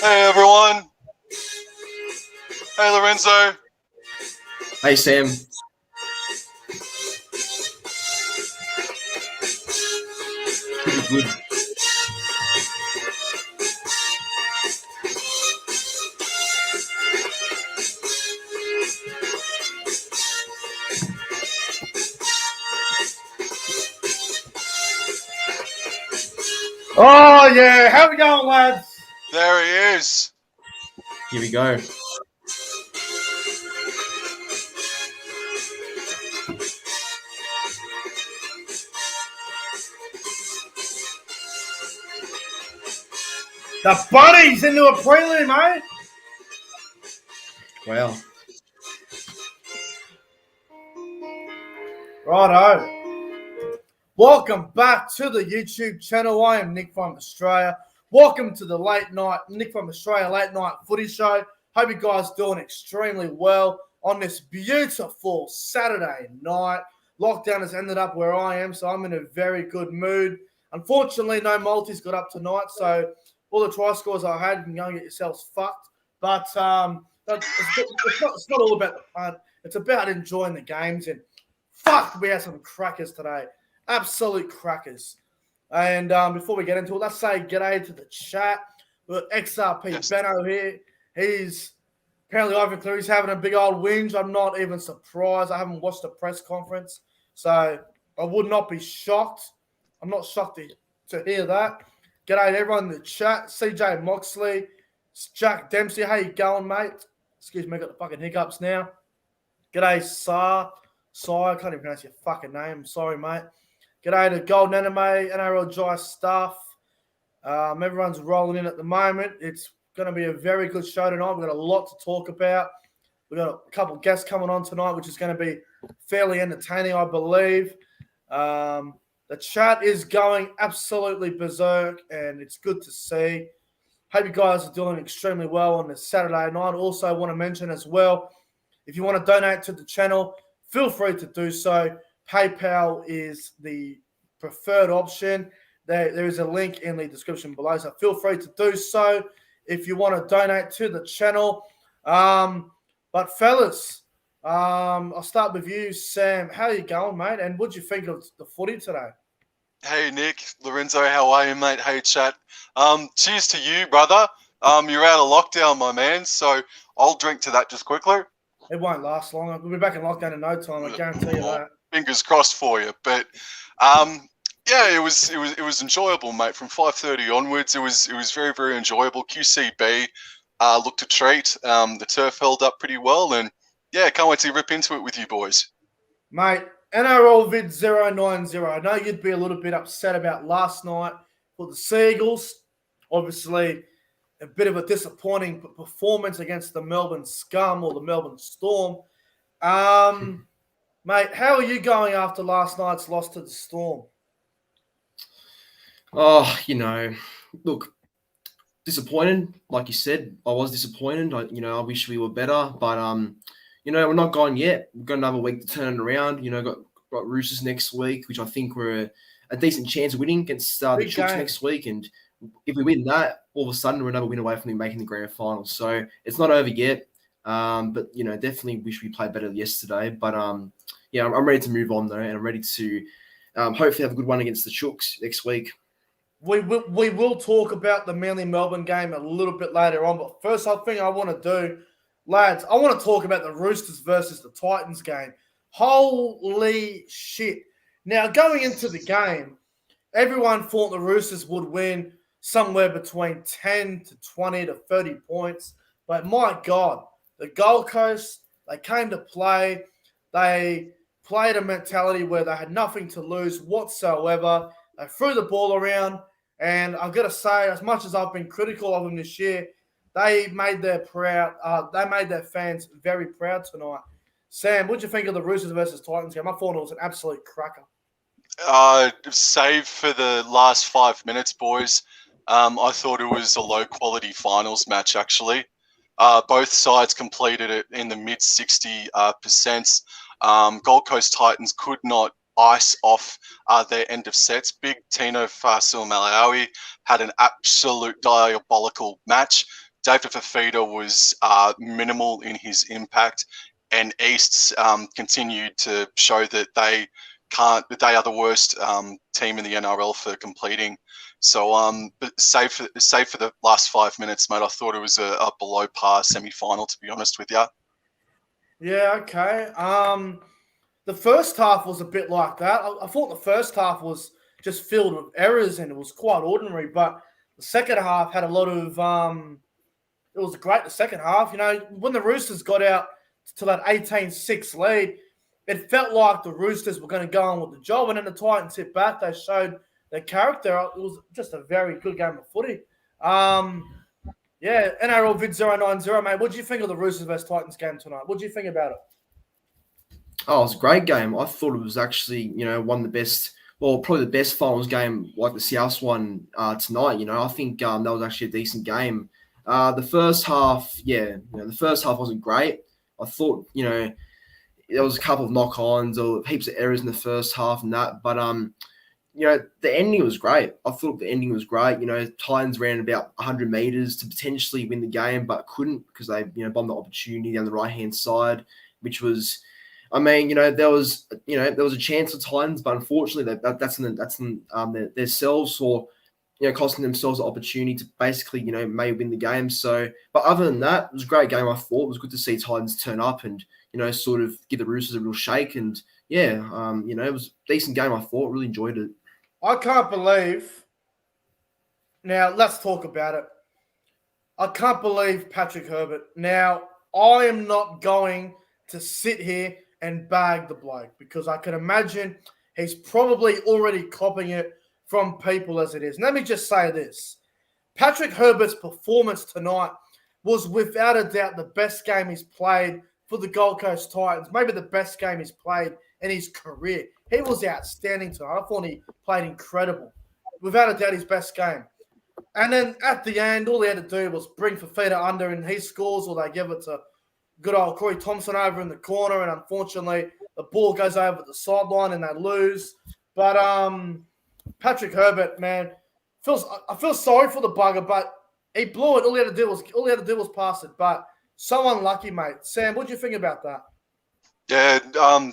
Hey everyone. Hey Lorenzo. Hey Sam. Pretty good. Oh yeah, how we going, lads? There he is. Here we go. The Bunnies into a prelim, mate. Wow. Righto. Welcome back to the YouTube channel. I am Nick from Australia. Welcome to the Nick from Australia late night footy show. Hope you guys doing extremely well on this beautiful Saturday night. Lockdown has ended up where I am, so I'm in a very good mood. Unfortunately, no multis got up tonight, so all the try scores I had, you can go and get yourselves fucked. But it's not all about the fun. It's about enjoying the games. And fuck, we had some crackers today. Absolute crackers. And before we get into it, let's say g'day to the chat. We've got XRP Benno here. He's apparently over clear. He's having a big old whinge. I'm not even surprised. I haven't watched the press conference, so I would not be shocked. I'm not shocked to hear that. G'day to everyone in the chat. CJ Moxley, Jack Dempsey. How you going, mate? Excuse me, I got the fucking hiccups now. G'day, I can't even pronounce your fucking name. Sorry, mate. G'day to Golden Anime, NRL Jai stuff. Everyone's rolling in at the moment. It's going to be a very good show tonight. We've got a lot to talk about. We've got a couple of guests coming on tonight, which is going to be fairly entertaining, I believe. The chat is going absolutely berserk, and it's good to see. Hope you guys are doing extremely well on this Saturday night. Also, want to mention as well, if you want to donate to the channel, feel free to do so. PayPal is the preferred option. There is a link in the description below, so feel free to do so if you want to donate to the channel. But fellas, I'll start with you, Sam. How are you going, mate? And what do you think of the footy today? Hey Nick, Lorenzo, how are you, mate? Hey chat. Cheers to you, brother. You're out of lockdown, my man. So I'll drink to that just quickly. It won't last long. We'll be back in lockdown in no time. I guarantee you that. Fingers crossed for you. But yeah, it was enjoyable, mate. From 5:30 onwards, it was very, very enjoyable. QCB looked a treat. The turf held up pretty well, and yeah, can't wait to rip into it with you boys. Mate, NRL Vid 090. I know you'd be a little bit upset about last night for the Seagulls. Obviously, a bit of a disappointing performance against the Melbourne Scum or the Melbourne Storm. Mate, how are you going after last night's loss to the Storm? Oh, look, disappointed. Like you said, I was disappointed. I wish we were better, but we're not gone yet. We've got another week to turn it around. Got Roosters next week, which I think we're a decent chance of winning against the Chooks next week. And if we win that, all of a sudden we're another win away from making the grand final. So it's not over yet. But definitely wish we played better yesterday. But I'm ready to move on though, and I'm ready to hopefully have a good one against the Chooks next week. We will talk about the Manly Melbourne game a little bit later on, but first thing I want to do, lads, I want to talk about the Roosters versus the Titans game. Holy shit. Now, going into the game, everyone thought the Roosters would win somewhere between 10 to 20 to 30 points, but my God, the Gold Coast, they came to play. They played a mentality where they had nothing to lose whatsoever. They threw the ball around, and I've got to say, as much as I've been critical of them this year, they made their fans very proud tonight. Sam, what do you think of the Roosters versus Titans game? I thought it was an absolute cracker. Save for the last 5 minutes, boys. I thought it was a low-quality finals match, actually. Both sides completed it in the mid-60%. Gold Coast Titans could not ice off their end of sets. Big Tino Fa'asuamaleaui had an absolute diabolical match. David Fafita was minimal in his impact, and Easts continued to show that they are the worst team in the NRL for completing. So, but save for the last 5 minutes, mate, I thought it was a below par semi-final, to be honest with you. Yeah, okay. The first half was a bit like that. I thought the first half was just filled with errors and it was quite ordinary, but the second half had a lot of it was great, the second half. You know, when the Roosters got out to that 18-6 lead, it felt like the Roosters were going to go on with the job, and then the Titans hit back. They showed their character. It was just a very good game of footy. Yeah, NRL Vid 090, mate. What do you think of the Roosters vs Titans game tonight? What do you think about it? Oh, it was a great game. I thought it was actually, one of the best, well, probably the best finals game like the South one tonight. I think that was actually a decent game. The first half, the first half wasn't great. I thought, there was a couple of knock-ons or heaps of errors in the first half and that, but the ending was great. I thought the ending was great. Titans ran about 100 meters to potentially win the game, but couldn't because they, bombed the opportunity down the right-hand side, which was, there was a chance for Titans, but unfortunately that's in themselves or, costing themselves the opportunity to basically, may win the game. So, but other than that, it was a great game. I thought it was good to see Titans turn up and, sort of give the Roosters a real shake. And it was a decent game. I thought, really enjoyed it. I can't believe. Now let's talk about it. I can't believe Patrick Herbert. Now I am not going to sit here and bag the bloke because I can imagine he's probably already copping it from people as it is. Let me just say this. Patrick Herbert's performance tonight was without a doubt the best game he's played for the Gold Coast Titans, maybe the best game he's played in his career. He was outstanding tonight. I thought he played incredible. Without a doubt, his best game. And then at the end, all he had to do was bring Fafita under and he scores, or they give it to good old Corey Thompson over in the corner. And unfortunately, the ball goes over the sideline and they lose. But Patrick Herbert, man, I feel sorry for the bugger, but he blew it. All he had to do was pass it. But so unlucky, mate. Sam, what do you think about that? Yeah,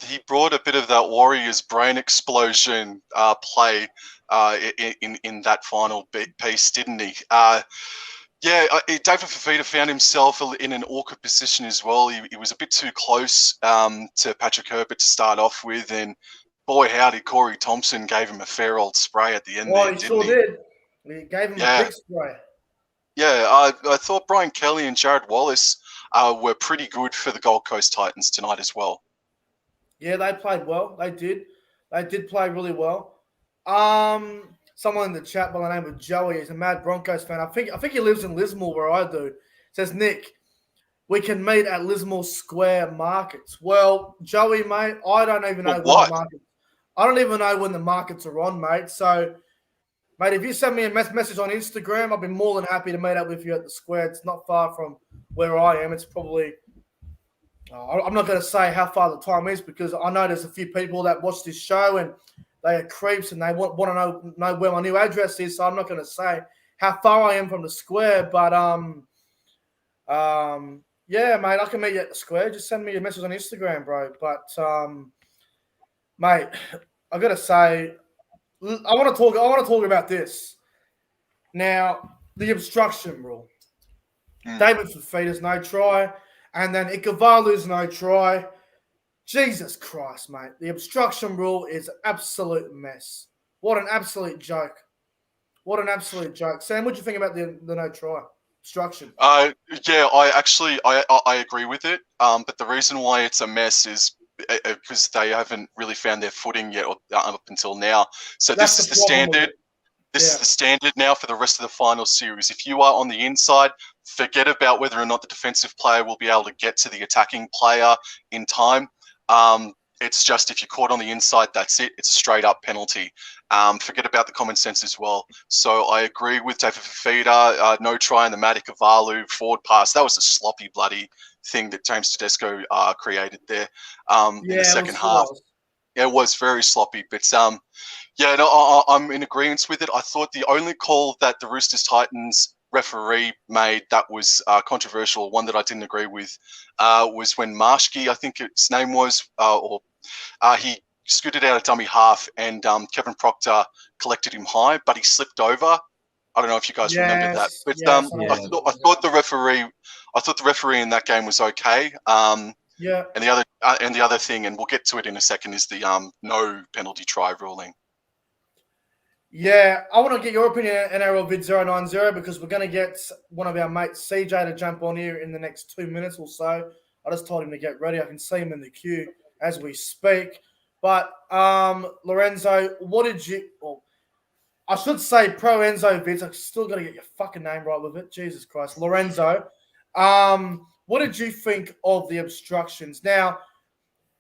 he brought a bit of that Warriors brain explosion play in that final piece, didn't he? David Fafita found himself in an awkward position as well. He was a bit too close to Patrick Herbert to start off with, and boy, howdy, Corey Thompson gave him a fair old spray at the end there, didn't he? Sure did. He gave him a big spray. Yeah, I thought Brian Kelly and Jared Wallace were pretty good for the Gold Coast Titans tonight as well. Yeah, they played well. They did. They did play really well. Someone in the chat by the name of Joey is a mad Broncos fan. I think he lives in Lismore where I do. Says, Nick, we can meet at Lismore Square Markets. Well, Joey, mate, I don't even know when the markets. I don't even know when the markets are on, mate. So, mate, if you send me a message on Instagram, I'll be more than happy to meet up with you at the square. It's not far from where I am. It's probably I'm not going to say how far the time is because I know there's a few people that watch this show and they are creeps and they want to know where my new address is. So I'm not going to say how far I am from the square. But, yeah, mate, I can meet you at the square. Just send me a message on Instagram, bro. But, mate, I got to say, I want to talk about this. Now, the obstruction rule. David Fafita's no try. And then Ikavalu's no try. Jesus Christ, mate. The obstruction rule is an absolute mess. What an absolute joke. What an absolute joke. Sam, what do you think about the no try obstruction? Yeah, I agree with it. But the reason why it's a mess is because they haven't really found their footing yet up until now. So this is the standard. This is the standard now for the rest of the final series. If you are on the inside, forget about whether or not the defensive player will be able to get to the attacking player in time. It's just if you're caught on the inside, that's it. It's a straight up penalty. Forget about the common sense as well. So I agree with David Fafita. No try in the Matt Ikavalu forward pass. That was a sloppy bloody thing that James Tedesco created there in the second half. Yeah, it was very sloppy, but I'm in agreement with it. I thought the only call that the Roosters Titans referee made that was controversial, one that I didn't agree with, was when Marshke, I think his name was, he scooted out a dummy half and Kevin Proctor collected him high, but he slipped over. I don't know if you guys remember that, but I thought the referee in that game was okay. And the other thing, and we'll get to it in a second, is the no penalty try ruling. Yeah, I want to get your opinion, NRL Vid 090, because we're going to get one of our mates, CJ, to jump on here in the next 2 minutes or so. I just told him to get ready. I can see him in the queue as we speak. But, Lorenzo, what did you... Well, I should say Pro Enzo Vids. I still got to get your fucking name right with it. Jesus Christ. Lorenzo, what did you think of the obstructions? Now,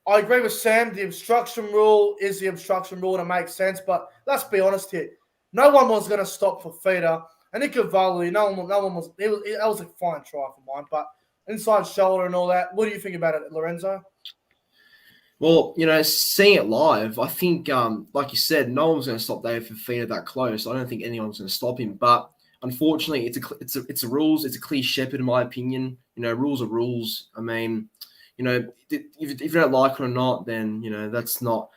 I agree with Sam. The obstruction rule is the obstruction rule, and it makes sense. But let's be honest here. No one was going to stop for Footy. And Nicovoli, no one was. That was a fine try for mine. But inside shoulder and all that. What do you think about it, Lorenzo? Well, seeing it live, I think, like you said, no one was going to stop David Fifita that close. I don't think anyone's going to stop him. But unfortunately, it's a rules. It's a clear shepherd, in my opinion. Rules are rules. I mean, if you don't like it or not, then that's not.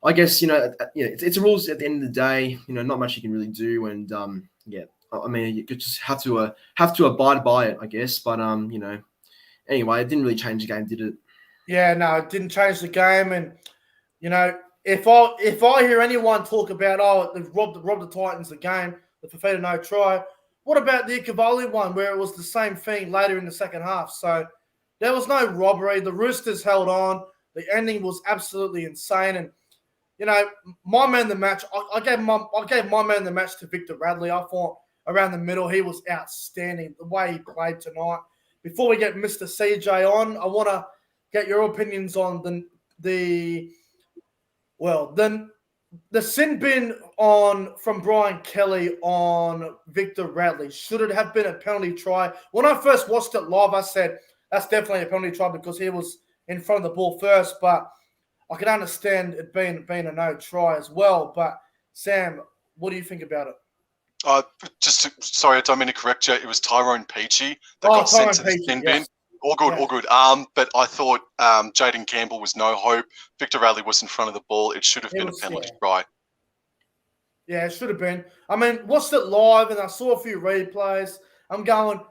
I guess it's a rules at the end of the day. Not much you can really do, and I mean, you could just have to abide by it, I guess. But anyway, it didn't really change the game, did it? Yeah, no, it didn't change the game. And, if I hear anyone talk about, they've robbed the Titans the game, the Fifita no try, what about the Icavoli one where it was the same thing later in the second half? So there was no robbery. The Roosters held on. The ending was absolutely insane. And, my man of the match, I gave my man of the match to Victor Radley. I thought around the middle he was outstanding, the way he played tonight. Before we get Mr. CJ on, I want to get your opinions on the sin bin from Brian Kelly on Victor Radley. Should it have been a penalty try? When I first watched it live, I said that's definitely a penalty try because he was in front of the ball first. But I can understand it being a no try as well. But Sam, what do you think about it? Sorry, I don't mean to correct you. It was Tyrone Peachy that got sent to the sin bin. All good. But I thought Jaden Campbell was no hope. Victor Radley was in front of the ball. It should have been a penalty try. Yeah, it should have been. I mean, watched it live and I saw a few replays. I'm going,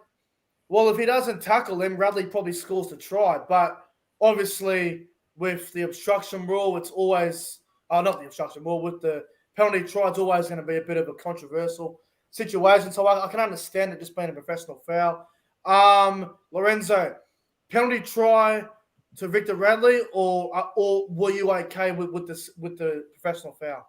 well, if he doesn't tackle him, Radley probably scores the try. But obviously, with the obstruction rule, it's always not the obstruction rule. With the penalty try, it's always going to be a bit of a controversial situation. So I can understand it just being a professional foul. Lorenzo, penalty try to Victor Radley, or were you okay with the professional foul?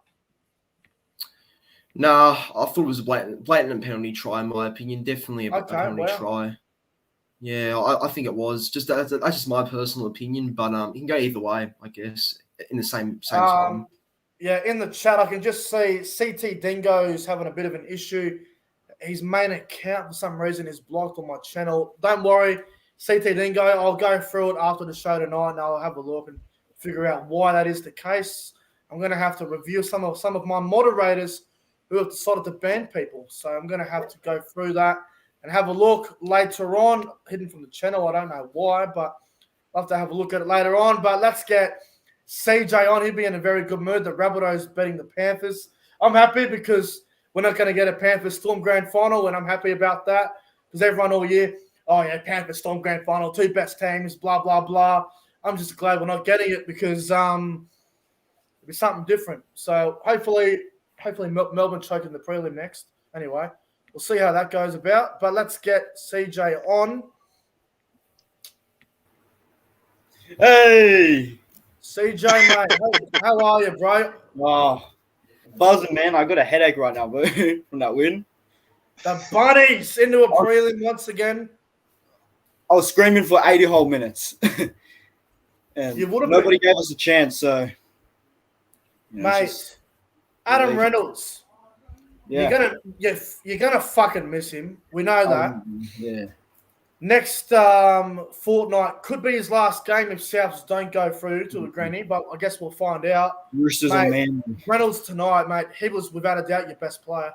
Nah, I thought it was a blatant penalty try, in my opinion. Definitely a penalty try. Yeah, I think it was. That's just my personal opinion, but it can go either way, I guess, in the same time. Yeah, in the chat, I can just see CT Dingo's having a bit of an issue. His main account, for some reason, is blocked on my channel. Don't worry, CT Dingo. I'll go through it after the show tonight, and I'll have a look and figure out why that is the case. I'm going to have to review some of my moderators who have decided to ban people. So I'm going to have to go through that and have a look later on, hidden from the channel. I don't know why, but I'll have to have a look at it later on. But let's get CJ on. He'll be in a very good mood. The Rabbitohs betting the Panthers. I'm happy because we're not going to get a Panthers Storm Grand Final, and I'm happy about that because everyone all year, Panthers Storm Grand Final, two best teams, blah, blah, blah. I'm just glad we're not getting it because it'll be something different. So hopefully Melbourne choke in the prelim next. Anyway, we'll see how that goes about. But let's get CJ on. Hey! CJ, mate, how are you, bro? Oh, buzzing, man. I got a headache right now, bro, from that win. The Bunnies into a prelim once again. I was screaming for 80 whole minutes. And nobody gave us a chance, so. Mate, Adam Reynolds. Yeah. You're gonna fucking miss him. We know that. Yeah. Next fortnight could be his last game if Souths don't go through to the granny, but I guess we'll find out. Roosters are man. Reynolds tonight, mate. He was without a doubt your best player.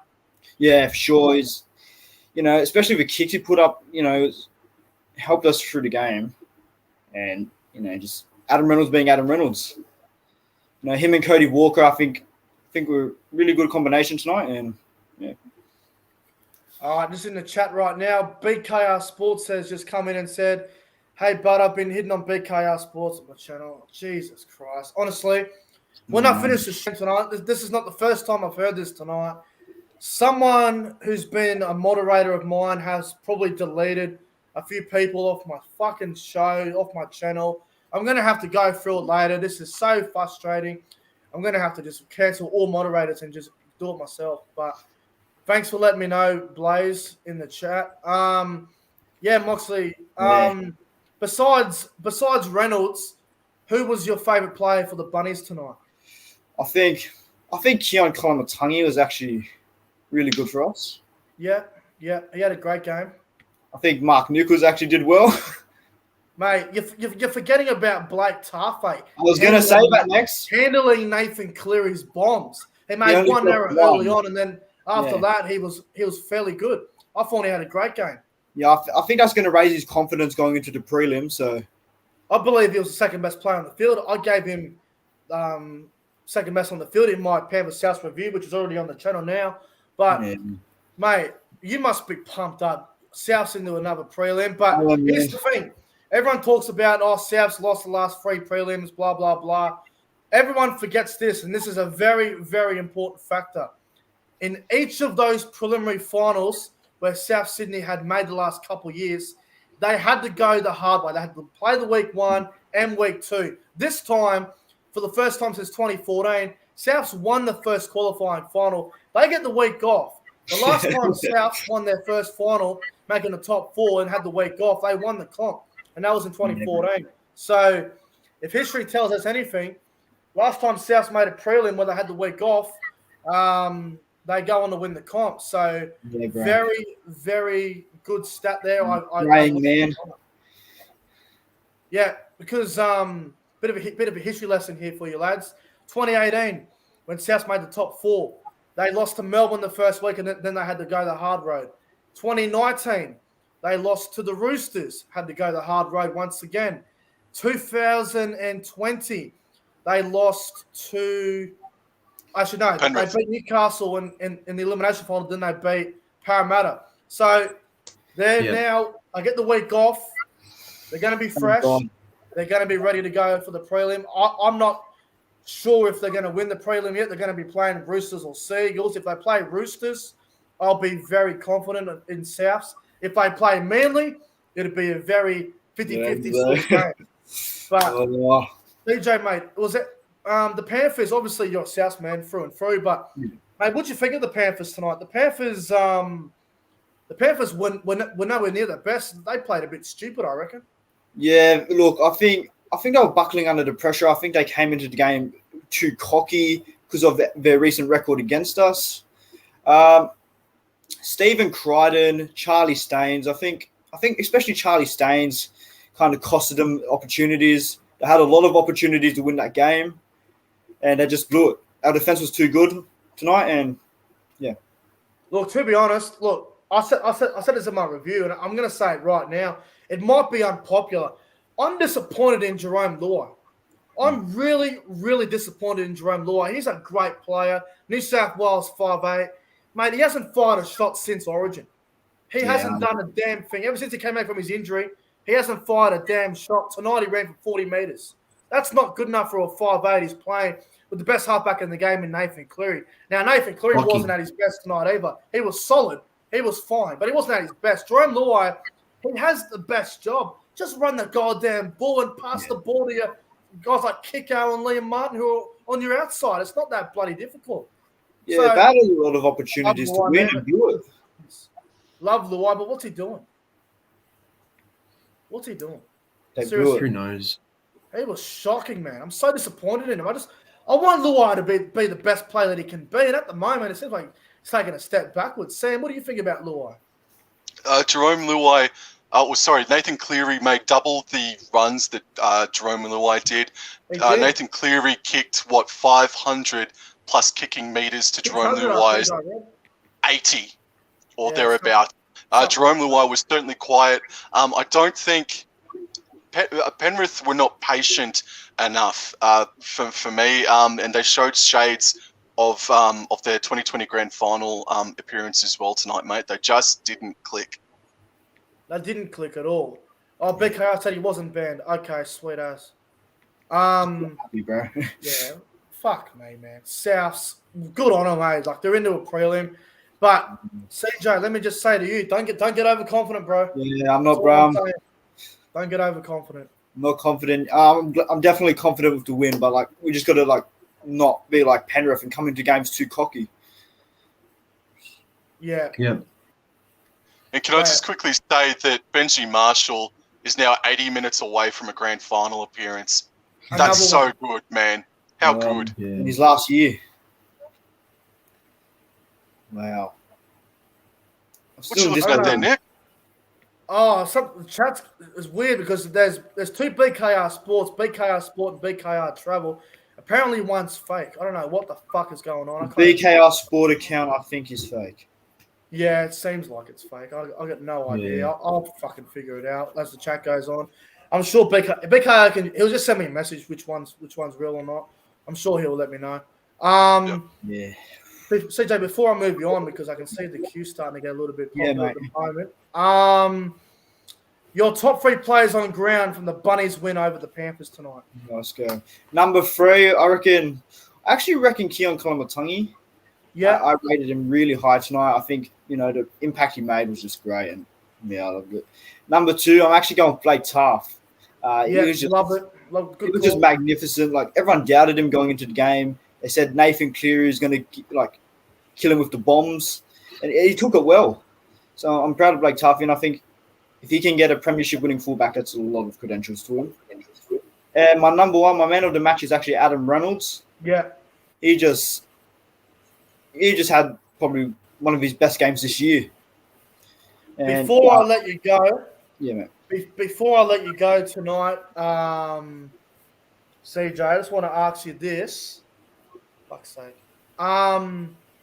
Yeah, for sure. especially the kicks he put up, helped us through the game. And, just Adam Reynolds being Adam Reynolds. Him and Cody Walker, I think we're a really good combination tonight. And, yeah. All right, just in the chat right now, BKR Sports has just come in and said, hey, bud, I've been hitting on BKR Sports on my channel. Jesus Christ. Honestly, when I finish the show tonight, this is not the first time I've heard this tonight. Someone who's been a moderator of mine has probably deleted a few people off my fucking show, off my channel. I'm going to have to go through it later. This is so frustrating. I'm going to have to just cancel all moderators and just do it myself. But thanks for letting me know, Blaze, in the chat. Yeah, Moxley. Besides Reynolds, who was your favourite player for the Bunnies tonight? I think Keon Kalamatangi was actually really good for us. Yeah, he had a great game. I think Mark Nichols actually did well. Mate, you're forgetting about Blake Tarfe. I was going to say that next. Handling Nathan Cleary's bombs. He made one error early on, and then after that, he was fairly good. I thought he had a great game. Yeah, I think that's going to raise his confidence going into the prelim. So, I believe he was the second best player on the field. I gave him second best on the field in my Panthers South review, which is already on the channel now. But, mate, you must be pumped up. South's into another prelim. But here's the thing. Everyone talks about, South's lost the last 3 prelims, blah, blah, blah. Everyone forgets this, and this is a very, very important factor. In each of those preliminary finals where South Sydney had made the last couple of years, they had to go the hard way. They had to play the week 1 and week 2. This time, for the first time since 2014, South's won the first qualifying final. They get the week off. The last time Souths won their first final, making the top 4 and had the week off, they won the comp, and that was in 2014. So if history tells us anything, last time Souths made a prelim where they had the week off, they go on to win the comp. So very, very good stat there. Yeah, because bit of a history lesson here for you lads. 2018, when Souths made the top 4, they lost to Melbourne the first week, and then they had to go the hard road. 2019, they lost to the Roosters, had to go the hard road once again. 2020, they lost to, they beat Newcastle in the elimination final, then they beat Parramatta. So they're now, I get the week off. They're going to be fresh. They're going to be ready to go for the prelim. I'm not sure if they're going to win the prelim yet. They're going to be playing Roosters or Seagulls. If they play Roosters, I'll be very confident in Souths. If they play Manly, it'll be a very 50-50 sort of game. But, DJ, mate, was it the Panthers? Obviously, you're a Souths man through and through. But, mate, what'd you think of the Panthers tonight? The Panthers were nowhere near their best. They played a bit stupid, I reckon. Yeah, look, I think they were buckling under the pressure. I think they came into the game too cocky because of their recent record against us. Stephen Crichton, Charlie Staines, I think especially Charlie Staines kind of costed them opportunities. They had a lot of opportunities to win that game, and they just blew it. Our defense was too good tonight, and yeah. Look, to be honest, I said this in my review, and I'm going to say it right now. It might be unpopular. I'm disappointed in Jerome Luai. I'm really, really disappointed in Jerome Luai. He's a great player. New South Wales 5'8". Mate, he hasn't fired a shot since Origin. He hasn't done a damn thing. Ever since he came back from his injury, he hasn't fired a damn shot. Tonight he ran for 40 metres. That's not good enough for a 5'8". He's playing with the best halfback in the game in Nathan Cleary. Now, Nathan Cleary wasn't at his best tonight either. He was solid. He was fine, but he wasn't at his best. Jerome Luai, he has the best job. Just run the goddamn ball and pass the ball to your guys like Kiko and Liam Martin who are on your outside. It's not that bloody difficult. Yeah, so, they had a lot of opportunities to win and do it. Love Luai, but what's he doing? What's he doing? Seriously, who knows? He was shocking, man. I'm so disappointed in him. I want Luai to be the best player that he can be, and at the moment it seems like he's taking a step backwards. Sam, what do you think about Luai? Jerome Luai, Nathan Cleary made double the runs that Jerome Luai did. Nathan Cleary kicked, 500 plus kicking meters to Jerome Luai's 80 or thereabouts. Jerome Luai was certainly quiet. I don't think Penrith were not patient enough for me, and they showed shades of their 2020 grand final appearance as well tonight, mate. They just didn't click. That didn't click at all. Oh, BKR said he wasn't banned. Okay, sweet ass. Happy, bro. Yeah, fuck me, man. Souths, good on them, mate. Like, they're into a prelim. But, CJ, let me just say to you, don't get overconfident, bro. Yeah, I'm not, That's all bro. I'm saying. Don't get overconfident. I'm not confident. I'm definitely confident with the win, but like we just got to like not be like Penrith and come into games too cocky. Yeah. Yeah. And can I just quickly say that Benji Marshall is now 80 minutes away from a grand final appearance. That's so good, man. How good. Yeah. In his last year. Wow. What you looking at there, Nick? Oh, the chat is weird because there's two BKR Sports, BKR Sport and BKR Travel. Apparently one's fake. I don't know what the fuck is going on. BKR Sport account, I think, is fake. Yeah, it seems like it's fake. I got no idea. Yeah. I'll fucking figure it out as the chat goes on. I'm sure BKR can. He'll just send me a message which one's real or not. I'm sure he'll let me know. Yeah. CJ, before I move you on, because I can see the queue starting to get a little bit popular at the moment. Your top 3 players on ground from the Bunnies win over the Panthers tonight. Let's go. Number 3, I actually reckon Keon Kalamatangi. Yeah. I rated him really high tonight. I think, the impact he made was just great. And, yeah, I loved it. Number 2, I'm actually going with Blake Taft. He was just, love it. Good he was call. just magnificent. Like, everyone doubted him going into the game. They said Nathan Cleary is going to, kill him with the bombs. And he took it well. So I'm proud of Blake Taft. And I think if he can get a premiership-winning fullback, that's a lot of credentials to him. And my number 1, my man of the match is actually Adam Reynolds. Yeah. He just had probably one of his best games this year. And, Before I let you go, yeah, man. Before I let you go tonight, CJ, I just want to ask you this. Fuck's sake. What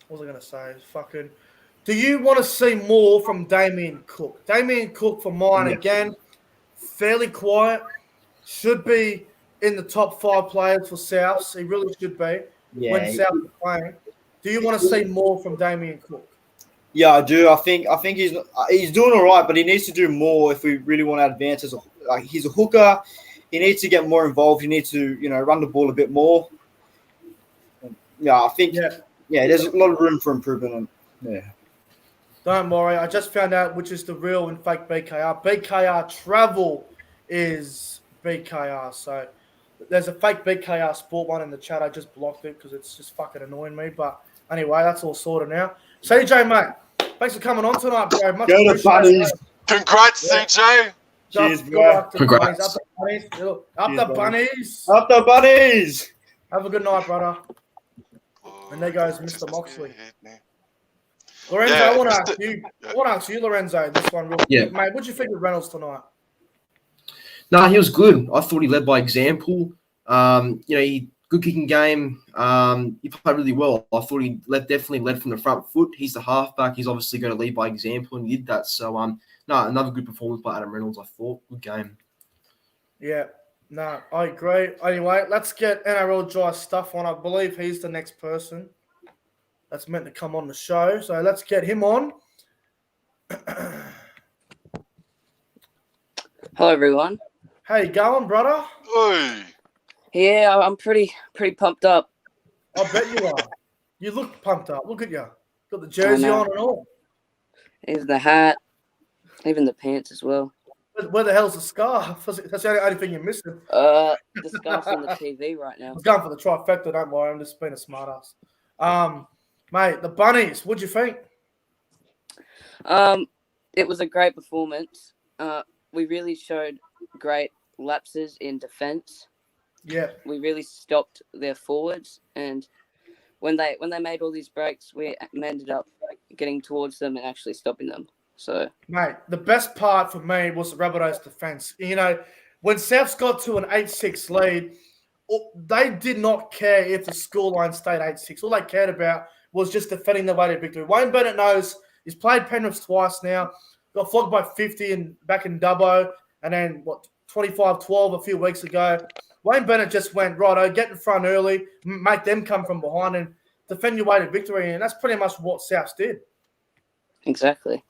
was I going to say? Fucking. Do you want to see more from Damien Cook? Damien Cook, for mine, again, fairly quiet. Should be in the top 5 players for Souths. He really should be when Souths are playing. Do you want to see more from Damien Cook? Yeah, I do. I think he's doing all right, but he needs to do more if we really want to advance as he's a hooker. He needs to get more involved. He needs to, run the ball a bit more. Yeah, I think there's a lot of room for improvement. Don't worry. I just found out which is the real and fake BKR. BKR Travel is BKR. So there's a fake BKR Sport one in the chat. I just blocked it because it's just fucking annoying me. But anyway, that's all sorted now. CJ, mate, thanks for coming on tonight, bro. Much Go to Bunnies. Congrats, CJ. Cheers, bro. Congrats. Up the Bunnies. Up the Bunnies. Have a good night, brother. And there goes Mr. Moxley. Lorenzo, I want to ask you, Lorenzo, this one real quick. Mate, what did you think of Reynolds tonight? No, he was good. I thought he led by example. He good kicking game. He played really well. I thought he definitely led from the front foot. He's the halfback. He's obviously going to lead by example, and he did that. So, another good performance by Adam Reynolds, I thought. Good game. Yeah. No, I agree. Anyway, let's get NRL dry stuff on. I believe he's the next person that's meant to come on the show. So let's get him on. Hello, everyone. How you going, brother? Hey. Yeah, I'm pretty pumped up. I bet you are. You look pumped up. Look at you. Got the jersey on and all. Even the hat, even the pants as well. Where the hell's the scarf? That's the only thing you're missing. The scarf's on the TV right now. I was going for the trifecta, don't worry. I'm just being a smartass. Mate, the Bunnies, what'd you think? It was a great performance. We really showed great lapses in defense. Yeah. We really stopped their forwards, and when they made all these breaks, we ended up getting towards them and actually stopping them. So, mate, the best part for me was the Rabbitohs' defense. When Souths got to an 8-6 lead, they did not care if the scoreline stayed 8-6. All they cared about was just defending their way to victory. Wayne Bennett knows he's played Penrith twice now. got flogged by 50 back in Dubbo, and then 25-12 a few weeks ago. Wayne Bennett just went, righto, get in front early, make them come from behind and defend your way to victory. And that's pretty much what Souths did. Exactly.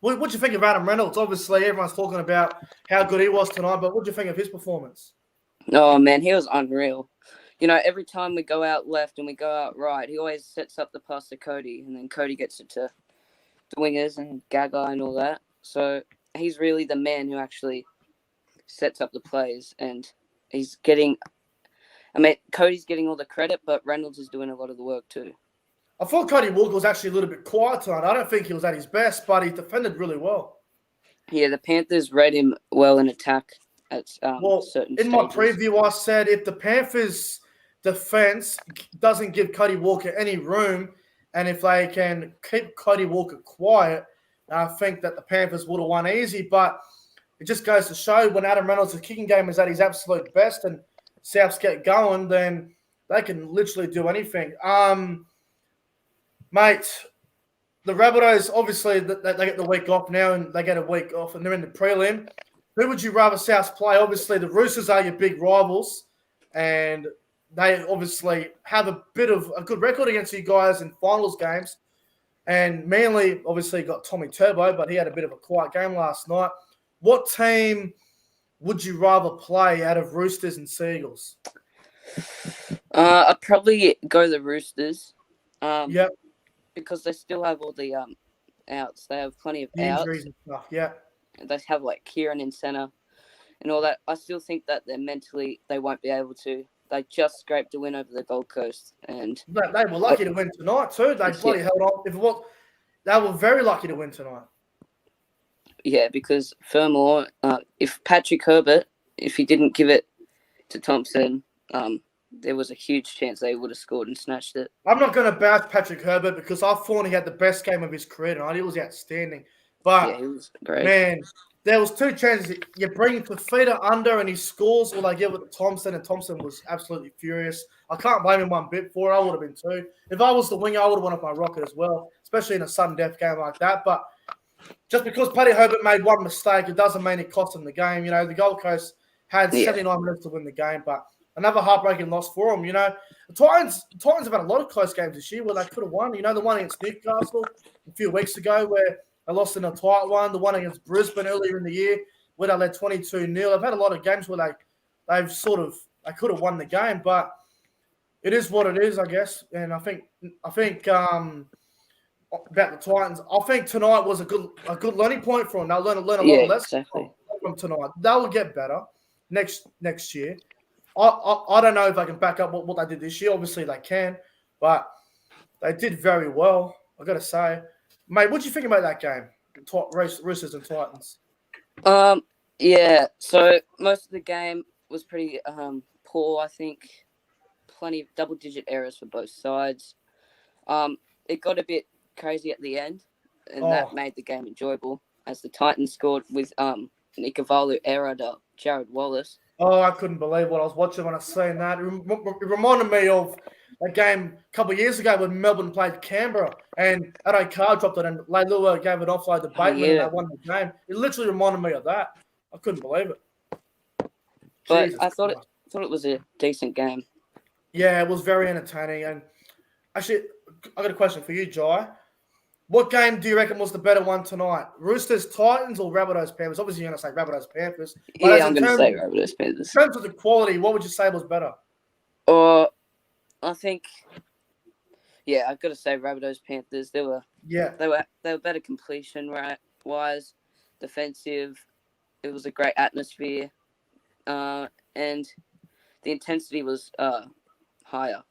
What do you think of Adam Reynolds? Obviously, everyone's talking about how good he was tonight, but what do you think of his performance? Oh, man, he was unreal. You know, every time we go out left and we go out right, he always sets up the pass to Cody, and then Cody gets it to the wingers and Gaga and all that. So he's really the man who actually sets up the plays, and he's getting – I mean, Cody's getting all the credit, but Reynolds is doing a lot of the work too. I thought Cody Walker was actually a little bit quiet tonight. I don't think he was at his best, but he defended really well. Yeah, the Panthers read him well in attack at certain in stages. my preview, I said if the Panthers' defense doesn't give Cody Walker any room, and if they can keep Cody Walker quiet, I think that the Panthers would have won easy. But it just goes to show when Adam Reynolds' kicking game is at his absolute best and Souths get going, then they can literally do anything. Mate, the Rabbitohs, obviously, they get the week off now and they get a week off and they're in the prelim. Who would you rather Souths play? Obviously, the Roosters are your big rivals and they obviously have a good record against you guys in finals games. And Manly obviously got Tommy Turbo, but he had a bit of a quiet game last night. What team would you rather play out of Roosters and Seagulls? I'd probably go the Roosters. Yep. Because they still have all the outs. They have plenty of Injuries outs. and stuff, yeah. They have like Kieran in centre and all that. I still think that they won't be able to. They just scraped a win over the Gold Coast, and They were lucky to win tonight too. They bloody held on. They were very lucky to win tonight. Yeah, because Furmore, if Patrick Herbert, if he didn't give it to Thompson, there was a huge chance they would have scored and snatched it. I'm not going to bash Patrick Herbert because I thought he had the best game of his career tonight. He was outstanding. But, yeah, he was great. Man, there was two chances. You bring Fafita under and he scores, or they give it to Thompson, and Thompson was absolutely furious. I can't blame him one bit for it. I would have been too. If I was the winger, I would have won up my rocket as well, especially in a sudden death game like that. But just because Paddy Herbert made one mistake, it doesn't mean it cost him the game. You know, the Gold Coast had 79 minutes to win the game, but another heartbreaking loss for them. You know, the Titans have had a lot of close games this year where they could have won. You know, the one against Newcastle a few weeks ago where they lost in a tight one. The one against Brisbane earlier in the year where they led 22-0. They've had a lot of games where they could have won the game, but it is what it is, I guess. And I think about the Titans, I think tonight was a good learning point for them. They'll learn a lot of lessons from tonight. They will get better next year. I don't know if I can back up what they did this year. Obviously, they can, but they did very well, I've got to say. Mate, what do you think about that game, Roosters and Titans? Yeah, so most of the game was pretty poor, I think. Plenty of double-digit errors for both sides. It got a bit crazy at the end, and that made the game enjoyable as the Titans scored with Nikavalu error to Jared Wallace. Oh, I couldn't believe what I was watching when I seen that. It reminded me of a game a couple of years ago when Melbourne played Canberra and Ado Carr dropped it and Leilua gave it offload to Bateman and they won the game. It literally reminded me of that. I couldn't believe it. But Jesus I thought Christ. it was a decent game. Yeah, it was very entertaining. And actually, I got a question for you, Jai. What game do you reckon was the better one tonight? Roosters, Titans, or Rabbitohs, Panthers? Obviously, you're going to say Rabbitohs, Panthers. Yeah, I'm going to say Rabbitohs, Panthers. In terms of the quality, what would you say was better? I think, I've got to say Rabbitohs, Panthers. They were better completion wise, defensive. It was a great atmosphere, and the intensity was higher.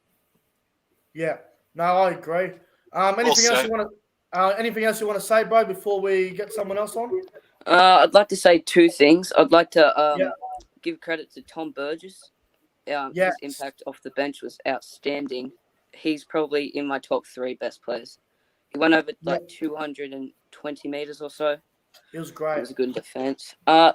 Yeah, no, I agree. Anything else you want to say, bro, before we get someone else on? I'd like to say two things. I'd like to give credit to Tom Burgess. His impact off the bench was outstanding. He's probably in my top 3 best players. He went over 220 meters or so. It was great. It was a good defense. I'd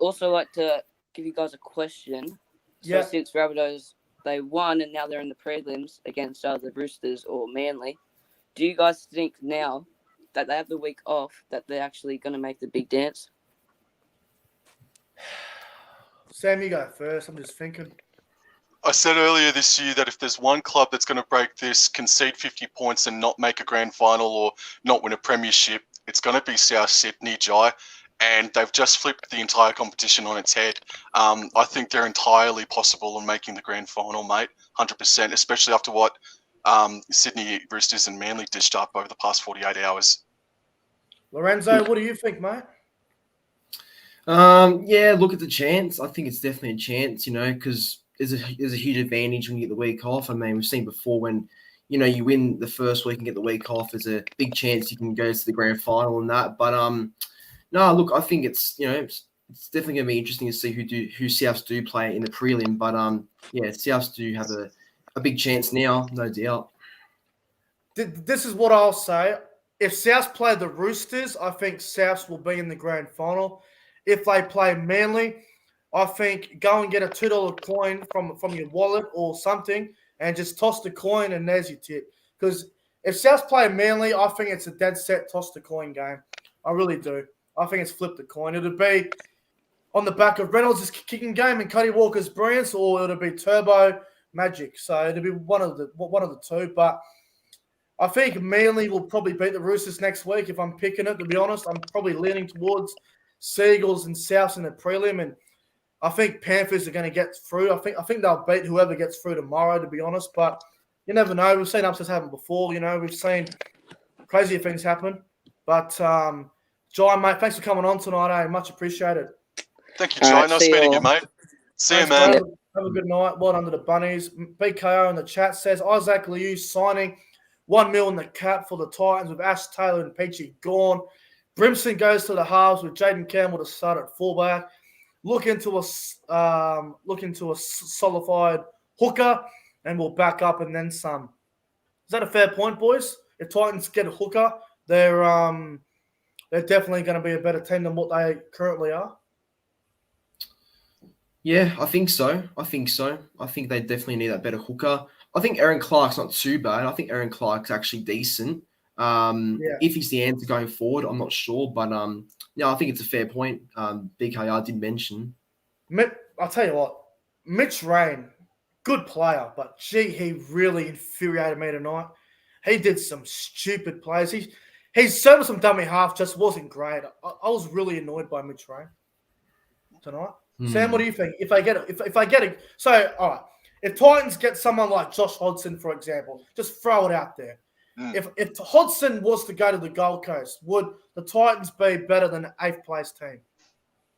also like to give you guys a question. So since Rabbitohs, they won and now they're in the prelims against either Roosters or Manly, do you guys think now that they have the week off, that they're actually going to make the big dance? Sam, you go first. I'm just thinking. I said earlier this year that if there's one club that's going to break this, concede 50 points and not make a grand final or not win a premiership, it's going to be South Sydney, Jai. And they've just flipped the entire competition on its head. I think they're entirely possible in making the grand final, mate, 100%, especially after what Sydney Roosters and Manly dished up over the past 48 hours. Lorenzo, what do you think, mate? Yeah, look at the chance. I think it's definitely a chance, because there's a huge advantage when you get the week off. I mean, we've seen before when, you win the first week and get the week off, there's a big chance you can go to the grand final and that. But no, look, I think it's it's definitely going to be interesting to see who Souths do play in the prelim. But yeah, Souths do have a big chance now, no doubt. This is what I'll say. If Souths play the Roosters, I think Souths will be in the grand final. If they play Manly, I think go and get a $2 coin from your wallet or something and just toss the coin and there's your tip. Because if Souths play Manly, I think it's a dead set toss the coin game. I really do. I think it's flip the coin. It'll be on the back of Reynolds' kicking game and Cody Walker's brilliance, or it'll be Turbo Magic. So it'll be one of the two. But I think Manly will probably beat the Roosters next week. If I'm picking it, to be honest, I'm probably leaning towards Seagulls and Souths in the prelim, and I think Panthers are going to get through. I think they'll beat whoever gets through tomorrow, to be honest. But you never know. We've seen upsets happen before. We've seen crazier things happen. But Jai, mate, thanks for coming on tonight. Much appreciated. Thank you, Jai. Nice meeting you, mate. See you, man. Have a good night. Well done to the Bunnies. BKO in the chat says Isaac Liu signing $1 million in the cap for the Titans with Ash Taylor and Peachy gone. Brimson goes to the halves with Jaden Campbell to start at fullback. Look into a solidified hooker, and we'll back up and then some. Is that a fair point, boys? If Titans get a hooker, they're definitely going to be a better team than what they currently are. Yeah, I think so. I think they definitely need that better hooker. I think Aaron Clark's not too bad. I think Aaron Clark's actually decent. If he's the answer going forward, I'm not sure. But I think it's a fair point. BKR did mention. I'll tell you what, Mitch Rain, good player, but gee, he really infuriated me tonight. He did some stupid plays. He served some dummy half, just wasn't great. I was really annoyed by Mitch Rain tonight. Sam, what do you think? If I get it, so all right. If Titans get someone like Josh Hodgson, for example, just throw it out there. If Hodgson was to go to the Gold Coast, would the Titans be better than an 8th place team?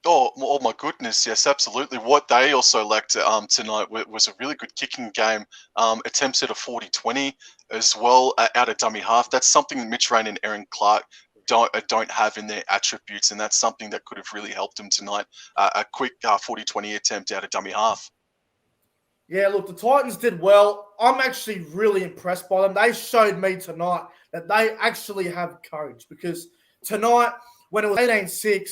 Oh my goodness, yes, absolutely. What they also lacked tonight was a really good kicking game. Attempts at a 40-20 as well out of dummy half. That's something that Mitch Rain and Aaron Clark don't have in their attributes, and that's something that could have really helped them tonight. A quick 40-20 attempt out of dummy half. Yeah, look, the Titans did well. I'm actually really impressed by them. They showed me tonight that they actually have courage, because tonight, when it was 18-6,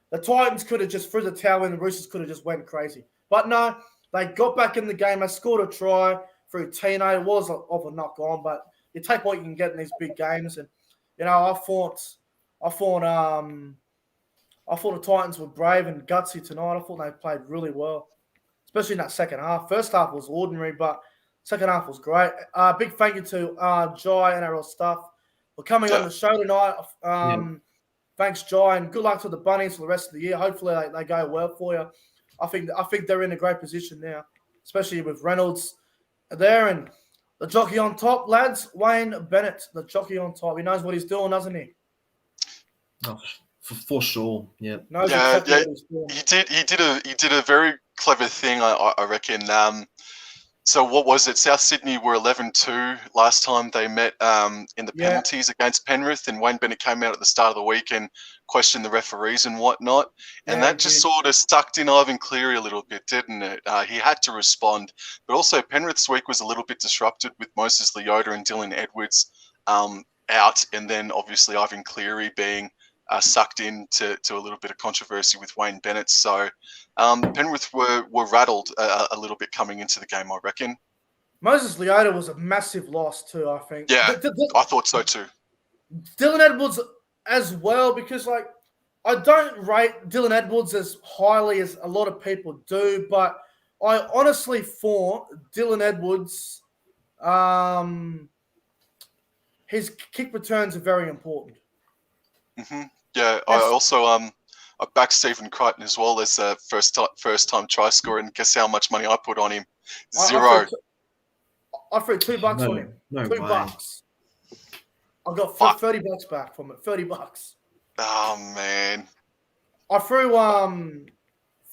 the Titans could have just threw the towel in, the Roosters could have just went crazy. But no, they got back in the game. They scored a try through Tino. It was of a knock on, but you take what you can get in these big games. And, I thought the Titans were brave and gutsy tonight. I thought they played really well, especially in that second half. First half was ordinary, but second half was great. Big thank you to Jai and NRL staff for coming on the show tonight. Thanks, Jai, and good luck to the Bunnies for the rest of the year. Hopefully they go well for you. I think they're in a great position now, especially with Reynolds there and the jockey on top, lads. Wayne Bennett, the jockey on top. He knows what he's doing, doesn't he? Oh, for sure, yeah. Knows exactly what he's doing. He did a very clever thing, I reckon. So what was it? South Sydney were 11-2 last time they met in the penalties against Penrith, and Wayne Bennett came out at the start of the week and questioned the referees and whatnot. And that just sort of sucked in Ivan Cleary a little bit, didn't it? He had to respond. But also Penrith's week was a little bit disrupted with Moses Leota and Dylan Edwards out, and then obviously Ivan Cleary being sucked into a little bit of controversy with Wayne Bennett. So Penrith were rattled a little bit coming into the game, I reckon. Moses Leota was a massive loss too, I think. Yeah, I thought so too. Dylan Edwards, as well, because like I don't rate Dylan Edwards as highly as a lot of people do, but I honestly thought Dylan Edwards, his kick returns are very important. Yeah, I also I backed Stephen Crichton as well as a first time try scorer, and guess how much money I put on him? Zero. I threw $2 on him. No $2. way. I got Fuck. $30 back from it. $30. Oh man. I threw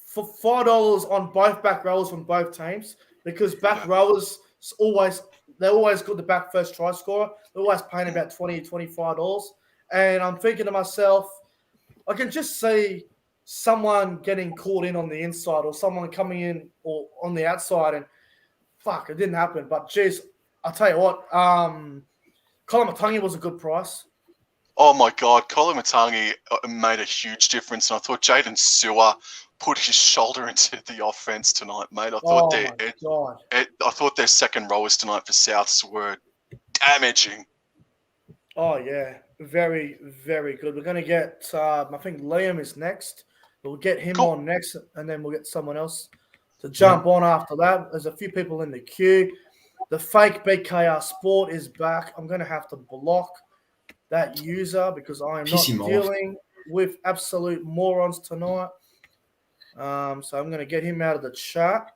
for $5 on both back rowers from both teams, because back rowers always got the back first try scorer. They're always paying about $20, $25. And I'm thinking to myself, I can just see someone getting caught in on the inside or someone coming in or on the outside, and fuck, it didn't happen. But geez, I'll tell you what, Colin Matangi was a good price. Oh my God, Colin Matangi made a huge difference, and I thought Jaden Sewer put his shoulder into the offense tonight, mate. I thought I thought their second rowers tonight for Souths were damaging. Oh yeah, very, very good. We're gonna get I think Liam is next. We'll get him on next, and then we'll get someone else to jump on after that. There's a few people in the queue. The fake BKR Sport is back. I'm gonna have to block that user because I am not dealing with absolute morons tonight. So I'm going to get him out of the chat.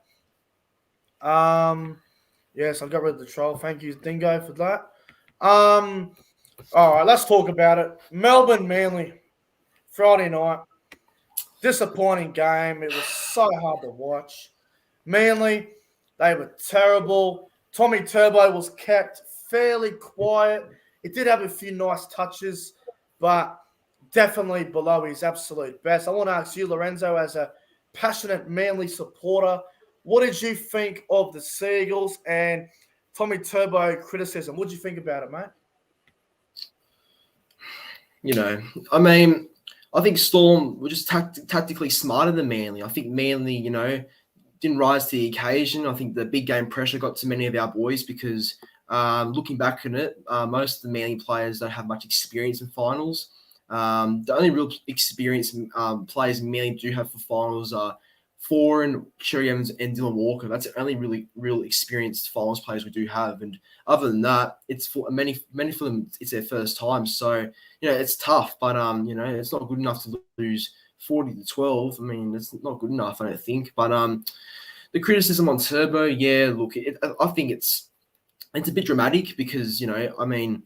Yes, I got rid of the troll. Thank you, Dingo, for that. All right, let's talk about it. Melbourne Manly, Friday night. Disappointing game. It was so hard to watch. Manly, they were terrible. Tommy Turbo was kept fairly quiet. It did have a few nice touches, but definitely below his absolute best. I want to ask you, Lorenzo, as a passionate Manly supporter, what did you think of the Seagulls and Tommy Turbo criticism? What did you think about it, mate? You know, I mean, I think Storm were just tactically smarter than Manly. I think Manly, you know, didn't rise to the occasion. I think the big game pressure got to many of our boys because looking back on it, most of the Manly players don't have much experience in finals. The only real experienced players Manly do have for finals are Foran, Cherry Evans, and Dylan Walker. That's the only really real experienced finals players we do have. And other than that, it's for many for them, it's their first time. So, you know, it's tough, but you know, it's not good enough to lose 40-12. I mean, it's not good enough, I don't think. But the criticism on Turbo, yeah, look, I think it's a bit dramatic because, you know, I mean,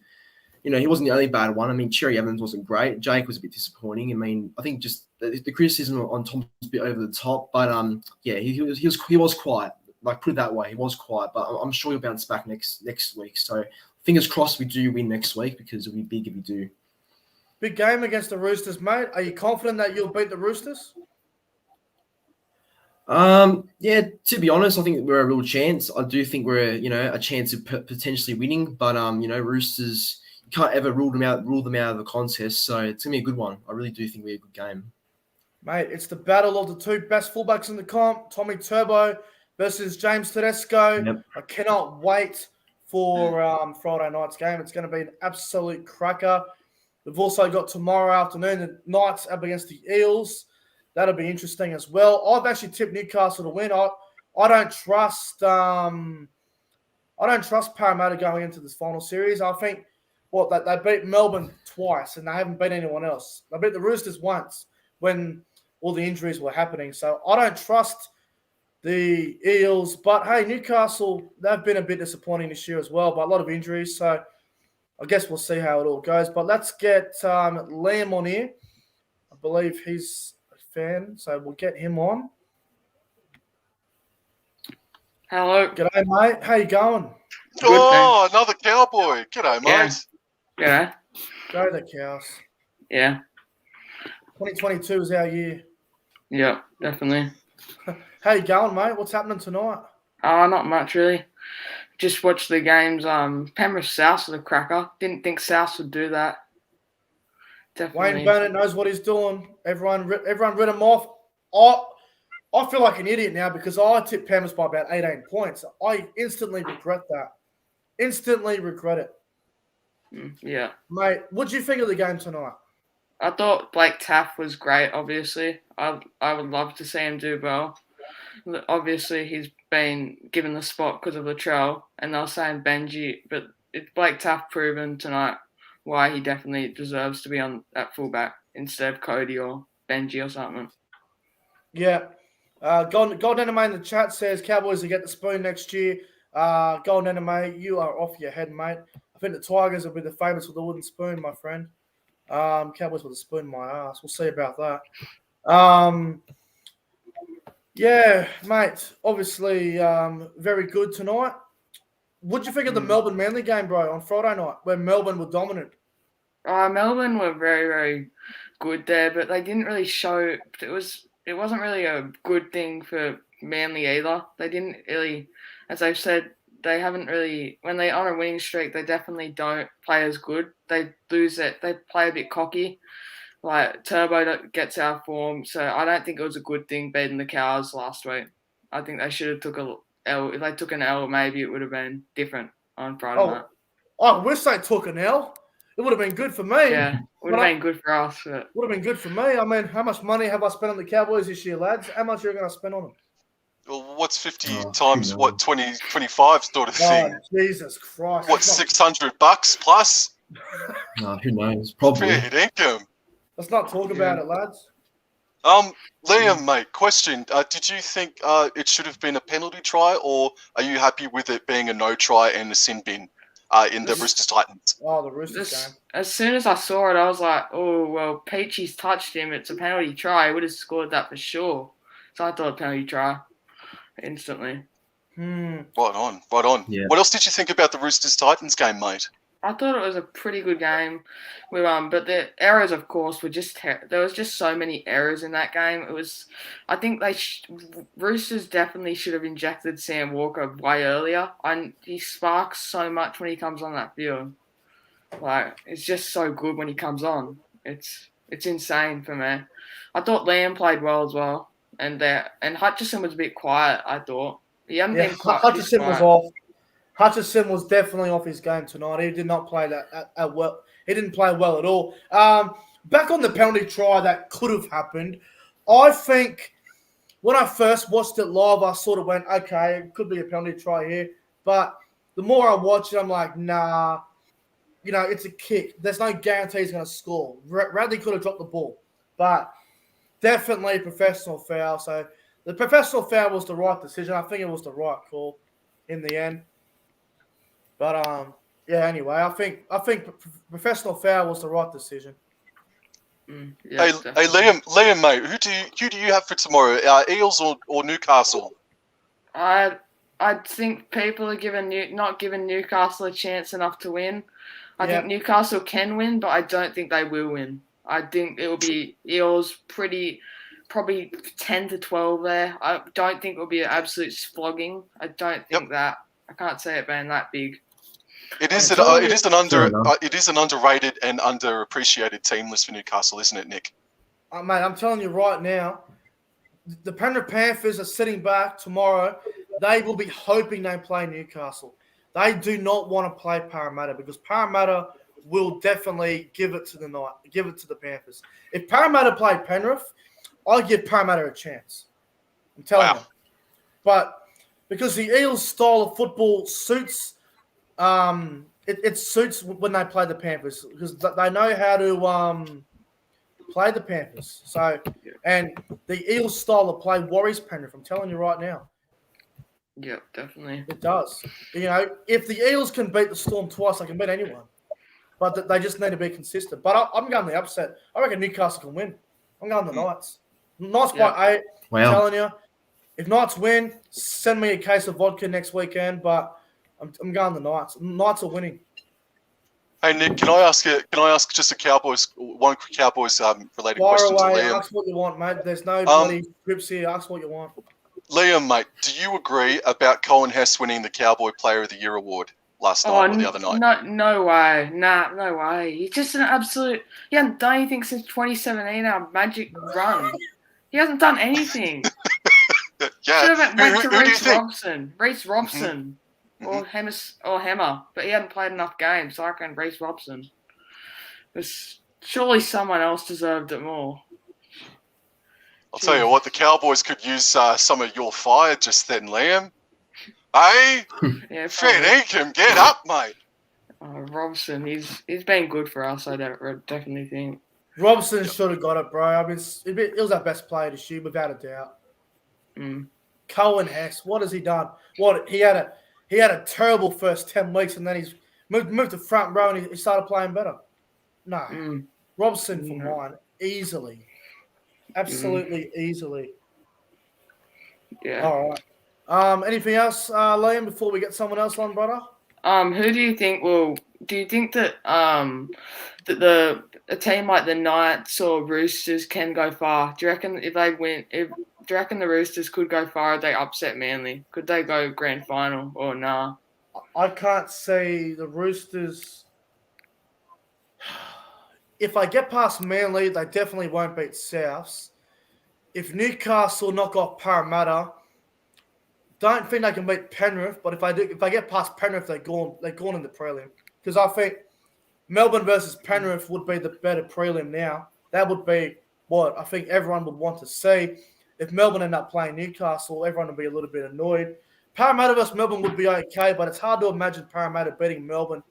you know, he wasn't the only bad one. I mean, Cherry Evans wasn't great. Jake was a bit disappointing. I mean, I think just the criticism on Tom was a bit over the top, but yeah, he was quiet. Like, put it that way, he was quiet. But I'm sure he'll bounce back next week. So fingers crossed we do win next week because it'll be big if we do. Big game against the Roosters, mate. Are you confident that you'll beat the Roosters? Yeah, to be honest, I think we're a real chance. I do think we're, you know, a chance of potentially winning, but you know, Roosters, you can't ever rule them out of the contest. So it's gonna be a good one. I really do think we're a good game, mate. It's the battle of the two best fullbacks in the comp, Tommy Turbo versus James Tedesco. Yep. I cannot wait for Friday night's game. It's going to be an absolute cracker. We've also got tomorrow afternoon the Knights up against the Eels. That'll be interesting as well. I've actually tipped Newcastle to win. I don't trust Parramatta going into this final series. I think they beat Melbourne twice and they haven't beat anyone else. They beat the Roosters once when all the injuries were happening. So I don't trust the Eels. But hey, Newcastle, they've been a bit disappointing this year as well, but a lot of injuries. So I guess we'll see how it all goes. But let's get Liam on here. I believe he's a fan, so we'll get him on. Hello. G'day, mate. How you going? Good, another cowboy. G'day, mate. Yeah. Go the Cows. Yeah. 2022 is our year. Yeah, definitely. How you going, mate? What's happening tonight? Not much, really. Just watched the games. Penrith South was a cracker. Didn't think South would do that. Definitely. Wayne Bennett knows what he's doing. Everyone read him off. I feel like an idiot now because I tipped Penrith by about 18 points. I instantly regret that. Instantly regret it. Yeah. Mate, what do you think of the game tonight? I thought Blake Taff was great. Obviously, I would love to see him do well. Obviously, he's been given the spot because of Latrell, and they're saying Benji, but it's Blake Taff proven tonight why he definitely deserves to be on at fullback instead of Cody or Benji or something. Yeah. Golden Anime in the chat says Cowboys will get the spoon next year. Golden Anime, you are off your head, mate. I think the Tigers will be the favourites with the wooden spoon, my friend. Cowboys with a spoon in my ass. We'll see about that. Yeah, mate. Obviously, very good tonight. What'd you think of the Melbourne Manly game, bro, on Friday night, where Melbourne were dominant? Melbourne were very, very good there, but they didn't really show. It wasn't really a good thing for Manly either. They didn't really, as I've said, they haven't really. When they're on a winning streak, they definitely don't play as good. They lose it. They play a bit cocky. Like Turbo gets out of form, so I don't think it was a good thing beating the Cows last week. I think they should have took a L. If they took an L, maybe it would have been different on Friday night. I wish they took an L. It would have been good for me. Yeah, would have been good for us. But... Would have been good for me. I mean, how much money have I spent on the Cowboys this year, lads? How much are you going to spend on them? Well, what's 50 times what 20, 25 sort of thing? Jesus Christ! What, $600 plus? No, who knows? Probably. Fair income. Let's not talk about it, lads. Liam, mate, question. Did you think it should have been a penalty try, or are you happy with it being a no try and a sin bin in the Roosters Titans? Oh, the Roosters game. As soon as I saw it, I was like, oh, well, Peachy's touched him. It's a penalty try. He would have scored that for sure. So I thought penalty try instantly. Right on. Yeah. What else did you think about the Roosters Titans game, mate? I thought it was a pretty good game. But the errors, of course, were just there was just so many errors in that game. It was, I think Roosters definitely should have injected Sam Walker way earlier. And he sparks so much when he comes on that field. Like, it's just so good when he comes on. It's insane for me. I thought Liam played well as well, and Hutchison was a bit quiet. I thought he hadn't been quite. Hutchison was off. Hutchison was definitely off his game tonight. He did not play that well. He didn't play well at all. Back on the penalty try that could have happened, I think when I first watched it live, I sort of went, okay, it could be a penalty try here. But the more I watch it, I'm like, nah, it's a kick. There's no guarantee he's going to score. Radley could have dropped the ball. But definitely a professional foul. So the professional foul was the right decision. I think it was the right call in the end. But anyway, I think professional foul was the right decision. Hey, Liam, mate, who do you have for tomorrow? Eels or Newcastle? I think people are not giving Newcastle a chance enough to win. I think Newcastle can win, but I don't think they will win. I think it will be Eels probably 10 to 12 there. I don't think it will be an absolute flogging. I don't think that. I can't say it being that big. It is an underrated and underappreciated team list for Newcastle, isn't it, Nick? Mate, I'm telling you right now, the Penrith Panthers are sitting back tomorrow. They will be hoping they play Newcastle. They do not want to play Parramatta because Parramatta will definitely give it to the Panthers. If Parramatta play Penrith, I give Parramatta a chance. I'm telling you. But because the Eels' style of football suits, it suits when they play the Panthers because they know how to play the Panthers. So, and the Eels' style of play worries Penrith. I'm telling you right now. Yeah, definitely. It does. If the Eels can beat the Storm twice, they can beat anyone. But they just need to be consistent. But I'm going the upset. I reckon Newcastle can win. I'm going the Knights. Knights by 8. Wow. I'm telling you. If Knights win, send me a case of vodka next weekend. But I'm going the Knights. Knights are winning. Hey Nick, can I ask just one quick Cowboys related question to Liam? Ask what you want, mate. There's no bloody scripts here. Ask what you want. Liam, mate, do you agree about Colin Hess winning the Cowboy Player of the Year award last night or the other night? No way. Nah, no way. He's just an absolute. He hasn't done anything since 2017. Our magic run. He hasn't done anything. Yeah. Should have went to Reece Robson, or Hammer, but he hadn't played enough games. So I reckon Reece Robson. Surely someone else deserved it more. I'll tell you what, the Cowboys could use some of your fire just then, Liam. Hey, Yeah, Fred probably. Eakin, get up, mate. Robson, he's been good for us. I definitely think. Robson should have got it, bro. I mean, it was our best player this year, without a doubt. Mm. Cohen Hess, what has he done? What he had a terrible first 10 weeks, and then he's moved to front row and he started playing better. No, Robson for mine, easily, absolutely easily. Yeah. All right. Anything else, Liam? Before we get someone else on, brother. Who do you think will? Do you think that that a team like the Knights or Roosters can go far? Do you reckon if they win? Do you reckon the Roosters could go far if they upset Manly? Could they go grand final or nah? I can't see the Roosters. If I get past Manly, they definitely won't beat Souths. If Newcastle knock off Parramatta, don't think they can beat Penrith. But if I get past Penrith, they're gone in the prelim. Because I think Melbourne versus Penrith would be the better prelim now. That would be what I think everyone would want to see. If Melbourne end up playing Newcastle, everyone would be a little bit annoyed. Parramatta versus Melbourne would be okay, but it's hard to imagine Parramatta beating Melbourne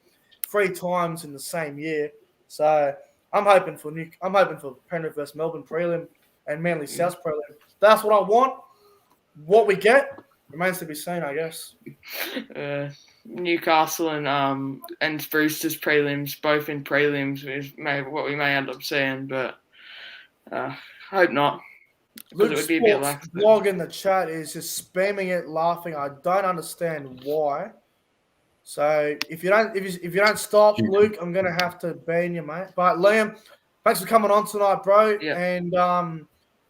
3 times in the same year. So I'm hoping for Penrith versus Melbourne prelim and Manly South prelim. That's what I want. What we get remains to be seen, I guess. Newcastle and Roosters prelims, both in prelims, is what we may end up seeing, but I hope not. Luke Sports blog in the chat is just spamming it, laughing. I don't understand why. So if you don't stop, Luke, I'm gonna have to ban you, mate. But Liam, thanks for coming on tonight, bro. Yeah. And go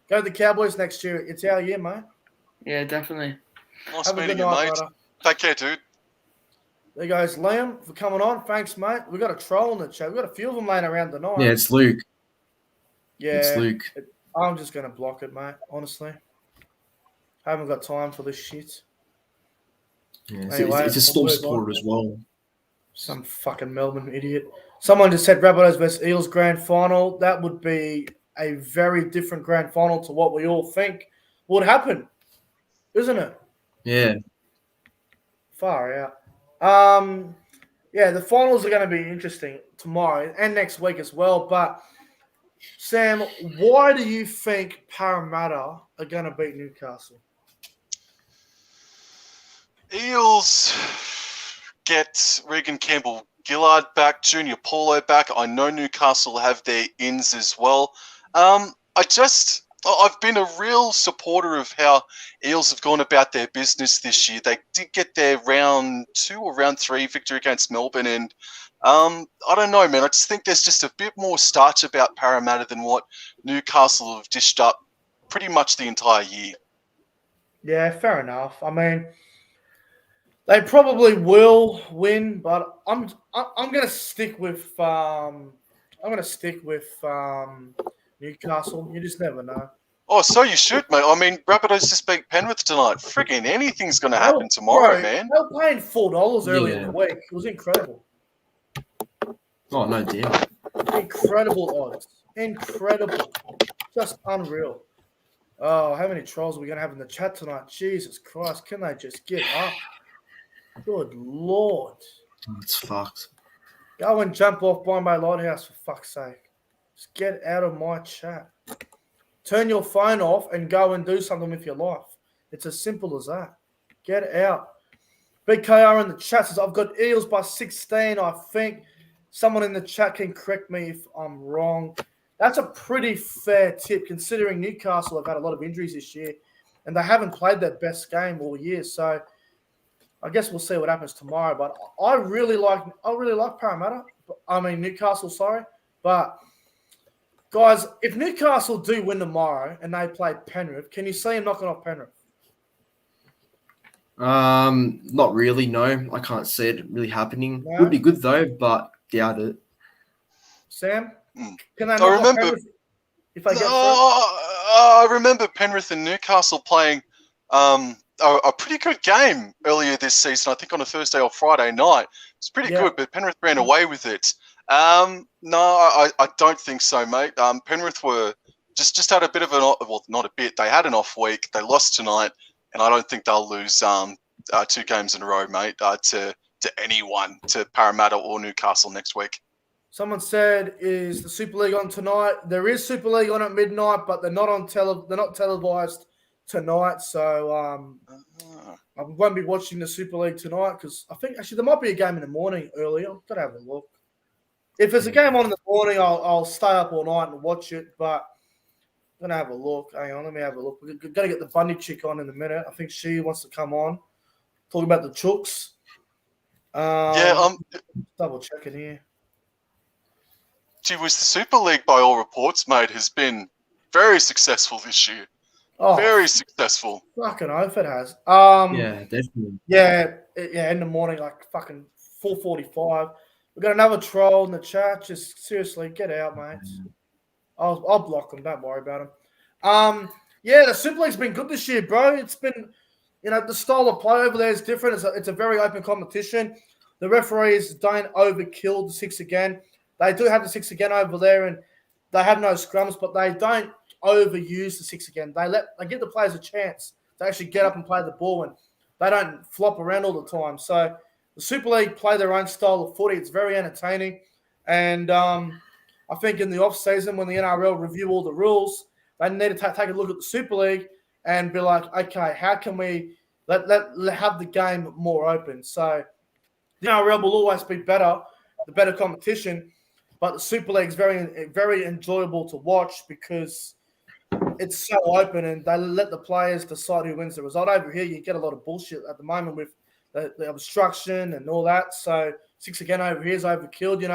to the Cowboys next year. It's our year, mate. Yeah, definitely. Nice meeting you, mate. Brother. Take care, dude. There goes Liam for coming on. Thanks, mate. We got a troll in the chat. We got a few of them laying around tonight. Yeah, it's Luke. Yeah, it's Luke. I'm just gonna block it, mate. Honestly, I haven't got time for this shit. Yeah, anyway, it's a Storm supporter as well. Some fucking Melbourne idiot. Someone just said Rabbitohs versus Eels grand final. That would be a very different grand final to what we all think would happen, isn't it? Yeah. Far out. Yeah, the finals are going to be interesting tomorrow and next week as well. But Sam, why do you think Parramatta are going to beat Newcastle? Eels get Regan Campbell-Gillard back, Junior Paulo back. I know Newcastle have their ins as well. I've been a real supporter of how Eels have gone about their business this year. They did get their round 2 or round 3 victory against Melbourne, and I don't know, man. I just think there's just a bit more starch about Parramatta than what Newcastle have dished up pretty much the entire year. Yeah, fair enough. I mean, they probably will win, but I'm gonna stick with Newcastle. You just never know. Oh, so you should, mate. I mean, Rabbitohs just beat Penrith tonight. Friggin' anything's going to happen tomorrow, man. They were paying $4 earlier in the week. It was incredible. Oh, no doubt. Incredible odds. Incredible. Just unreal. Oh, how many trolls are we going to have in the chat tonight? Jesus Christ. Can they just get up? Good Lord. It's fucked. Go and jump off Bombay Lighthouse, for fuck's sake. Just get out of my chat. Turn your phone off and go and do something with your life. It's as simple as that. Get out. BKR in the chat says, I've got Eels by 16, I think. Someone in the chat can correct me if I'm wrong. That's a pretty fair tip, considering Newcastle have had a lot of injuries this year, and they haven't played their best game all year. So I guess we'll see what happens tomorrow. But I really like Parramatta. I mean Newcastle, sorry. But guys, if Newcastle do win tomorrow and they play Penrith, can you see them knocking off Penrith? Not really, no. I can't see it really happening. No? Would be good though, but doubt it. Sam? Can they knock off Penrith if they get I remember Penrith and Newcastle playing a pretty good game earlier this season, I think on a Thursday or Friday night. It's pretty good, but Penrith ran away with it. No, I don't think so, mate. Penrith were just had a bit of not a bit. They had an off week. They lost tonight, and I don't think they'll lose 2 games in a row, mate. To anyone, to Parramatta or Newcastle next week. Someone said, "Is the Super League on tonight?" There is Super League on at midnight, but they're not on They're not televised tonight, so I won't be watching the Super League tonight because I think actually there might be a game in the morning earlier. I've got to have a look. If there's a game on in the morning, I'll stay up all night and watch it. But I'm gonna have a look. Hang on, let me have a look. We're gonna get the Bundy chick on in a minute. I think she wants to come on, talk about the Chooks. Double checking here. Gee whiz, the Super League, by all reports, mate, has been very successful this year. Oh, very successful. Fucking oath it has. Yeah, definitely. Yeah, in the morning, like fucking 4:45. We got another troll in the chat. Just seriously, get out, mate. I'll block them. Don't worry about them. Yeah, the Super League's been good this year, bro. It's been, the style of play over there is different. It's a very open competition. The referees don't overkill the 6 again. They do have the 6 again over there, and they have no scrums, but they don't overuse the 6 again. They give the players a chance to actually get up and play the ball, and they don't flop around all the time. So the Super League play their own style of footy. It's very entertaining, and I think in the off season when the NRL review all the rules, they need to take a look at the Super League and be like, okay, how can we let have the game more open? So the NRL will always be better, the better competition. But the Super League is very, very enjoyable to watch because it's so open and they let the players decide who wins the result. Over here, you get a lot of bullshit at the moment with the obstruction and all that. So 6 again over here is overkilled,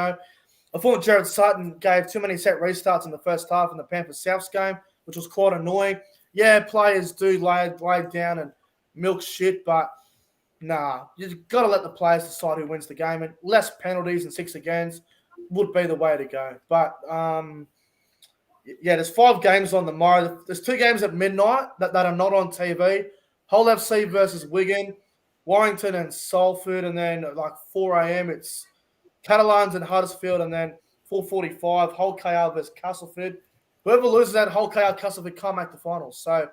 I thought Jared Sutton gave too many set restarts in the first half in the Panthers Souths game, which was quite annoying. Yeah, players do lay down and milk shit, but nah, you've got to let the players decide who wins the game. And less penalties and 6 agains would be the way to go. But, there's 5 games on tomorrow. There's 2 games at midnight that are not on TV. Hull FC versus Wigan, Warrington and Salford, and then at like 4 a.m. it's Catalans and Huddersfield, and then 4:45 Hull KR versus Castleford. Whoever loses that Hull KR Castleford can't make the finals. So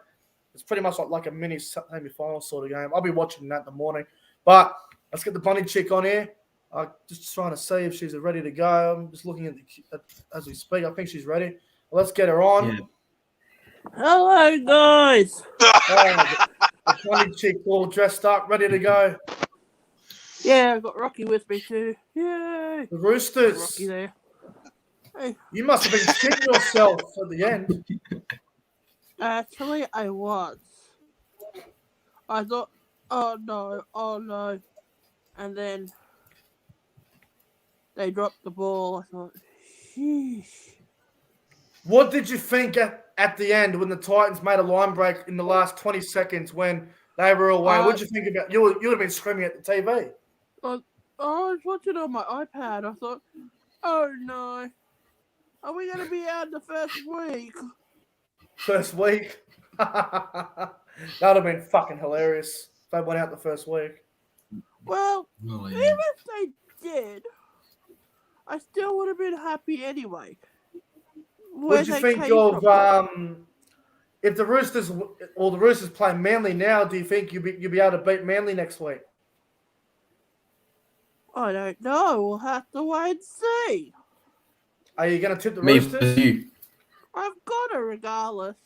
it's pretty much like a mini semi-final sort of game. I'll be watching that in the morning. But let's get the bunny chick on here. I'm just trying to see if she's ready to go. I'm just looking at as we speak. I think she's ready. Well, let's get her on. Yeah. Hello, guys. The bunny chick all dressed up, ready to go. Yeah, I've got Rocky with me too. Yay. The Roosters. Rocky there. Hey. You must have been shitting yourself at the end. Actually, I was. I thought, oh no. And then they dropped the ball. I thought, sheesh. What did you think at the end when the Titans made a line break in the last 20 seconds when they were away? What did you think about? You would have been screaming at the TV. I was watching on my iPad. I thought, oh no. Are we going to be out the first week? First week? That would have been fucking hilarious if they went out the first week. Well, Oh, yeah. even if they did, I still would have been happy anyway. What did you think of if the Roosters play Manly now? Do you think you'll be able to beat Manly next week? I don't know. We'll have to wait and see. Are you going to tip the Me Roosters? versus you. I've got to regardless.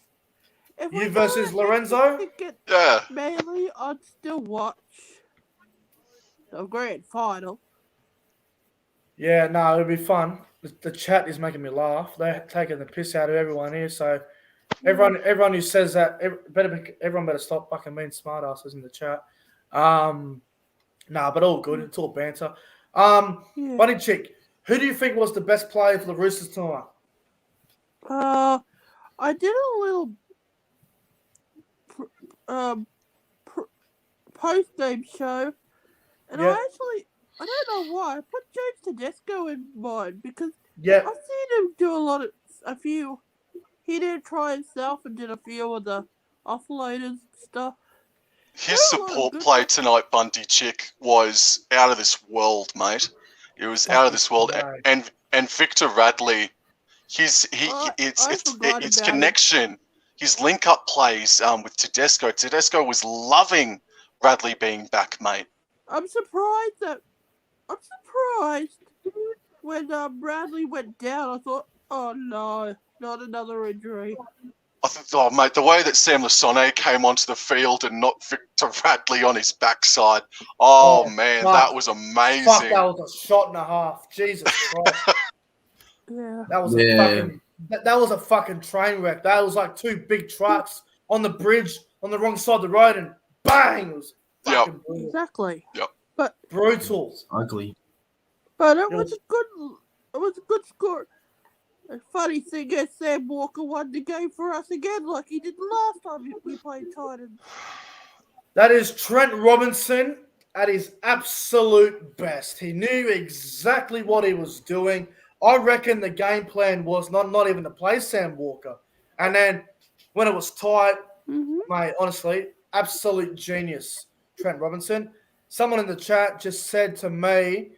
If You we versus got Lorenzo? to get Yeah. Manly, I'd still watch the grand final. Yeah, no, it'll be fun. The chat is making me laugh. They're taking the piss out of everyone here. So everyone who says that, everyone better stop fucking being smartasses in the chat. But all good. It's all banter. Yeah. Bunny Chick, who do you think was the best player for the Roosters tonight? I did a little post-game show, and Yeah. I don't know why, I put James Tedesco in mind because Yeah, I've seen him do he did try himself and did a few of the offloaders stuff. His Oh, support good. play tonight, Bunty Chick, was out of this world, mate. It was out of this world. Right. And And Victor Radley, it's forgot about connection. His link-up plays with Tedesco. Tedesco was loving Radley being back, mate. I'm surprised when Bradley went down. I thought, oh no, not another injury. I think, oh mate, the way that Sam Lasone came onto the field and knocked Victor Radley on his backside. Oh man, fuck. that was amazing. Fuck, that was a shot and a half. Jesus Christ. Yeah. That was a fucking train wreck. That was like two big trucks on the bridge on the wrong side of the road, and bang! It was fucking brutal. Exactly. Yep. But Brutal. Ugly. But it was a good score. The funny thing is, Sam Walker won the game for us again, like he did last time we played Titans. That is Trent Robinson at his absolute best. He knew exactly what he was doing. I reckon the game plan was not even to play Sam Walker. And then when it was tight, mate, honestly, absolute genius, Trent Robinson. Someone in the chat just said to me,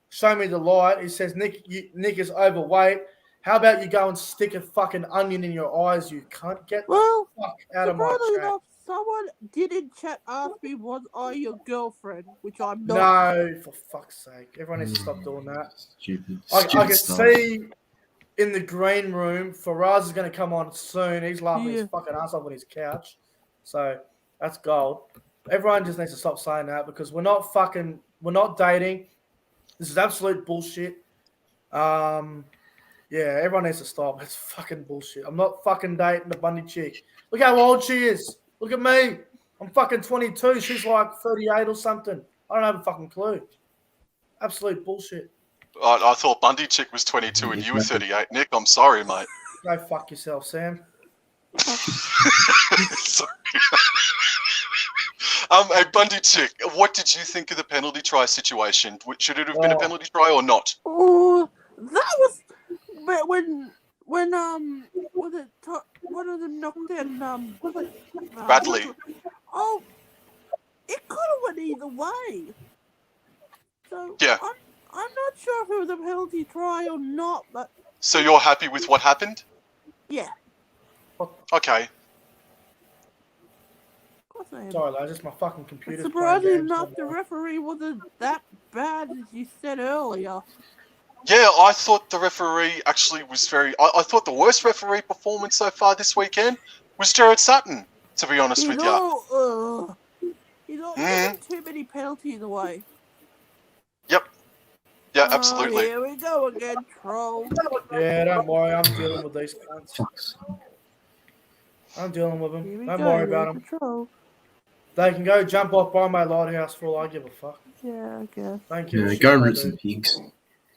show me the light. He says, Nick is overweight. How about you go and stick a fucking onion in your eyes, you cunt? Get the fuck out of my surprisingly chat. enough, someone did in chat ask me, was I your girlfriend? Which I'm not. No, for fuck's sake. Everyone needs to stop doing that. Stupid. I can stuff. see in the green room, Faraz is going to come on soon. He's laughing his Yeah. fucking ass off on his couch. So that's gold. Everyone just needs to stop saying that because we're not dating. This is absolute bullshit. Yeah, everyone needs to stop. It's fucking bullshit. I'm not fucking dating the Bundy chick. Look how old she is. Look at me. I'm fucking 22. She's like 38 or something. I don't have a fucking clue. Absolute bullshit. I thought Bundy Chick was 22 and you were 38. Nick, I'm sorry, mate. Go fuck yourself, Sam. Sorry. Hey, Bundy Chick, what did you think of the penalty try situation? Should it have been a penalty try or not? Oh, that was when was it one of them knocked in Radley. Oh, it could have went either way. So Yeah. I'm not sure if it was a penalty try or not, but So you're happy with what happened? yeah. Okay. Of course I am. Sorry, lads. Just my fucking computer. Surprisingly enough, the referee wasn't that bad as you said earlier. Yeah, I thought the referee actually was I thought the worst referee performance so far this weekend was Jared Sutton, to be honest with you. He's not giving too many penalties away. Yep. Yeah, absolutely. Here we go again, troll. Yeah, don't worry. I'm dealing with these cunts. I'm dealing with Here them. we Don't go, worry about there's them. the troll. They can go jump off by my lighthouse for all I give a fuck. Yeah, I guess. Thank you. Yeah, go and root some pigs.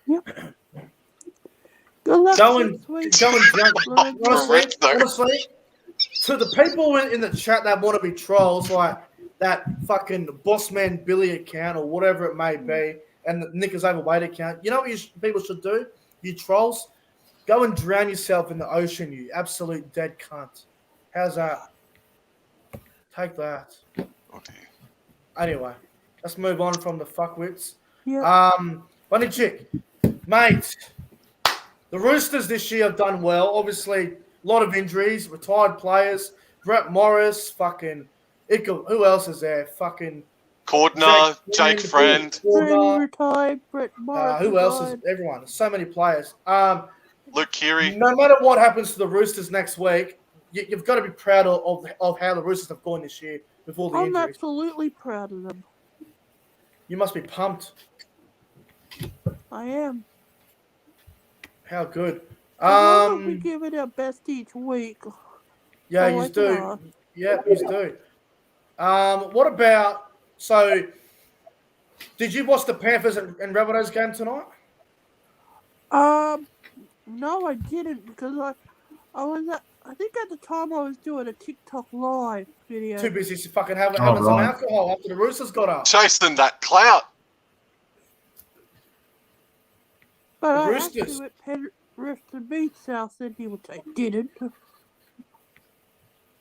Good luck Go and this week. jump. Correct, though. Honestly, to the people in the chat that want to be trolls, like that fucking Bossman Billy account or whatever it may be, and the Nick is overweight account, you know what people should do? You trolls, go and drown yourself in the ocean, you absolute dead cunt. How's that? Take that. Okay. Anyway, let's move on from the fuckwits. Yeah. Bunny Chick, mate. The Roosters this year have done well. Obviously, a lot of injuries, retired players. Brett Morris, fucking who else is there? Fucking Cordner, Jake Friend. Cordner. Retired, Brett Morris. Who else is retired. everyone? There's so many players. Luke Keary. No matter what happens to the Roosters next week, you've got to be proud of how the Roosters have gone this year with all the I'm injuries. absolutely proud of them. You must be pumped. I am. How good. We give it our best each week. Yeah, I you like do. that. Yeah, you do. What about did you watch the Panthers and Rabbitohs game tonight? No, I didn't because I was I think at the time I was doing a TikTok live video. Too busy to fucking having some alcohol after the Roosters got up. Chasing that clout. But The I Roosters. actually went Penrith to beat South Sydney, which I didn't.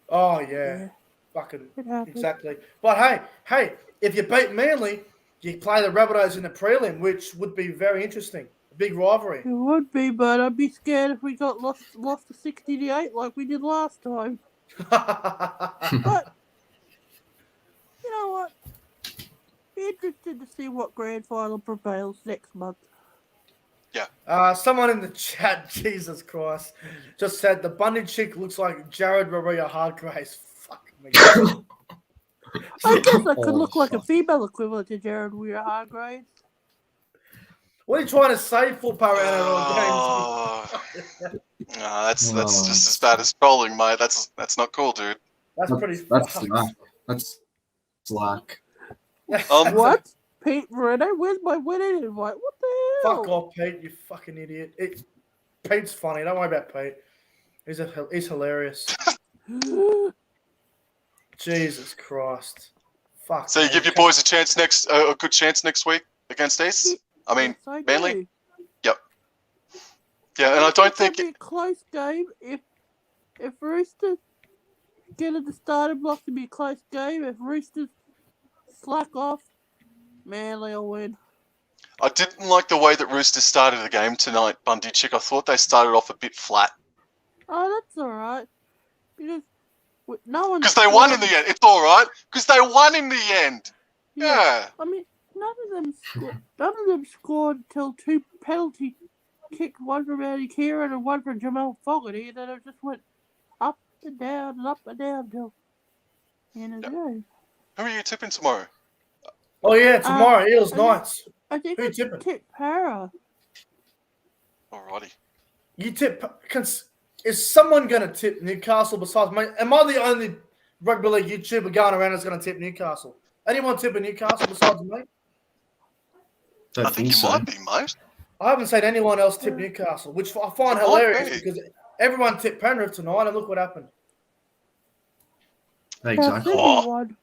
Oh yeah. Fucking It happened. exactly. But hey, if you beat Manly, you play the Rabbitohs in the prelim, which would be very interesting. big rivalry. It would be, but I'd be scared if we got lost to 68 like we did last time. But you know what? Be interested to see what grand final prevails next month. Someone in the chat, Jesus Christ, just said the Bundy chick looks like Jared Maria Hargraves. Fuck me. I guess I could look like a female equivalent to Jared Weir Hargraves. What are you trying to say, full power NRL Oh, games? that's just as bad as trolling, mate. That's not cool, dude. That's pretty. That's slack. That's slack. What? Pete Moreno? Where's my wedding invite? What the hell? Fuck off, Pete, you fucking idiot. Pete's funny. Don't worry about Pete. He's hilarious. Jesus Christ. Fuck. So you give your boys a good chance next week against East? I mean, Yes, I Manly? do. Yep. Yeah, and I don't think it'll be a close game. If Roosters get in the starting block, it'll be a close game. If Roosters slack off, Manly will win. I didn't like the way that Roosters started the game tonight, Bundy Chick. I thought they started off a bit flat. Oh, that's all right. Because no one. Because they won in the end. It's all right. Because they won in the end. Yeah. I mean, none of them scored until two penalty kicks, one from Andy Kieran and one from Jamal Fogarty, and then it just went up and down till the end of the game. Who are you tipping tomorrow? Oh, yeah, tomorrow. Eels Knights. I think Who I you tipping? tip Para. Alrighty. You tip. Is someone going to tip Newcastle besides me? Am I the only rugby league YouTuber going around that's going to tip Newcastle? Anyone tipping Newcastle besides me? Don't I think you so. might be, mate. I haven't seen anyone else tip Newcastle, which I find It might hilarious be. because everyone tipped Penrith tonight, and look what happened. Exactly. Oh. One.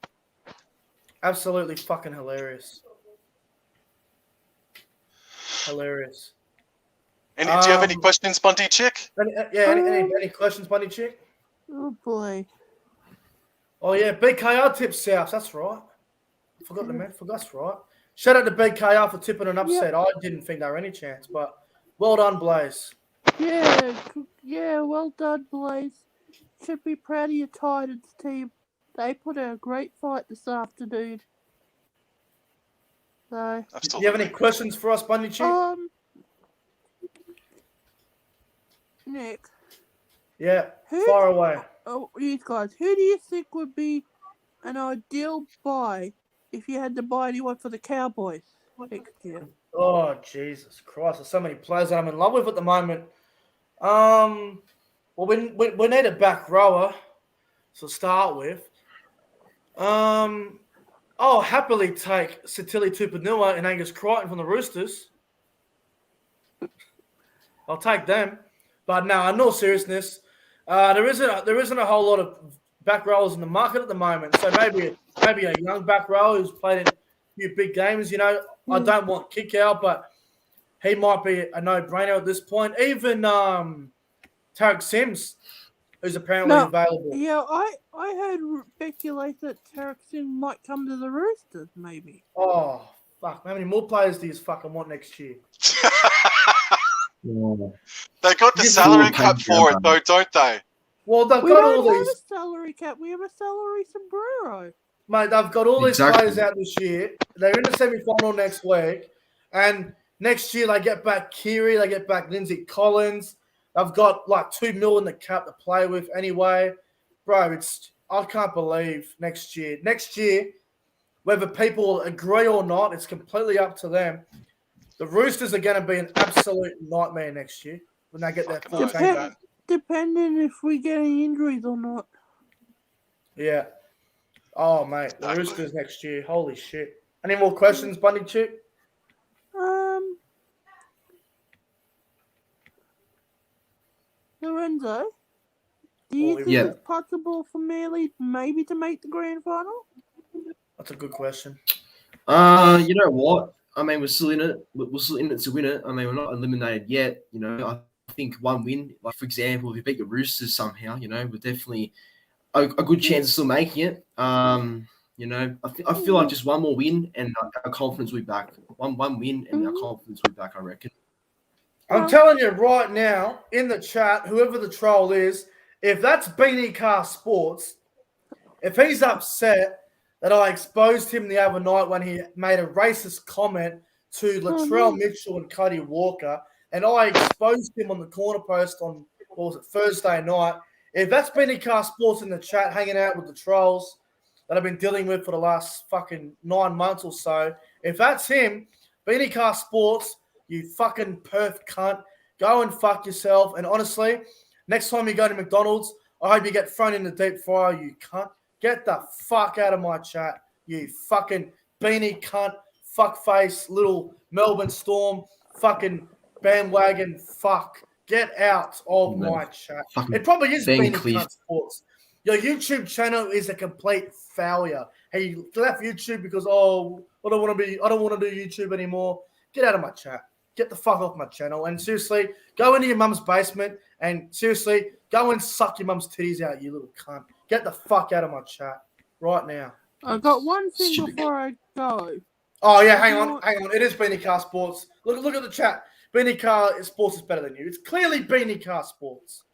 Absolutely fucking hilarious. Hilarious. Do you have any questions, Bundy Chick? Any questions, Bunny Chick? Oh boy. Oh, yeah, BKR tips South. That's right. Forgot that's right. Shout out to BKR for tipping an upset. I didn't think they were any chance, but well done, Blaze. Yeah, well done, Blaze. Should be proud of your Titans team. They put out a great fight this afternoon. So, Do you have any questions for us, Bunny Chick? Nick. Yeah, far away. Oh, you guys, who do you think would be an ideal buy if you had to buy anyone for the Cowboys next year? Oh, Jesus Christ. There's so many players that I'm in love with at the moment. Well, we need a back rower to start with. I'll happily take Satili Tupanua and Angus Crichton from the Roosters. I'll take them. But no, in all seriousness, there isn't a whole lot of back rowers in the market at the moment. So maybe a young back rower who's played in a few big games. You know, I don't want kick out, but he might be a no-brainer at this point. Even Tarek Sims, who's apparently available. Yeah, I heard speculate that Tarek Sims might come to the Roosters, maybe. Oh, fuck. How many more players do you fucking want next year? They got the salary cap for it, though, don't they? Well, they've We got don't all have these. a salary cap. We have a salary sombrero. Mate, they've got all these Exactly. players out this year. They're in the semi-final next week. And next year, they get back Kiri. They get back Lindsay Collins. They've got like $2 million in the cap to play with anyway. Bro, I can't believe next year. Next year, whether people agree or not, it's completely up to them. The Roosters are going to be an absolute nightmare next year when they get their full team back. Depending if we get any injuries or not. Yeah. Oh, mate. The Roosters next year. Holy shit. Any more questions, Bundy Chick? Lorenzo, do you think it's possible for Manly maybe to make the grand final? That's a good question. You know what? I mean, we're still in it. We're still in it to win it. I mean, we're not eliminated yet. You know, I think one win, like for example, if we beat the Roosters somehow, you know, we're definitely a good chance of still making it. You know, I feel like just one more win and our confidence will be back. One win and our confidence will be back, I reckon. I'm telling you right now, in the chat, whoever the troll is, if that's Beanie Car Sports, if he's upset that I exposed him the other night when he made a racist comment to Latrell Mitchell and Cody Walker, and I exposed him on the corner post on, what was it, Thursday night, if that's Beanie Car Sports in the chat hanging out with the trolls that I've been dealing with for the last fucking 9 months or so, if that's him, Beanie Car Sports, you fucking perf cunt, go and fuck yourself. And honestly, next time you go to McDonald's, I hope you get thrown in the deep fryer, you cunt. Get the fuck out of my chat, you fucking beanie cunt, fuckface, little Melbourne Storm, fucking bandwagon fuck. Get out of my chat. It probably is Beanie Cunt Sports. Your YouTube channel is a complete failure. Hey, you left YouTube because, I don't want to do YouTube anymore. Get out of my chat. Get the fuck off my channel. And seriously, go into your mum's basement and seriously, go and suck your mum's titties out, you little cunt. Get the fuck out of my chat right now. I got one thing before I go. Oh, yeah, hang on. It is Beanie Car Sports. Look at the chat. Beanie Car Sports is better than you. It's clearly Beanie Car Sports.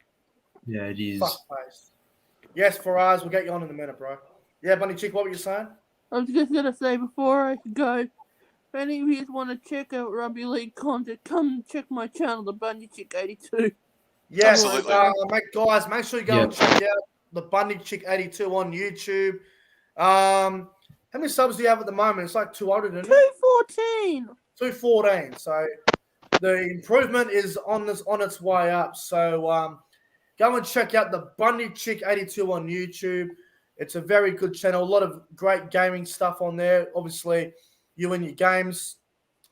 Yeah, it is. Fuckface. Yes, Faraz, we'll get you on in a minute, bro. Yeah, Bunny Chick, what were you saying? I was just going to say before I go, if any of you want to check out rugby league content, come check my channel, the Bunny Chick 82. Yes, Absolutely. guys, make sure you go and check out the Bunny Chick 82 on YouTube. How many subs do you have at the moment? It's like 200, isn't it? 214. 214. So the improvement is on its way up. So go and check out the Bunny Chick 82 on YouTube. It's a very good channel. A lot of great gaming stuff on there. Obviously, you and your games,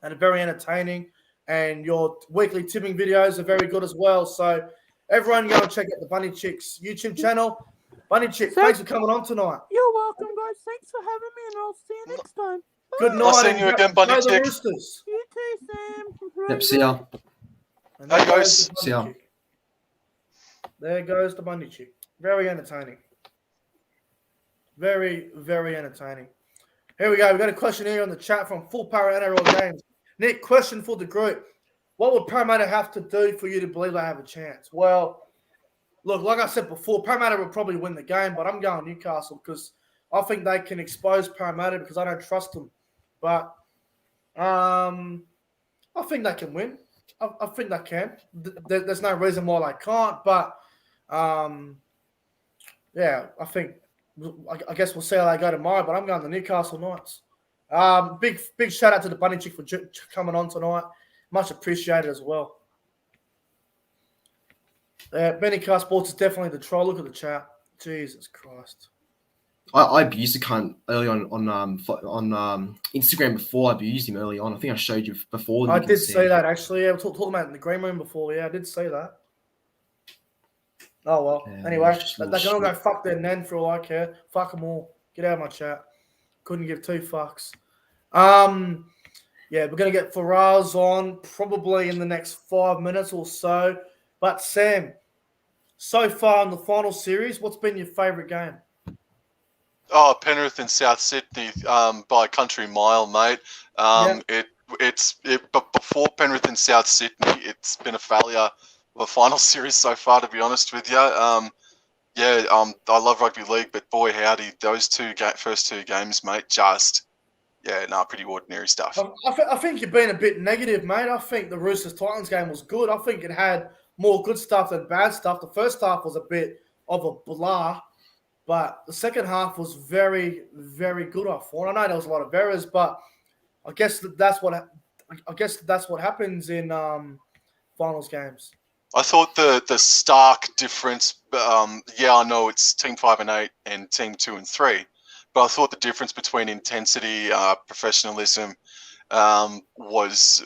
and are very entertaining. And your weekly tipping videos are very good as well. So everyone go and check out the Bunny Chick's YouTube channel. Bunny Chick, thanks for coming on tonight. You're welcome, guys. Thanks for having me, and I'll see you next time. Good night. Nice seeing you again, Bunny Go the Chick. Roosters. You too, Sam. Yep, see ya. And Hey, there guys. goes the Bunny See ya. Chick. There goes the Bunny Chick. Very entertaining. Very, very entertaining. Here we go. We've got a question here on the chat from Full Power NRL Games. Nick, question for the group. What would Parramatta have to do for you to believe they have a chance? Well, look, like I said before, Parramatta will probably win the game, but I'm going Newcastle because I think they can expose Parramatta because I don't trust them. But I think they can win. I think they can. There's no reason why they can't. But, yeah, I guess we'll see how they go tomorrow, but I'm going to Newcastle Knights. Big shout out to the Bunny Chick for coming on tonight. Much appreciated as well. Benny Car Sports is definitely the troll. Look at the chat. Jesus Christ. I abused the cunt early on Instagram before. I abused him early on. I think I showed you before. I did see that actually. Yeah, we talked about it in the green room before. Yeah, I did see that. Oh, well. Yeah, anyway, just they little can all go shit. fuck their nan for all I care. Fuck them all. Get out of my chat. Couldn't give two fucks. Yeah, we're going to get Faraz on probably in the next 5 minutes or so. But, Sam, so far in the final series, what's been your favourite game? Oh, Penrith and South Sydney by a country mile, mate. But before Penrith and South Sydney, it's been a failure of a final series so far, to be honest with you. I love rugby league, but boy, howdy, those first two games, mate, pretty ordinary stuff. I think you've been a bit negative, mate. I think the Roosters-Titans game was good. I think it had more good stuff than bad stuff. The first half was a bit of a blah, but the second half was very, very good, I thought. I know there was a lot of errors, but I guess that's what happens in finals games. I thought the stark difference, I know it's Team 5 and 8 and Team 2 and 3, but I thought the difference between intensity, professionalism, was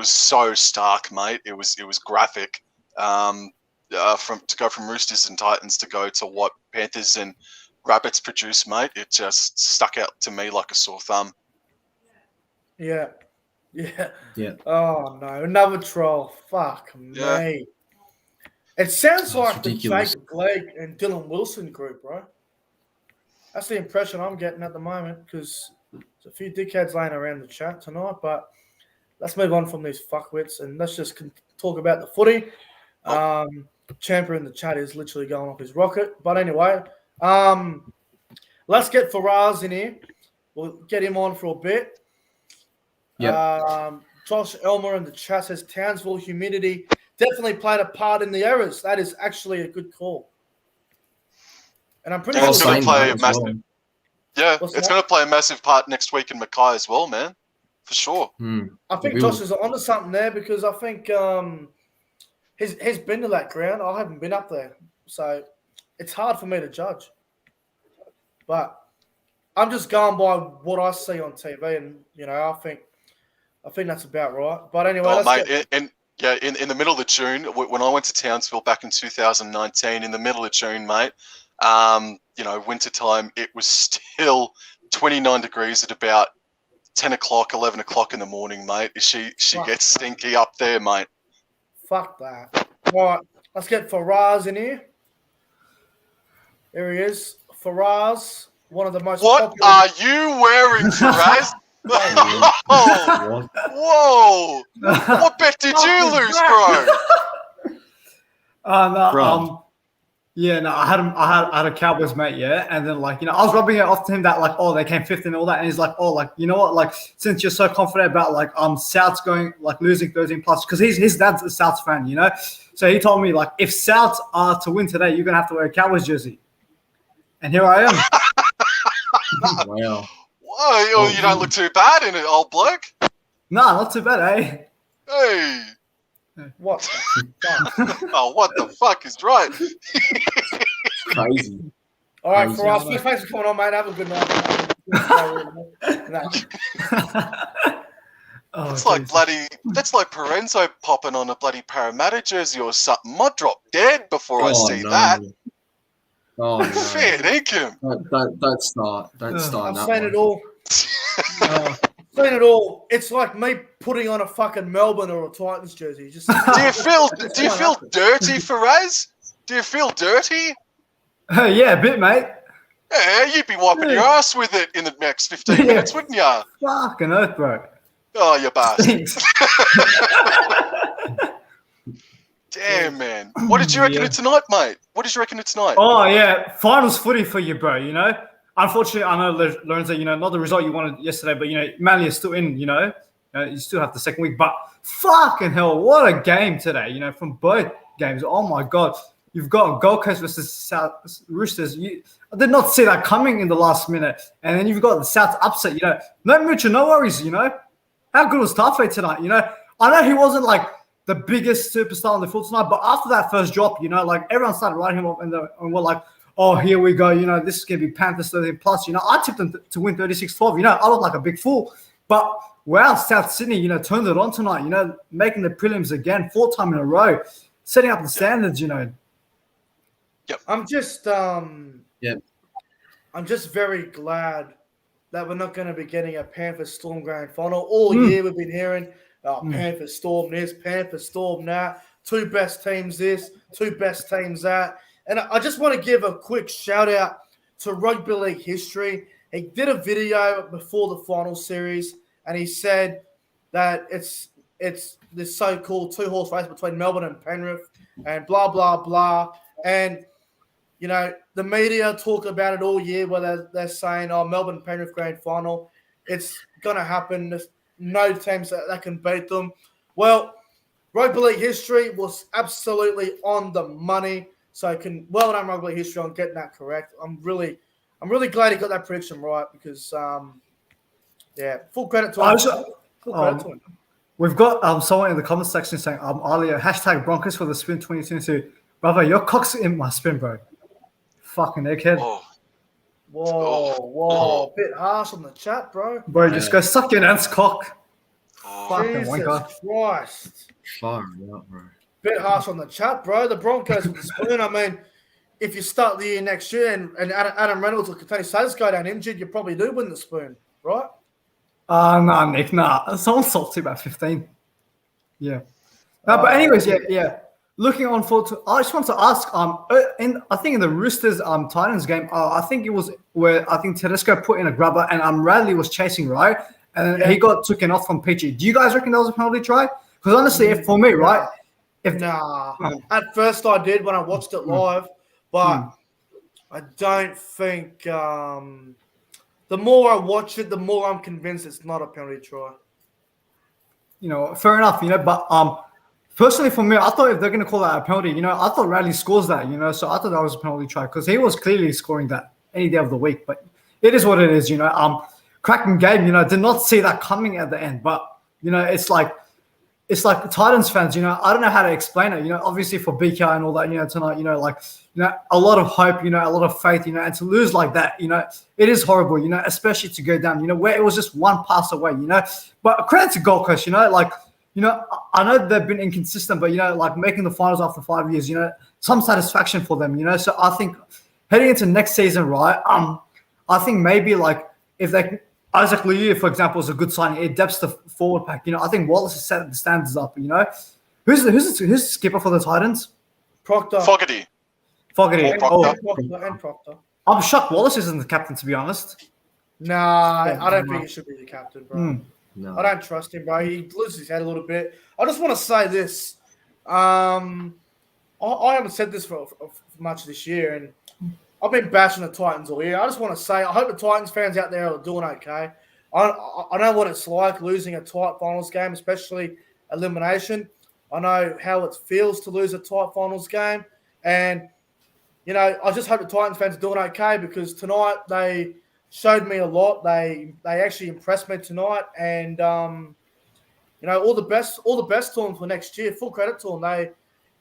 so stark, mate. It was graphic. To go from Roosters and Titans to go to what Panthers and Rabbits produced, mate, it just stuck out to me like a sore thumb. Yeah. Oh, no. Another troll. Fuck me. It sounds like ridiculous. The Jake Blake and Dylan Wilson group, bro. That's the impression I'm getting at the moment because there's a few dickheads laying around the chat tonight. But let's move on from these fuckwits and let's just talk about the footy. Champion in the chat is literally going off his rocket. But anyway, let's get Faraz in here. We'll get him on for a bit. Yeah. Josh Elmer in the chat says Townsville humidity definitely played a part in the errors. That is actually a good call. And I'm pretty Yeah, sure it's going to play a massive. well. Yeah, What's it's that? going to play a massive part next week in Mackay as well, man. For sure. I think Josh is onto something there because I think he's been to that ground. I haven't been up there, so it's hard for me to judge. But I'm just going by what I see on TV, and I think that's about right. But anyway, Oh, let's mate, in the middle of June, when I went to Townsville back in 2019, in the middle of June, mate, winter time, it was still 29 degrees at about 10 o'clock, 11 o'clock in the morning, mate. She gets stinky up there, mate. Fuck that. All right, let's get Faraz in here. There he is. Faraz, one of the most What popular... are you wearing, Faraz? Whoa! What bet did you lose, bro? I had a Cowboys mate, and then I was rubbing it off to him that they came fifth and all that, and he's like, you know what, since you're so confident about Souths going losing 13 plus, because his dad's a Souths fan, so he told me if Souths are to win today, you're gonna have to wear a Cowboys jersey, and here I am. Wow. Whoa, you don't look too bad in it, old bloke. Nah, not too bad, eh? Hey. What the fuck? Oh, what the fuck is right? Crazy. All right, Crazy. Faraz, thanks for coming on, mate. Have a good night. It's like that's like Parenzo popping on a bloody Parramatta jersey or something. I'd drop dead before I see that. Oh, no. Fair dinkum. Don't start. Don't start. I've that seen one. it all. Seen it all. It's like me putting on a fucking Melbourne or a Titans jersey. Just Do you feel dirty, Faraz? Do you feel dirty? Yeah, a bit, mate. Yeah, you'd be wiping your ass with it in the next 15 minutes, wouldn't you? Fucking earth, bro. Oh, you bastard. Thanks. Damn, man. What did you reckon of tonight, mate? What did you reckon of tonight? Oh, yeah. Finals footy for you, bro, Unfortunately, I know, Lorenzo, not the result you wanted yesterday, but, Manly is still in, you still have the second week. But fucking hell, what a game today, from both games. Oh, my God. You've got Gold Coast versus South Roosters. I did not see that coming in the last minute. And then you've got the South upset, No Mitchell, no worries, How good was Tafe tonight, I know he wasn't, the biggest superstar on the field tonight, but after that first drop, everyone started writing him up and we're like, oh, here we go. This is going to be Panthers 13 plus. I tipped them to win 36-12. I look like a big fool. But, wow, South Sydney, turned it on tonight, making the prelims again, 4th time in a row, setting up the standards, Yep. I'm just I'm just very glad that we're not going to be getting a Panthers Storm grand final. All year we've been hearing, Panthers Storm this, Panthers Storm that, 2 best teams this, 2 best teams that. And I just want to give a quick shout out to Rugby League History. He did a video before the final series, and he said that it's this so-called 2-horse race between Melbourne and Penrith, and blah blah blah. And the media talk about it all year, where they're saying, "Oh, Melbourne Penrith grand final, it's gonna happen. There's no teams that can beat them." Well, Rugby League History was absolutely on the money. So well done, Rugby League History, on getting that correct. I'm really glad he got that prediction right because, full credit to him. We've got someone in the comment section saying, earlier, # Broncos for the spin 2022. Brother, your cock's in my spin, bro. Fucking egghead. Whoa. Bit harsh on the chat, bro. Bro, just go suck your aunt's cock. Fucking Jesus wanker. Christ. Far out, bro. Bit harsh on the chat, bro. The Broncos with the spoon. I mean, if you start the year next year and Adam Reynolds or Katani Says go down injured, you probably do win the spoon, right? Nah, Nick, nah. Someone's salty about 15. Yeah. No, but anyways, yeah. Looking on forward to, I just want to ask, I think in the Roosters Titans game, I think it was where I think Tedesco put in a grubber and Radley was chasing, right? and he got taken off from Peachy. Do you guys reckon that was a penalty try? Because honestly, if for me, right? At first I did when I watched it live, but I don't think. The more I watch it, the more I'm convinced it's not a penalty try. Fair enough. But personally for me, I thought if they're going to call that a penalty, I thought Radley scores that. So I thought that was a penalty try because he was clearly scoring that any day of the week. But it is what it is. Cracking game. Did not see that coming at the end. But it's like the Titans fans, I don't know how to explain it, obviously for BK and all that, tonight, a lot of hope, a lot of faith, and to lose like that, it is horrible, especially to go down, where it was just one pass away, but credit to Gold Coast, I know they've been inconsistent, but, making the finals after 5 years, some satisfaction for them, so I think heading into next season, right, I think maybe if they Isaac Liu, for example, is a good signing. It depths the forward pack. I think Wallace has set the standards up. Who's the skipper for the Titans? Proctor. Fogarty. And Proctor. I'm shocked Wallace isn't the captain, to be honest. Nah, I don't think he should be the captain, bro. No. I don't trust him, bro. He loses his head a little bit. I just want to say this. I haven't said this for much this year, and I've been bashing the Titans all year. I just want to say I hope the Titans fans out there are doing okay. I know what it's like losing a tight finals game, especially elimination. I know how it feels to lose a tight finals game. And, I just hope the Titans fans are doing okay because tonight they showed me a lot. They actually impressed me tonight. And, all the best to them for next year. Full credit to them.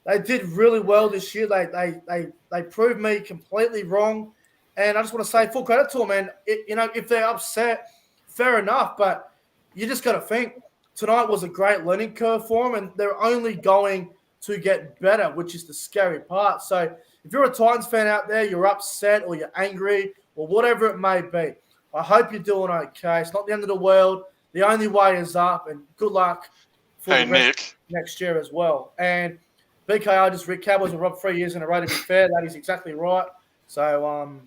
They did really well this year. They proved me completely wrong, and I just want to say full credit to them. And if they're upset, fair enough. But you just got to think tonight was a great learning curve for them, and they're only going to get better, which is the scary part. So if you're a Titans fan out there, you're upset or you're angry or whatever it may be, I hope you're doing okay. It's not the end of the world. The only way is up, and good luck for the rest next year as well. And BKR just Rick Cowboys will rob 3 years in a row to be fair. That is exactly right. So,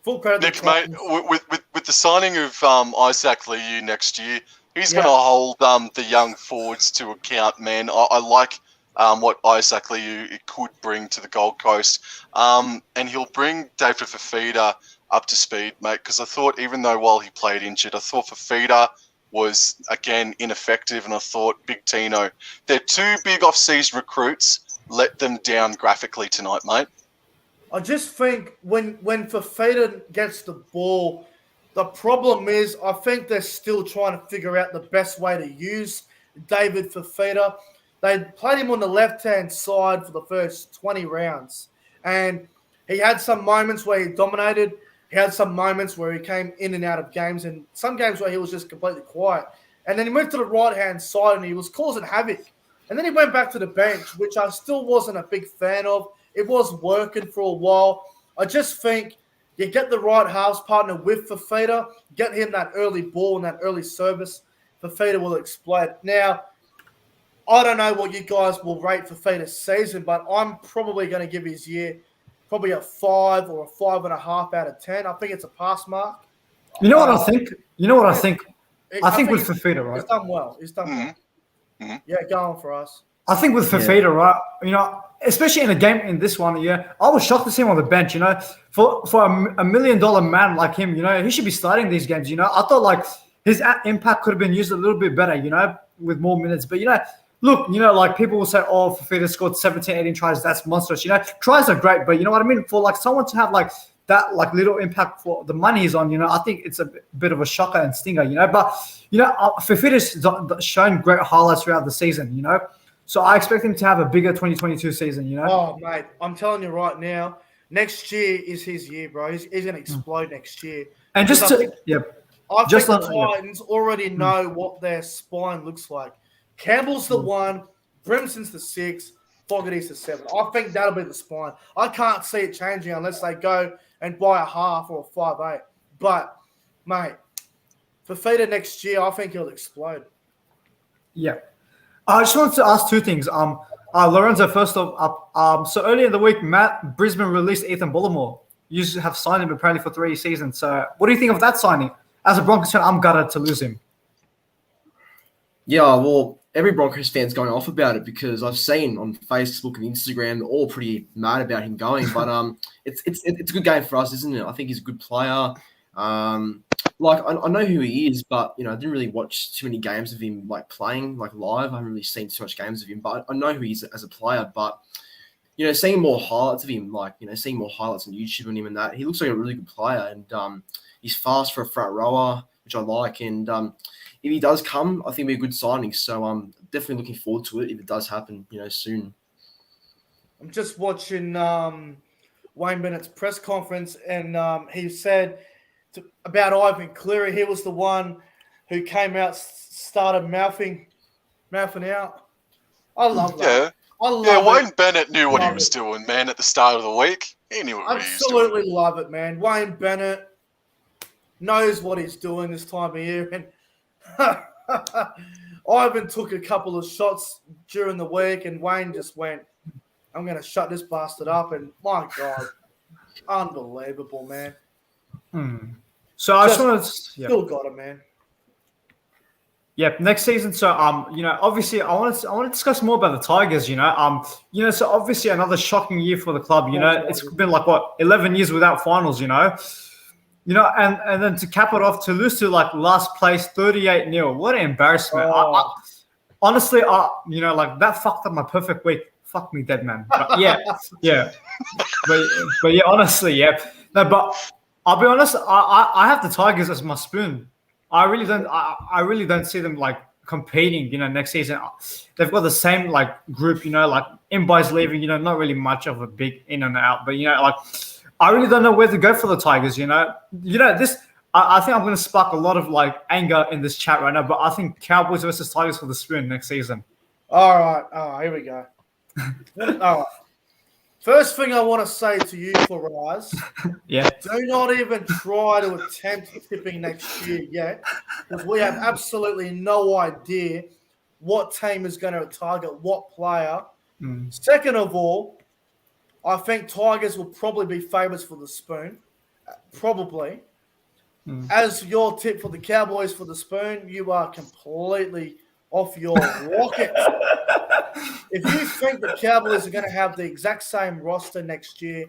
full credit. Nick, mate, with the signing of Isaac Liu next year, he's going to hold the young forwards to account, man. I like what Isaac Liu could bring to the Gold Coast. And he'll bring David Fafita up to speed, mate, because I thought even though while he played injured, I thought Fafita was, again, ineffective, and I thought Big Tino, they're two big off-season recruits, let them down graphically tonight, mate. I just think when Fafita gets the ball, the problem is I think they're still trying to figure out the best way to use David Fafita. They played him on the left-hand side for the first 20 rounds, and he had some moments where he dominated. He had some moments where he came in and out of games, and some games where he was just completely quiet. And then he moved to the right-hand side, and he was causing havoc. And then he went back to the bench, which I still wasn't a big fan of. It was working for a while. I just think you get the right halves partner with Fafita, get him that early ball and that early service, Fafita will explode. Now, I don't know what you guys will rate Fafita's season, but I'm probably going to give his year probably a 5 or a 5.5 out of 10. I think it's a pass mark. You know what I think? I think with Fafita, right? He's done well. Well. Mm-hmm. Yeah, go on for us. I think with Fafita, right, especially in a game in this one, I was shocked to see him on the bench, for $1 million man like him, he should be starting these games, I thought his impact could have been used a little bit better, with more minutes, but look, people will say, oh, Fafita scored 17, 18 tries, that's monstrous, tries are great, but you know what I mean, for someone to have that little impact for the money he's on, I think it's a bit of a shocker and stinger, but Fafita's shown great highlights throughout the season, so I expect him to have a bigger 2022 season, Oh, mate, I'm telling you right now, next year is his year, bro. He's going to explode next year. And I think the Titans already know what their spine looks like. Campbell's the 1, Brimson's the 6, Fogarty's the 7. I think that'll be the spine. I can't see it changing unless they go and buy a half or a 5'8". But, mate, Fafita next year, I think he'll explode. Yeah. I just wanted to ask two things. Lorenzo, first off, so earlier in the week, Brisbane released Ethan Bullimore. You have signed him apparently for 3 seasons. So what do you think of that signing? As a Broncos fan, I'm gutted to lose him. Yeah, well, every Broncos fan's going off about it because I've seen on Facebook and Instagram they're all pretty mad about him going. But it's a good game for us, isn't it? I think he's a good player. Like I know who he is, but I didn't really watch too many games of him like playing like live. I haven't really seen too much games of him, but I know who he is as a player. But seeing more highlights of him, like seeing more highlights on YouTube on him and that, he looks like a really good player, and he's fast for a front rower, which I like. And if he does come, I think it'll be a good signing. So I'm definitely looking forward to it if it does happen, soon. I'm just watching Wayne Bennett's press conference, and he said about Ivan Cleary, he was the one who came out, started mouthing out. I love that. Wayne Bennett knew what he was doing, man, at the start of the week. He knew what he was doing. Absolutely love it, man. Wayne Bennett knows what he's doing this time of year. And Ivan took a couple of shots during the week, and Wayne just went, I'm going to shut this bastard up. And my God, unbelievable, man. So I just want to still got it, man. Yep, next season. So obviously I want to discuss more about the Tigers. So obviously another shocking year for the club. It's been like 11 years without finals. And then to cap it off, to lose to like last place 38-0. What an embarrassment! Honestly, like that fucked up my perfect week. Fuck me, dead man. But yeah. But yeah, honestly, yeah. No, but I'll be honest. I have the Tigers as my spoon. I really don't see them like competing. Next season they've got the same like group. Like Mbai's leaving. Not really much of a big in and out. But like I really don't know where to go for the Tigers. This. I think I'm going to spark a lot of like anger in this chat right now. But I think Cowboys versus Tigers for the spoon next season. All right. Here we go. All right. First thing I want to say to you, Rise, yeah, do not even try to attempt tipping next year yet, because we have absolutely no idea what team is going to target what player. Second of all, I think Tigers will probably be favourites for the spoon, probably. As your tip for the Cowboys for the spoon, you are completely off your rocket. If you think the Cowboys are going to have the exact same roster next year,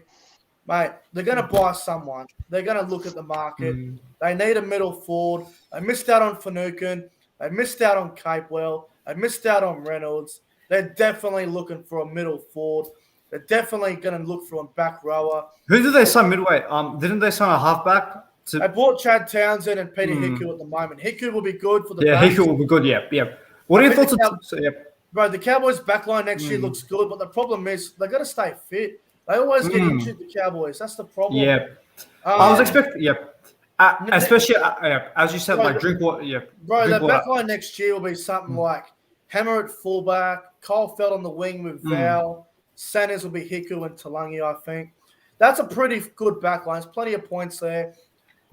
mate, they're going to buy someone. They're going to look at the market. They need a middle forward. They missed out on Finucane. They missed out on Capewell. They missed out on Reynolds. They're definitely looking for a middle forward. They're definitely going to look for a back rower. Who did they sign midway? Didn't they sign a halfback? They bought Chad Townsend and Peter Hiku at the moment. Hiku will be good for the back. Hiku will be good, yeah. What are your thoughts on Bro, the Cowboys' backline next year looks good, but the problem is they've got to stay fit. They always get injured, the Cowboys. That's the problem. Yeah. I was expecting, especially, as you said, bro, like Drinkwater. Yeah. Bro, the backline next year will be something like Hammer at fullback, Kyle Feld on the wing with Val, Sanders will be Hiku and Talangi, I think. That's a pretty good backline. There's plenty of points there.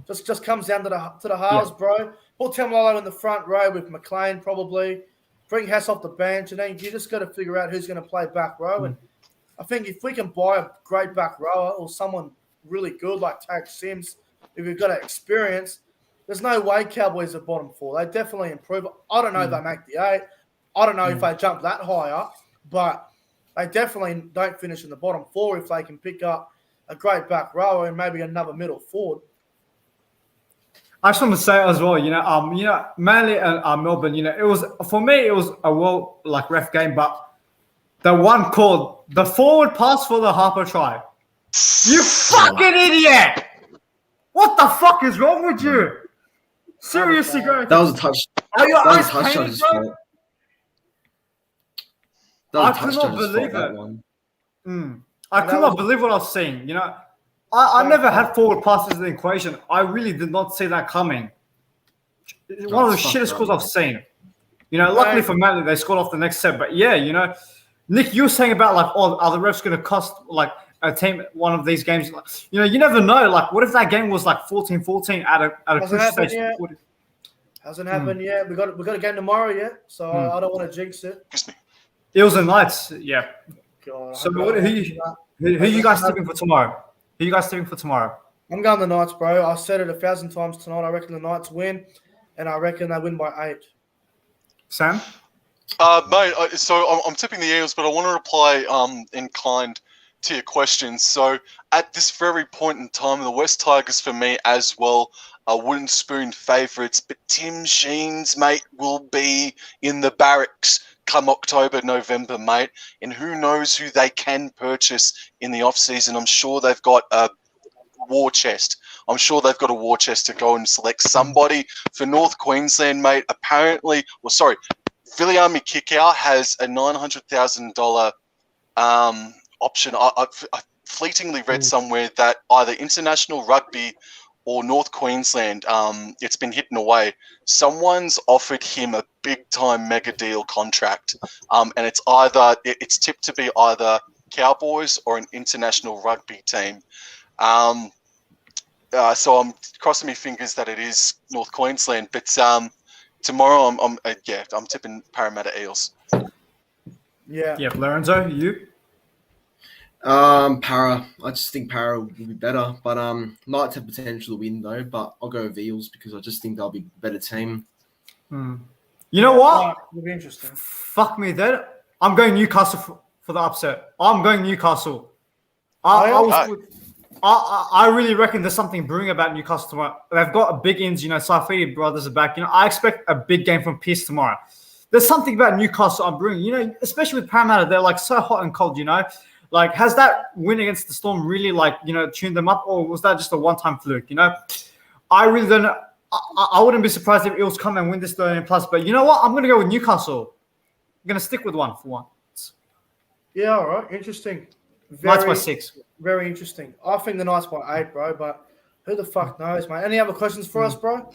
Just comes down to the halves, bro. Put Tamalolo in the front row with McLean probably. Bring Hess off the bench, and then you just got to figure out who's going to play back row. And I think if we can buy a great back rower or someone really good like Tarek Sims, if we've got experience, there's no way Cowboys are bottom four. They definitely improve. I don't know if they make the 8. I don't know if they jump that high up, but they definitely don't finish in the bottom 4 if they can pick up a great back rower and maybe another middle forward. I just want to say as well, Manly and Melbourne, it was for me, it was a ref game, but the one called the forward pass for the Harper try. You fucking idiot! What the fuck is wrong with you? Seriously, bro. That was a touch. Are your eyes painted, bro? I could not believe it. I could not believe what I was seeing. I never had forward passes in the equation. I really did not see that coming. One of the shittest scores I've seen. Luckily for Manly, they scored off the next set. But yeah, Nick, you were saying about like, are the refs going to cost like a team one of these games? You never know. Like, what if that game was like 14-14 at a crucial stage? Hasn't happened yet. We got a game tomorrow yet, so I don't want to jinx it. It was a Knights, yeah. God, so who you guys tipping for tomorrow? Who you guys tipping for tomorrow? I'm going the Knights, bro. I said it 1,000 times tonight. I reckon the Knights win, and I reckon they win by 8. Sam? Mate, so I'm tipping the Eels, but I want to reply inclined to your question. So at this very point in time, the West Tigers for me as well are wooden spoon favourites, but Tim Sheens, mate, will be in the barracks come October, November, mate, and who knows who they can purchase in the off-season. I'm sure they've got a war chest. I'm sure they've got a war chest to go and select somebody for North Queensland, mate. Apparently, Viliami Kikau has a $900,000 option. I fleetingly read somewhere that either international rugby or North Queensland, it's been hidden away. Someone's offered him a big-time mega deal contract, and it's tipped to be either Cowboys or an international rugby team. So I'm crossing my fingers that it is North Queensland, but tomorrow I'm tipping Parramatta Eels. Yeah. Yeah, Lorenzo, you? Para. I just think Para will be better, but Knights have potential to win though. But I'll go with Eels because I just think they'll be a better team. You know what? It'll be interesting. Fuck me, then. I'm going Newcastle for the upset. I'm going Newcastle. I really reckon there's something brewing about Newcastle tomorrow. They've got a big ins, Saifidi brothers are back. I expect a big game from Pearce tomorrow. There's something about Newcastle I'm brewing. Especially with Parramatta, they're like so hot and cold. Like, has that win against the Storm really tuned them up, or was that just a one-time fluke? I really don't know. I wouldn't be surprised if Eels come and win this 13+. But you know what? I'm going to go with Newcastle. I'm going to stick with one for once. Yeah, all right. Interesting. Knights by 6. Very interesting. I think the Knights by 8, bro. But who the fuck knows, mate? Any other questions for us, bro?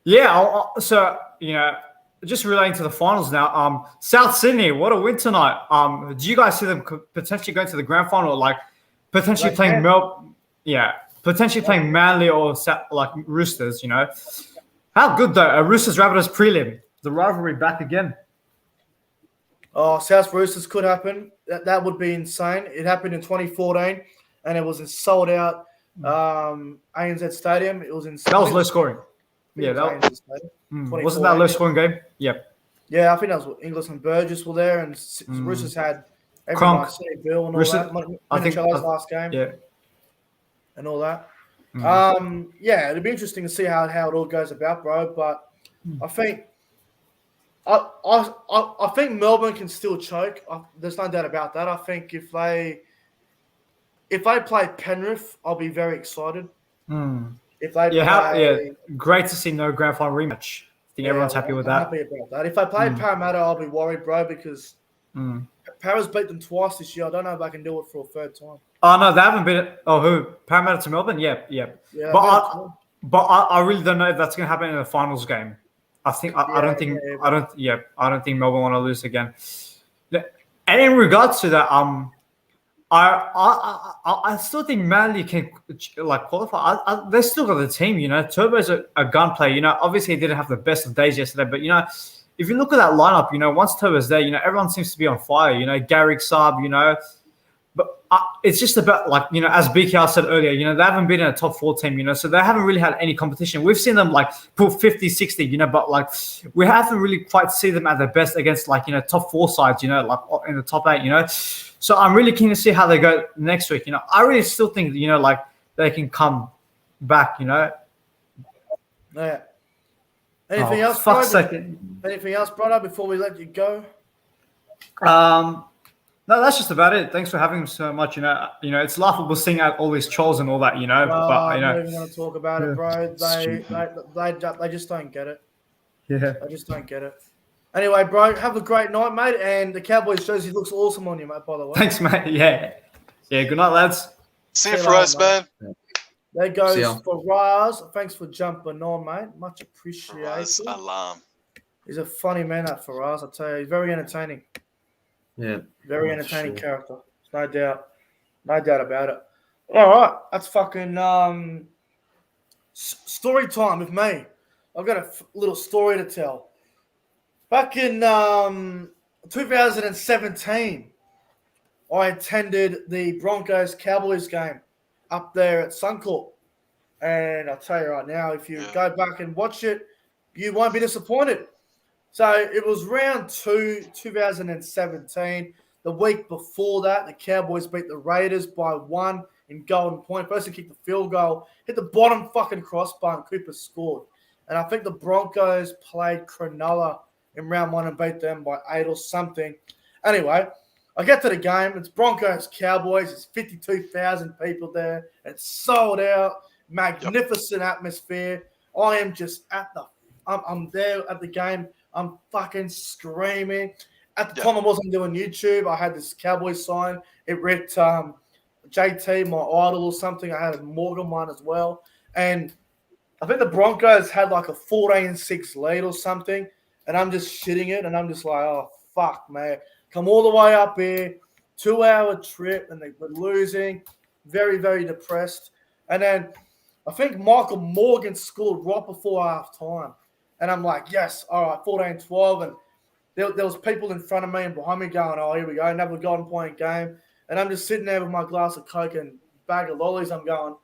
Yeah. Just relating to the finals now. South Sydney, what a win tonight. Do you guys see them potentially going to the grand final, like potentially playing potentially playing Manly or like Roosters? How good though? A Roosters Rabbitohs prelim, the rivalry back again. Oh, South Roosters could happen. That would be insane. It happened in 2014, and it was a sold out ANZ Stadium. It was insane. That was low scoring. Yeah, wasn't that a low scoring game? Yep. Yeah, I think that was Inglis and Burgess were there, and Roosters had everyone like City Bill and all that. I think last game. Yeah. And all that. It'd be interesting to see how it all goes about, bro. But I think I think Melbourne can still choke. There's no doubt about that. I think if they play Penrith, I'll be very excited. If they great to see no grand final rematch. I think everyone's happy with that. Happy about that. If I play Parramatta, I'll be worried, bro, because Para's beat them twice this year. I don't know if I can do it for a third time. Oh no, they haven't been. Oh, who? Parramatta to Melbourne? Yeah. Yeah, but I really don't know if that's going to happen in the finals game. I don't think Melbourne want to lose again. And in regards to that, I still think Manly can qualify. They still got the team, Turbo's a gun player, Obviously, he didn't have the best of days yesterday, but if you look at that lineup, once Turbo's there, everyone seems to be on fire. Garrick, Saab, but it's just about as BKR said earlier, they haven't been in a top 4 team, so they haven't really had any competition. We've seen them put 50, 60, but we haven't really quite seen them at their best against top 4 sides, in the top 8, So I'm really keen to see how they go next week. I really still think they can come back. Yeah. Anything else, brother? Before we let you go. No, that's just about it. Thanks for having me so much. It's laughable seeing out all these trolls and all that. But I don't even want to talk about it, bro. They just don't get it. Yeah, I just don't get it. Anyway, bro, have a great night, mate. And the Cowboys jersey looks awesome on you, mate, by the way. Thanks, mate. Yeah. Good night, lads. See you for us, man. There goes Faraz. Thanks for jumping on, mate. Much appreciated. Faraz Alarm. He's a funny man, that Faraz. I tell you, he's very entertaining. Yeah. Very entertaining character. No doubt. No doubt about it. All right. That's fucking story time with me. I've got a little story to tell. Back in 2017, I attended the Broncos-Cowboys game up there at Suncorp. And I'll tell you right now, if you go back and watch it, you won't be disappointed. So it was round 2, 2017. The week before that, the Cowboys beat the Raiders by 1 in Golden Point. First, kicked the field goal, hit the bottom fucking crossbar, and Cooper scored. And I think the Broncos played Cronulla in round 1 and beat them by 8 or something. Anyway, I get to the game. It's Broncos Cowboys. It's 52,000 people there. It's sold out. Magnificent atmosphere. I am just I'm there at the game. I'm fucking screaming. At the time, I wasn't doing YouTube. I had this Cowboys sign. It read JT, my idol or something. I had a Morgan one as well. And I think the Broncos had like a 14-6 lead or something. And I'm just shitting it. And I'm just like, oh, fuck, man. Come all the way up here. 2-hour trip. And they were losing. Very, very depressed. And then I think Michael Morgan scored right before halftime. And I'm like, yes, all right, 14-12. And there was people in front of me and behind me going, oh, here we go, another Golden Point game. And I'm just sitting there with my glass of Coke and bag of lollies. I'm going,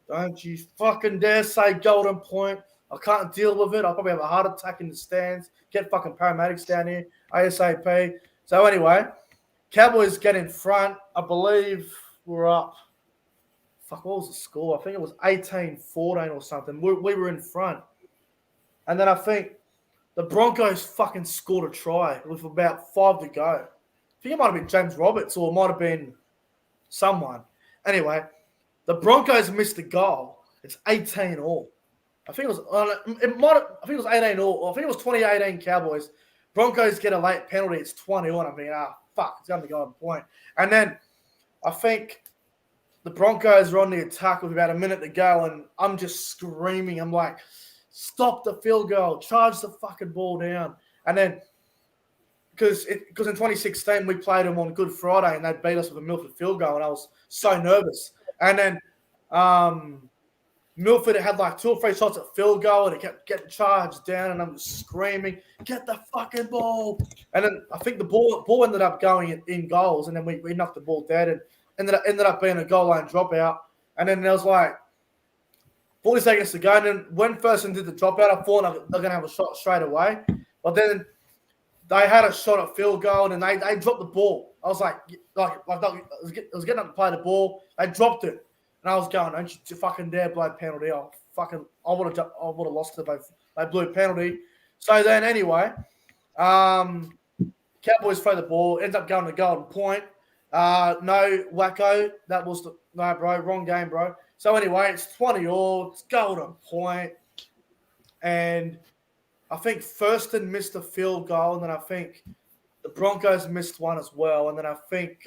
don't you fucking dare say Golden Point. I can't deal with it. I'll probably have a heart attack in the stands. Get fucking paramedics down here, ASAP. So anyway, Cowboys get in front. I believe we're up. Fuck, what was the score? I think it was 18-14 or something. We were in front. And then I think the Broncos fucking scored a try with about 5 to go. I think it might have been James Roberts or it might have been someone. Anyway, the Broncos missed a goal. It's 18 all. I think it was 18 all. I think it was 2018 Cowboys. Broncos get a late penalty. It's 20 on. I mean, fuck, it's going to go on point. And then I think the Broncos are on the attack with about a minute to go, and I'm just screaming. I'm like, stop the field goal, charge the fucking ball down. And then, because in 2016, we played them on Good Friday and they beat us with a Milford field goal, and I was so nervous. And then Milford had like 2 or 3 shots at field goal, and it kept getting charged down, and I'm just screaming, get the fucking ball. And then I think the ball ended up going in goals, and then we knocked the ball dead, and ended up being a goal line dropout. And then there was like 40 seconds to go. And then when Thurston did the dropout, I thought they're going to have a shot straight away. But then they had a shot at field goal, and they dropped the ball. I was like I was getting up to play the ball. They dropped it. And I was going, don't you fucking dare blow penalty. I would have lost it. They blew a penalty. So then anyway, Cowboys throw the ball, ends up going to Golden Point. No, wacko. That was no, bro. Wrong game, bro. So anyway, it's 20 all. It's Golden Point. And I think Thurston missed a field goal, and then I think the Broncos missed one as well. And then I think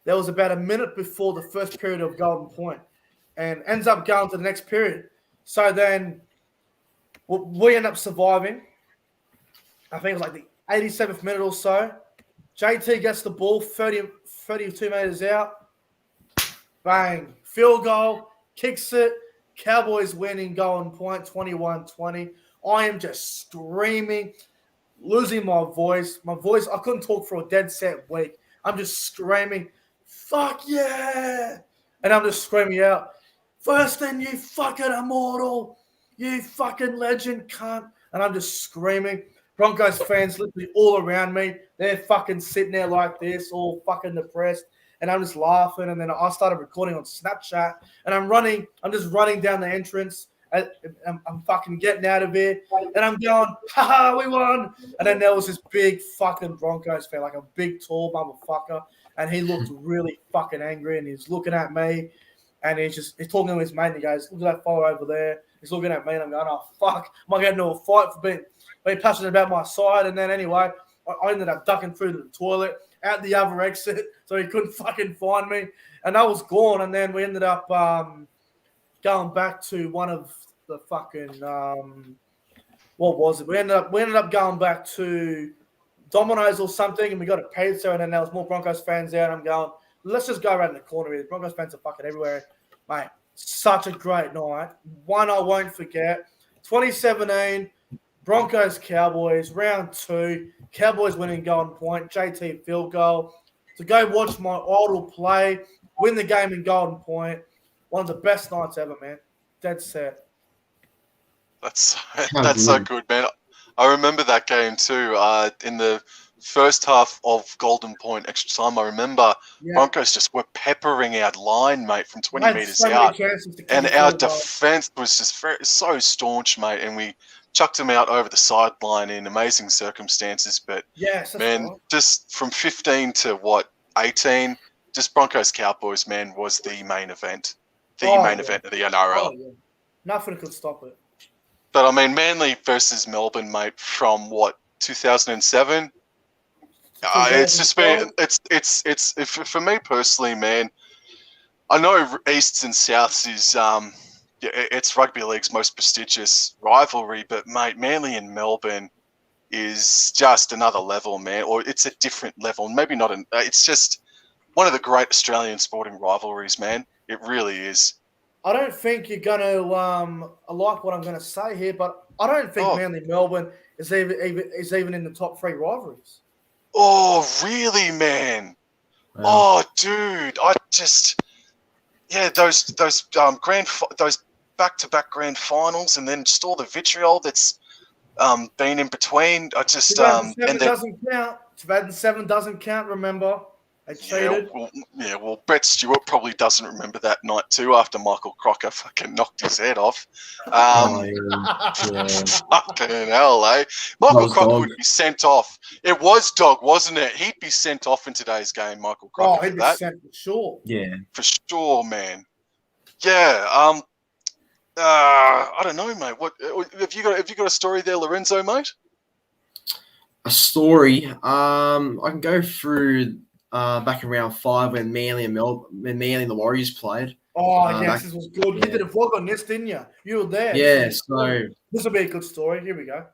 there was about a minute before the first period of Golden Point, and ends up going to the next period. So then we end up surviving. I think it was like the 87th minute or so. JT gets the ball 32 meters out. Bang. Field goal. Kicks it. Cowboys winning Golden Point 21-20. I am just screaming, losing my voice. I couldn't talk for a dead set week. I'm just screaming, fuck yeah. And I'm just screaming out, Thurston, you fucking immortal. You fucking legend cunt. And I'm just screaming. Broncos fans literally all around me. They're fucking sitting there like this, all fucking depressed. And I'm just laughing. And then I started recording on Snapchat. And I'm just running down the entrance. I'm fucking getting out of here. And I'm going, haha, we won. And then there was this big fucking Broncos fan, like a big, tall motherfucker. And he looked really fucking angry. And he's looking at me. And he's talking to his mate. And he goes, look at that fella over there. He's looking at me. And I'm going, oh, fuck. Am I getting into a fight for being passionate about my side? And then anyway, I ended up ducking through to the toilet, out the other exit, so he couldn't fucking find me. And I was gone. And then we ended up going back to one of the fucking what was it? We ended up going back to Domino's or something, and we got a pizza. And then there was more Broncos fans there. And I'm going, let's just go around the corner here. The Broncos fans are fucking everywhere, mate. Such a great night. One I won't forget. 2017. Broncos Cowboys round 2. Cowboys winning Golden Point. JT field goal. To go watch my idol play, win the game in Golden Point. One of the best nights ever, man. Dead set. That's so good, man. I remember that game too. In the first half of Golden Point extra time, I remember Yeah. Broncos just were peppering our line, mate, from 20 Had metres so many out. chances to And kick our field goal. defence was just so staunch, mate, and we chucked them out over the sideline in amazing circumstances. But, Yes, that's man, right. just from 15 to, 18, just Broncos-Cowboys, man, was the main event. Main event of the NRL. Oh, yeah. Nothing could stop it. But, I mean, Manly versus Melbourne, mate, from, 2007? It's just been, it's for me personally, man, I know Easts and Souths is it's rugby league's most prestigious rivalry, but mate, Manly and Melbourne is just another level, man, or it's a different level. Maybe not it's just one of the great Australian sporting rivalries, man. It really is. I don't think you're going to like what I'm going to say here, but I don't think Manly Melbourne is even in the top 3 rivalries. Oh, really, man? Wow. Oh, dude, I just those back-to-back grand finals, and then just all the vitriol that's been in between. I just 2007 doesn't count. 2007 doesn't count. Remember, they cheated. Well, Brett Stewart probably doesn't remember that night too. After Michael Crocker fucking knocked his head off. Fucking hell, eh? Michael Crocker would be sent off. It was Dog, wasn't it? He'd be sent off in today's game, Michael Crocker. Oh, he'd be sent for sure. Yeah. For sure, man. Yeah. I don't know, mate. What have you got a story there, Lorenzo, mate? A story. I can go through back in round 5 when Manly and the Warriors played. Oh, yes, this was good. You did a vlog on this, didn't you? You were there. Yeah, so this will be a good story. Here we go.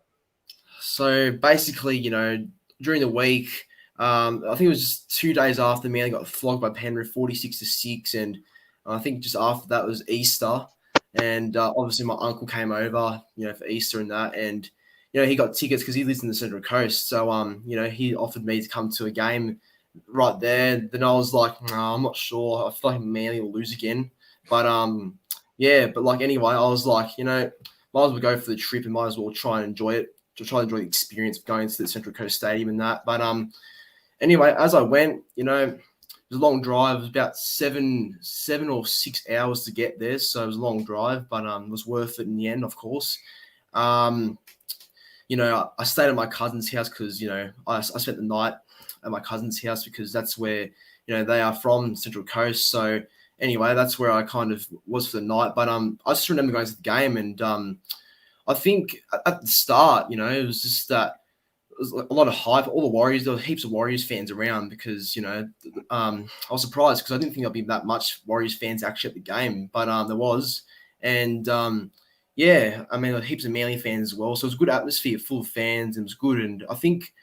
So basically, during the week, I think it was just 2 days after Manly got flogged by Penrith 46-6, and I think just after that was Easter, and obviously my uncle came over, for Easter and that, and he got tickets because he lives in the Central Coast, so he offered me to come to a game right there. Then I was like, no, I'm not sure. I feel like Manly will lose again, but anyway, I was like, might as well go for the trip and might as well try and enjoy it. To try and enjoy the experience of going to the Central Coast Stadium and that. But anyway, as I went, it was a long drive. It was about 7 or 6 hours to get there, so it was a long drive, but it was worth it in the end, of course. I stayed at my cousin's house because I spent the night at my cousin's house because that's where they are from, Central Coast. So anyway, that's where I kind of was for the night. But I just remember going to the game and. I think at the start, it was just that it was a lot of hype. All the Warriors, there were heaps of Warriors fans around because, I was surprised because I didn't think there'd be that much Warriors fans actually at the game, but there was. And heaps of Manly fans as well. So it was a good atmosphere, full of fans, and it was good. And I think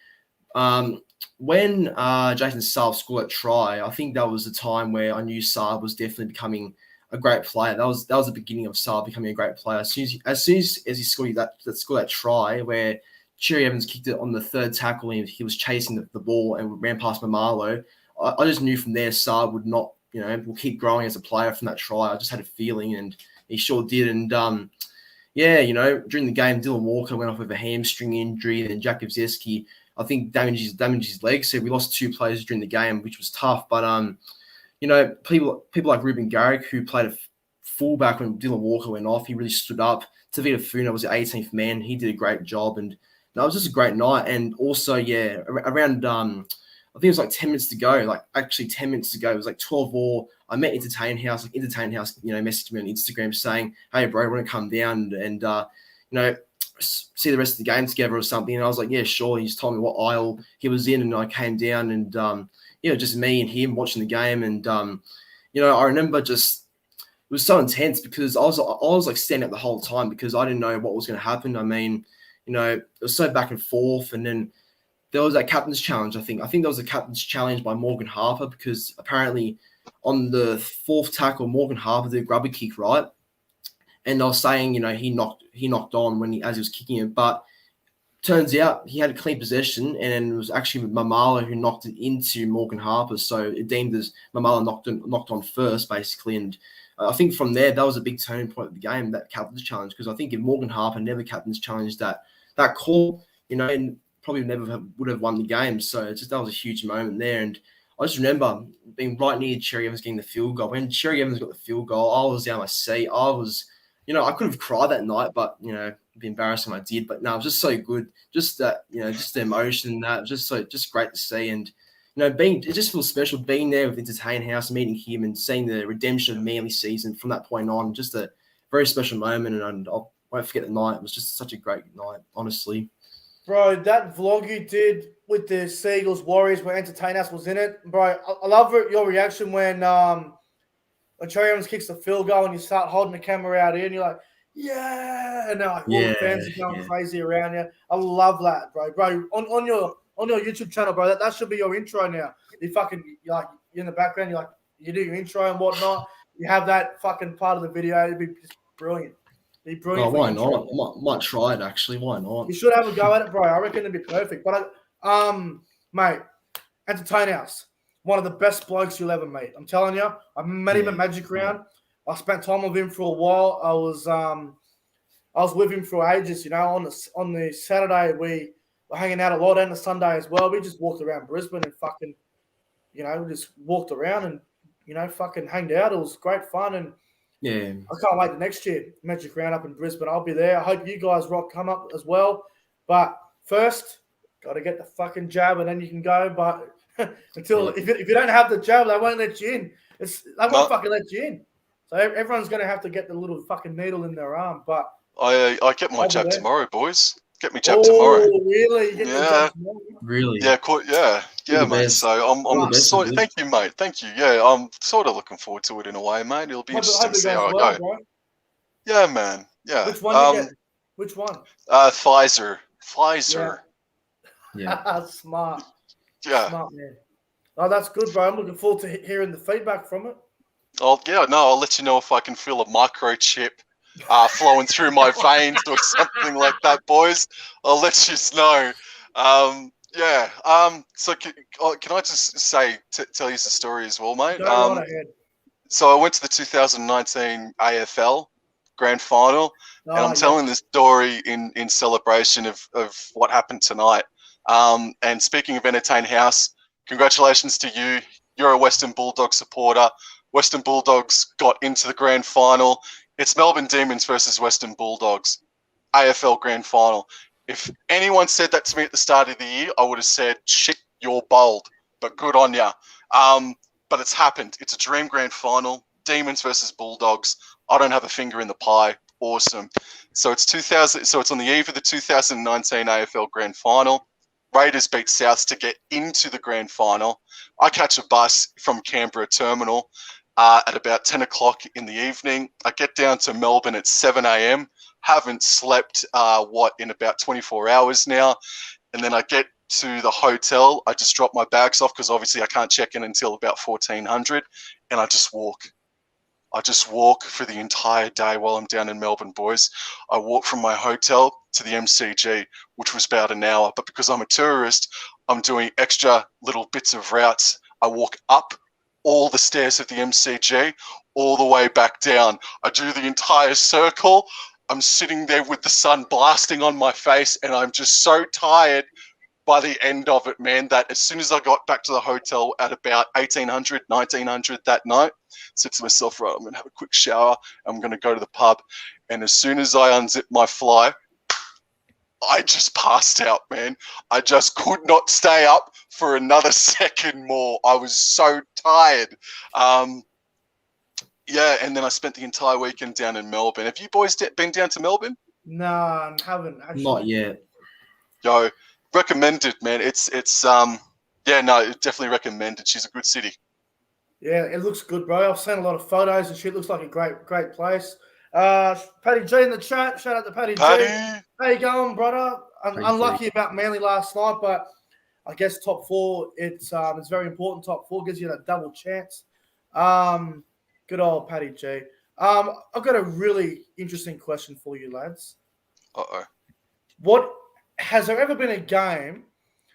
when Jason Saab scored that try, I think that was the time where I knew Saab was definitely becoming a great player. That was the beginning of Saab becoming a great player. As soon as he scored that try where Cherry Evans kicked it on the third tackle and he was chasing the ball and ran past Mamalo, I just knew from there Saab would not, will keep growing as a player from that try. I just had a feeling, and he sure did. And during the game, Dylan Walker went off with a hamstring injury, and then Jack Gavzeski, I think, damaged his leg. So we lost 2 players during the game, which was tough. But people like Ruben Garrick, who played a fullback when Dylan Walker went off, he really stood up. Tavita Funa was the 18th man. He did a great job. And it was just a great night. And also, around, I think it was like 10 minutes to go, it was like 12 all. I met Entertain House. Messaged me on Instagram saying, hey, bro, I want to come down and see the rest of the game together or something. And I was like, yeah, sure. He just told me what aisle he was in, and I came down and, just me and him watching the game. And, I remember it was so intense because I was like standing up the whole time because I didn't know what was going to happen. I mean, it was so back and forth. And then there was that captain's challenge, I think. I think there was a captain's challenge by Morgan Harper because apparently on the 4th tackle, Morgan Harper did a grubber kick, right? And they were saying, he knocked on as he was kicking it. But turns out he had a clean possession, and it was actually Mamala who knocked it into Morgan Harper. So it deemed as Mamala knocked on first, basically. And I think from there, that was a big turning point of the game, that captain's challenge. Because I think if Morgan Harper never captain's challenged that call, and probably would have won the game. So that was a huge moment there. And I just remember being right near Cherry Evans getting the field goal. When Cherry Evans got the field goal, I was down my seat. I was, I could have cried that night, but it'd be embarrassing if I did. But no, it was just so good. Just that, just the emotion and that, just great to see. And it just feels special being there with Entertain House, meeting him, and seeing the redemption of Manly season from that point on. Just a very special moment, and I won't forget the night. It was just such a great night, honestly. Bro, that vlog you did with the Seagulls Warriors where Entertain Us was in it, bro, I love your reaction when Cherry Evans kicks the field goal and you start holding the camera out here and you're like, yeah, and all the fans are going crazy around you. I love that, bro. Bro, on your YouTube channel, bro, that should be your intro now. You're in the background, you do your intro and whatnot. You have that fucking part of the video. It'd be just brilliant. It'd be brilliant. Oh, why not? I might try it actually. Why not? You should have a go at it, bro. I reckon it'd be perfect. But mate, Entertain House, one of the best blokes you'll ever meet. I'm telling you. I met him at Magic Round. I spent time with him for a while. I was with him for ages. On the Saturday we were hanging out a lot, and the Sunday as well. We just walked around Brisbane and fucking, we just walked around and fucking hanged out. It was great fun, and I can't wait the next year Magic Round up in Brisbane. I'll be there. I hope you guys come up as well. But first, got to get the fucking jab, and then you can go. But until if you don't have the jab, they won't let you in. They won't fucking let you in. So everyone's going to have to get the little fucking needle in their arm. But I get my jab tomorrow, boys. Get me jab tomorrow. Really? Really? Yeah, mate. So I'm sort. Thank you, mate. Thank you. Yeah, I'm sort of looking forward to it in a way, mate. It'll be interesting to see how I go. Bro. Yeah, man. Yeah. Which one you get? Which one? Pfizer. Yeah. Smart. Yeah. Smart, man. Oh, that's good, bro. I'm looking forward to hearing the feedback from it. I'll let you know if I can feel a microchip flowing through my veins or something like that, boys. I'll let you know. So can I just say, tell you a story as well, mate? Go right ahead. So I went to the 2019 AFL Grand Final, and I'm telling this story in celebration of what happened tonight. And speaking of Entertain House, congratulations to you. You're a Western Bulldogs supporter. Western Bulldogs got into the Grand Final. It's Melbourne Demons versus Western Bulldogs, AFL Grand Final. If anyone said that to me at the start of the year, I would have said, shit, you're bold, but good on ya. But it's happened. It's a dream Grand Final, Demons versus Bulldogs. I don't have a finger in the pie. Awesome. So it's on the eve of the 2019 AFL Grand Final. Raiders beat Souths to get into the Grand Final. I catch a bus from Canberra Terminal at about 10 o'clock in the evening. I get down to Melbourne at 7 a.m. Haven't slept, in about 24 hours now. And then I get to the hotel. I just drop my bags off because obviously I can't check in until about 1400. And I just walk. I just walk for the entire day while I'm down in Melbourne, boys. I walk from my hotel to the MCG, which was about an hour. But because I'm a tourist, I'm doing extra little bits of routes. I walk up all the stairs of the MCG, all the way back down. I do the entire circle. I'm sitting there with the sun blasting on my face, and I'm just so tired by the end of it, man, that as soon as I got back to the hotel at about 1800, 1900 that night, said to myself, right, I'm going to have a quick shower. I'm going to go to the pub. And as soon as I unzipped my fly, I just passed out, man. I just could not stay up for another second more. I was so tired. And then I spent the entire weekend down in Melbourne. Have you boys been down to Melbourne? No, I haven't. Actually. Not yet. Yo, recommended, man. It's definitely recommended. She's a good city. Yeah, it looks good, bro. I've seen a lot of photos and shit. Looks like a great place. Paddy G in the chat. Shout out to Paddy G. How you going, brother? Unlucky about Manly last night, but I guess top four. It's very important. Top four gives you that double chance. Good old Paddy G. I've got a really interesting question for you, lads. What has there ever been a game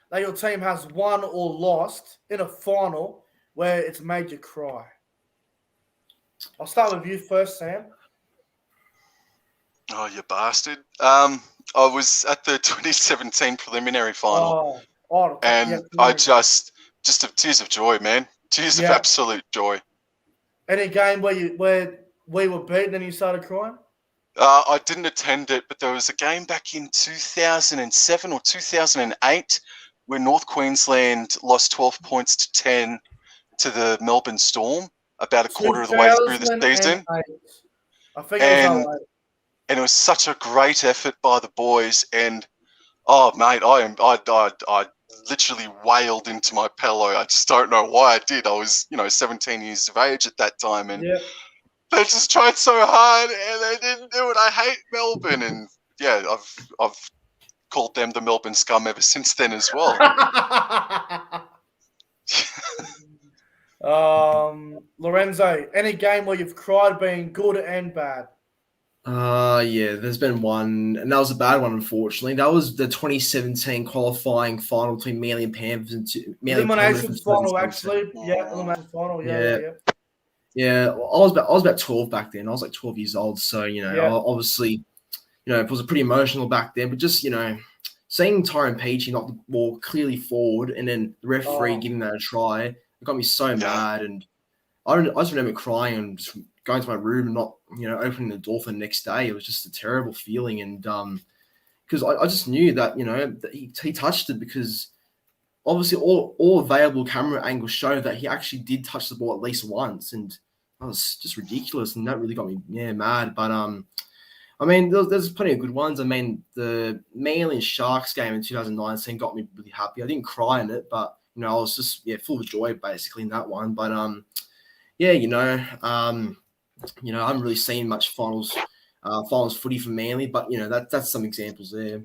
that your team has won or lost in a final where it's made you cry? I'll start with you first, Sam. Oh, you bastard. I was at the 2017 preliminary final, Yeah. and I just tears of joy, man. Tears of Yeah. absolute joy. Any game where we were beaten and you started crying? I didn't attend it, but there was a game back in 2007 or 2008 where North Queensland lost 12 points to 10 to the Melbourne Storm about a quarter of the way through the season. 2008. I think it was 08. And it was such a great effort by the boys. And oh, mate, I literally wailed into my pillow. I just don't know why I did. I was, 17 years of age at that time, and they just tried so hard, and they didn't do it. I hate Melbourne, and yeah, I've called them the Melbourne scum ever since then as well. Lorenzo, any game where you've cried being good and bad? Yeah, there's been one, and that was a bad one, unfortunately. That was the 2017 qualifying final between Manly and Panthers. Elimination final, actually. Yeah, elimination final. Yeah. Yeah, I was about 12 back then. I was like 12 years old, so obviously, it was pretty emotional back then. But just seeing Tyrone Peachey knock the ball clearly forward, and then the referee giving that a try, it got me so mad. And I just remember crying and just going to my room and not opening the door for the next day. It was just a terrible feeling, and because I just knew that that he touched it, because obviously all available camera angles show that he actually did touch the ball at least once, and that was just ridiculous, and that really got me mad. But I mean, there's plenty of good ones. I mean, the Manly and Sharks game in 2019 got me really happy. I didn't cry in it, but I was just full of joy basically in that one. But I haven't really seen much finals footy for Manly, but that's some examples there.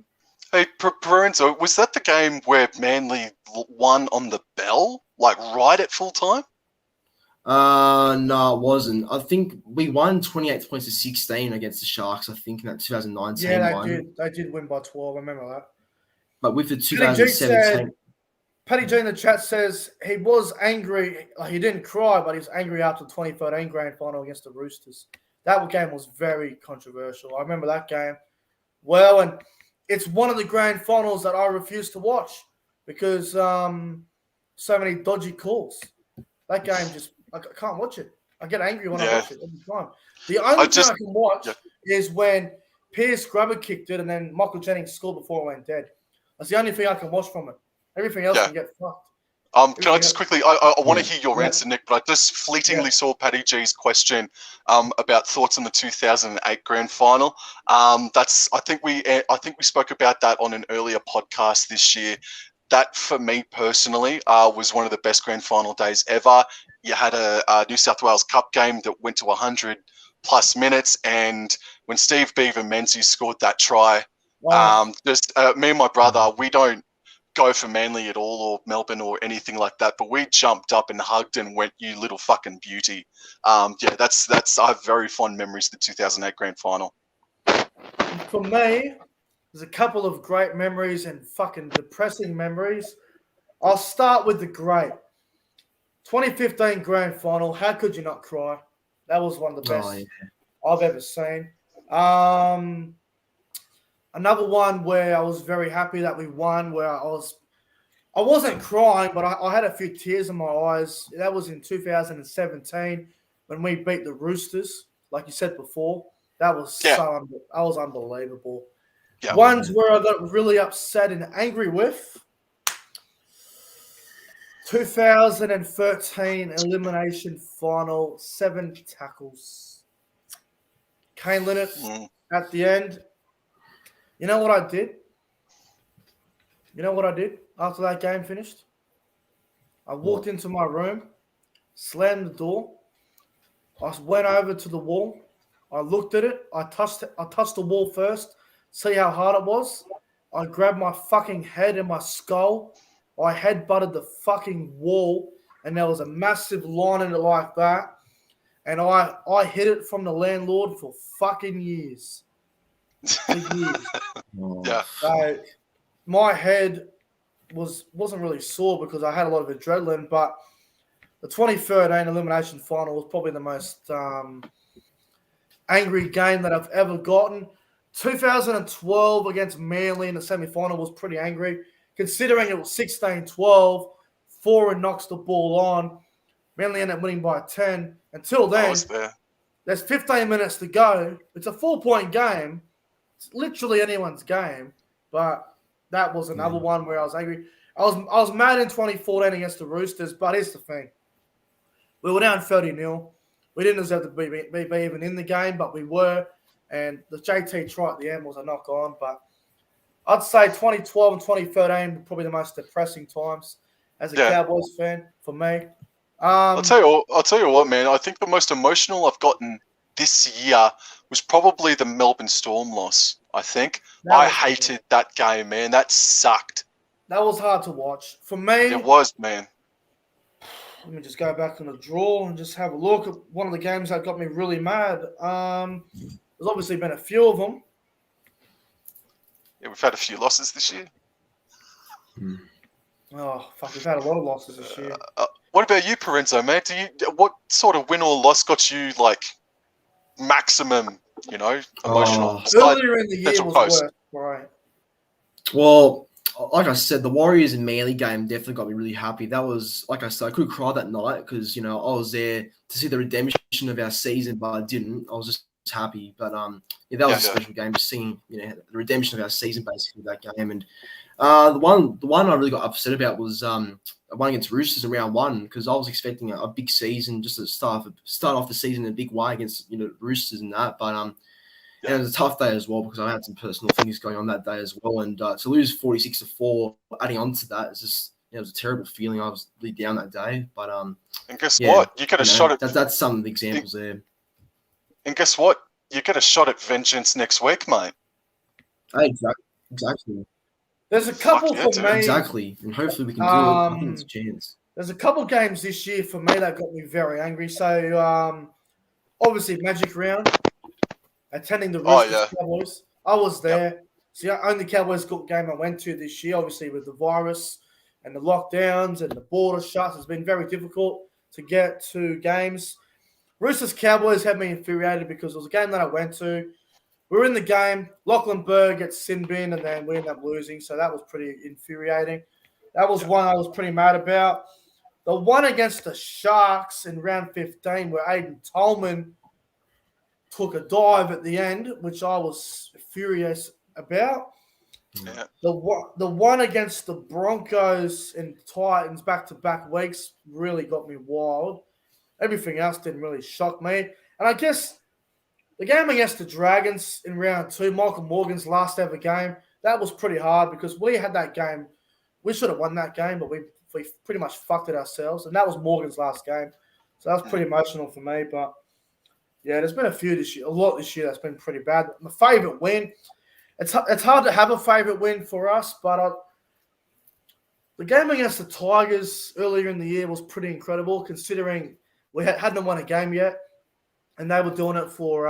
Hey, Parenzo, was that the game where Manly won on the bell, like right at full time? No, it wasn't. I think we won 28 points to 16 against the Sharks, I think, in that 2019 one. They did win by 12. I remember that. But with the 2017... Paddy G in the chat says he was angry. Like, he didn't cry, but he was angry after the 2013 grand final against the Roosters. That game was very controversial. I remember that game well, and it's one of the grand finals that I refuse to watch because so many dodgy calls. That game I can't watch it. I get angry when I watch it every time. The only thing I can watch is when Pierce grubber kicked it and then Michael Jennings scored before it went dead. That's the only thing I can watch from it. Everything else can get fucked. Can I just quickly? I want to hear your answer, Nick, but I just fleetingly saw Paddy G's question about thoughts on the 2008 grand final. I think we spoke about that on an earlier podcast this year. That, for me personally, was one of the best grand final days ever. You had a New South Wales Cup game that went to 100 plus minutes, and when Steve Beaver Menzies scored that try, me and my brother, we don't go for Manly at all or Melbourne or anything like that, but we jumped up and hugged and went, "You little fucking beauty." That's I have very fond memories of the 2008 grand final. For me, there's a couple of great memories and fucking depressing memories. I'll start with the great 2015 grand final. How could you not cry? That was one of the best I've ever seen. Another one where I was very happy that we won, where I wasn't crying, but I had a few tears in my eyes. That was in 2017 when we beat the Roosters, like you said before. That was that was unbelievable. Yeah. Ones where I got really upset and angry with. 2013 elimination final, 7 tackles. Kane Linnett at the end. You know what I did? After that game finished? I walked into my room, slammed the door. I went over to the wall. I looked at it. I touched the wall first, see how hard it was. I grabbed my fucking head and my skull. I headbutted the fucking wall, and there was a massive line in it like that. And I hid it from the landlord for fucking years. Yeah. So my head wasn't really sore because I had a lot of adrenaline, but the 2013 elimination final was probably the most angry game that I've ever gotten. 2012 against Manly in the semi-final was pretty angry, considering it was 16-12. Foran knocks the ball on. Manly ended up winning by 10. Until I then, was there. there's 15 minutes to go. It's a 4-point game. It's literally anyone's game. But that was another one where I was angry. I was mad in 2014 against the Roosters, but here's the thing. We were down 30-0. We didn't deserve to be even in the game, but we were. And the JT try at the end was a knock on. But I'd say 2012 and 2013 were probably the most depressing times as a Cowboys fan for me. I'll tell you what, man. I think the most emotional I've gotten this year was probably the Melbourne Storm loss. I think I hated that game, man. That sucked. That was hard to watch for me. It was, man. Let me just go back on the draw and just have a look at one of the games that got me really mad. There's obviously been a few of them. Yeah, we've had a few losses this year. Oh, fuck, we've had a lot of losses this year. What about you, Parenzo, mate? What sort of win or loss got you, like, maximum, emotional? Earlier in the year was worse, right? Well, like I said, the Warriors and Manly game definitely got me really happy. That was, like I said, I could cry that night because, I was there to see the redemption of our season, but I didn't. I was just happy. But, that was a special game, just seeing, the redemption of our season, basically, that game. And the one I really got upset about was one against Roosters in round one because I was expecting a big season just to start off the season in a big way against, Roosters and that. But, and it was a tough day as well because I had some personal things going on that day as well. And to lose 46-4, adding on to that, it's just it was a terrible feeling. I was really down that day. But and guess what? You could have shot at that's some of the examples there. And guess what? You get a shot at vengeance next week, mate. Exactly. There's a couple for me. Exactly, and hopefully we can do it. I think it's a chance. There's a couple games this year for me that got me very angry. So obviously Magic Round. Attending the Roosters Cowboys. I was there. Yep. It's the only Cowboys game I went to this year, obviously with the virus and the lockdowns and the border shuts. It's been very difficult to get to games. Roosters Cowboys had me infuriated because it was a game that I went to. We were in the game. Lachlan Berg gets sin bin and then we end up losing. So that was pretty infuriating. That was one I was pretty mad about. The one against the Sharks in round 15 where Aiden Tolman took a dive at the end, which I was furious about. Yeah. The one against the Broncos and Titans back-to-back weeks really got me wild. Everything else didn't really shock me. And I guess the game against the Dragons in round 2, Michael Morgan's last ever game, that was pretty hard because we had that game. We should have won that game, but we pretty much fucked it ourselves. And that was Morgan's last game. So that was pretty emotional for me, but yeah, there's been a lot this year that's been pretty bad. My favourite win, it's hard to have a favourite win for us, but the game against the Tigers earlier in the year was pretty incredible considering we hadn't won a game yet, and they were doing it for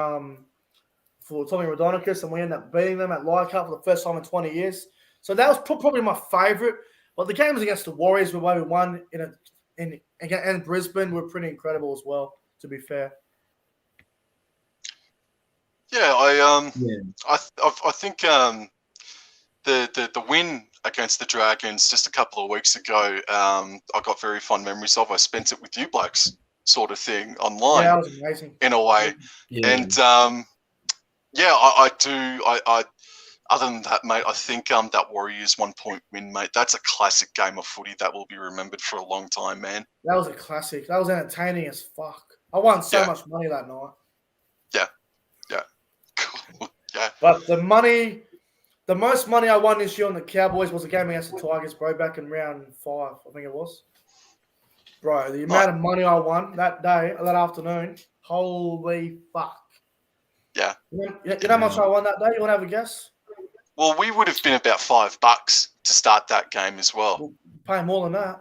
Tommy Raudonikis, and we ended up beating them at Leichhardt for the first time in 20 years. So that was probably my favourite. But the games against the Warriors where we won in Brisbane were pretty incredible as well, to be fair. Yeah, I think the win against the Dragons just a couple of weeks ago, I got very fond memories of. I spent it with you blokes, sort of thing, online. Yeah, that was amazing. In a way, Yeah. and I do. Other than that, mate, I think that Warriors 1-point win, mate, that's a classic game of footy that will be remembered for a long time, man. That was a classic. That was entertaining as fuck. I won so much money that night. Yeah. Cool. Yeah. But the most money I won this year on the Cowboys was a game against the Tigers, bro, back in round 5, I think it was. Bro, the amount of money I won that day, that afternoon, holy fuck. Yeah. You know how much I won that day? You want to have a guess? Well, we would have been about $5 to start that game as well. We'll pay more than that.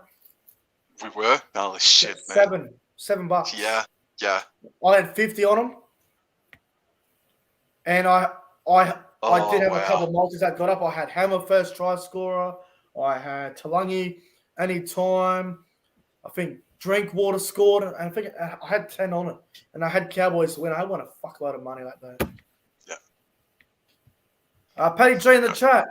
We were? Holy shit, man. $7. Yeah. I had 50 on them. And I did have a couple of multis that got up. I had Hammer first try scorer. I had Talangi anytime. I think Drinkwater scored. And I think I had 10 on it. And I had Cowboys to win. I won a fuckload of money that day. Paddy G in the chat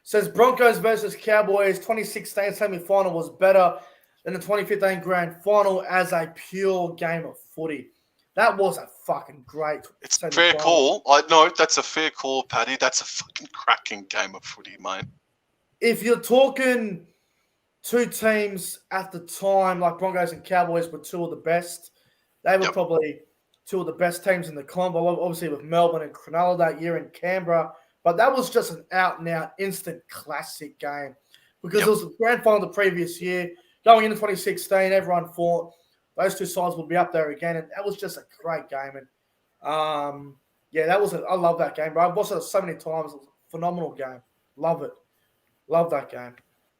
says Broncos versus Cowboys 2016 semi-final was better than the 2015 grand final as a pure game of footy. That was a fucking great. It's a fair call. No, that's a fair call, Paddy. That's a fucking cracking game of footy, mate. If you're talking two teams at the time, like Broncos and Cowboys were two of the best. They were probably two of the best teams in the comp, obviously with Melbourne and Cronulla that year in Canberra. But that was just an out-and-out instant classic game because it was the grand final the previous year. Going into 2016, everyone thought those two sides would be up there again, and that was just a great game. And I love that game, bro. I've watched it so many times. It was a phenomenal game. Love it. Love that game.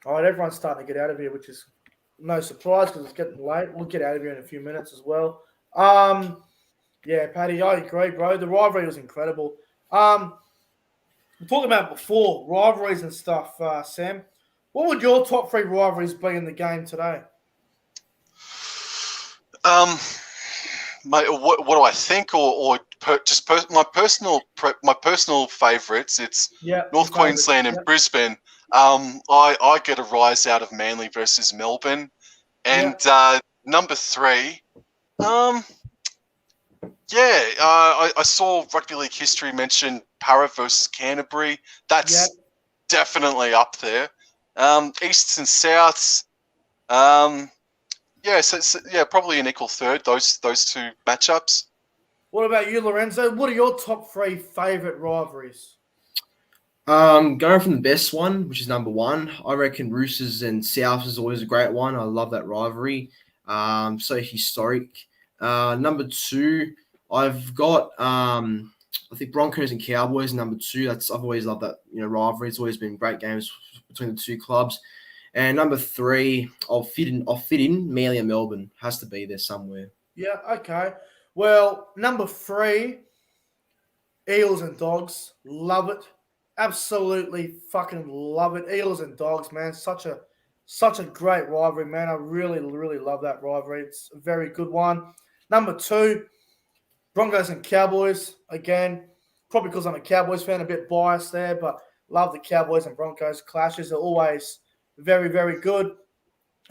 All right, everyone's starting to get out of here, which is no surprise because it's getting late. We'll get out of here in a few minutes as well. Paddy, I agree, bro. The rivalry was incredible. We talked about before rivalries and stuff, Sam. What would your top three rivalries be in the game today? Mate, what do I think, or my personal favourites? It's North Queensland and Brisbane. I get a rise out of Manly versus Melbourne, and number three. I saw Rugby League history mention Para versus Canterbury. That's definitely up there. Easts and Souths. Probably an equal third. Those two matchups. What about you, Lorenzo? What are your top three favourite rivalries? Going from the best one, which is number one, I reckon Roosters and Souths is always a great one. I love that rivalry. So historic. Number two, I've got I think Broncos and Cowboys. Number two, I've always loved that rivalry. It's always been great games between the two clubs. And number three, I'll fit in Manly and Melbourne. Has to be there somewhere. Yeah, okay. Well, number three, Eels and Dogs. Love it. Absolutely fucking love it. Eels and Dogs, man. Such a great rivalry, man. I really, really love that rivalry. It's a very good one. Number two, Broncos and Cowboys. Again, probably because I'm a Cowboys fan, a bit biased there, but love the Cowboys and Broncos clashes. They're always very, very good.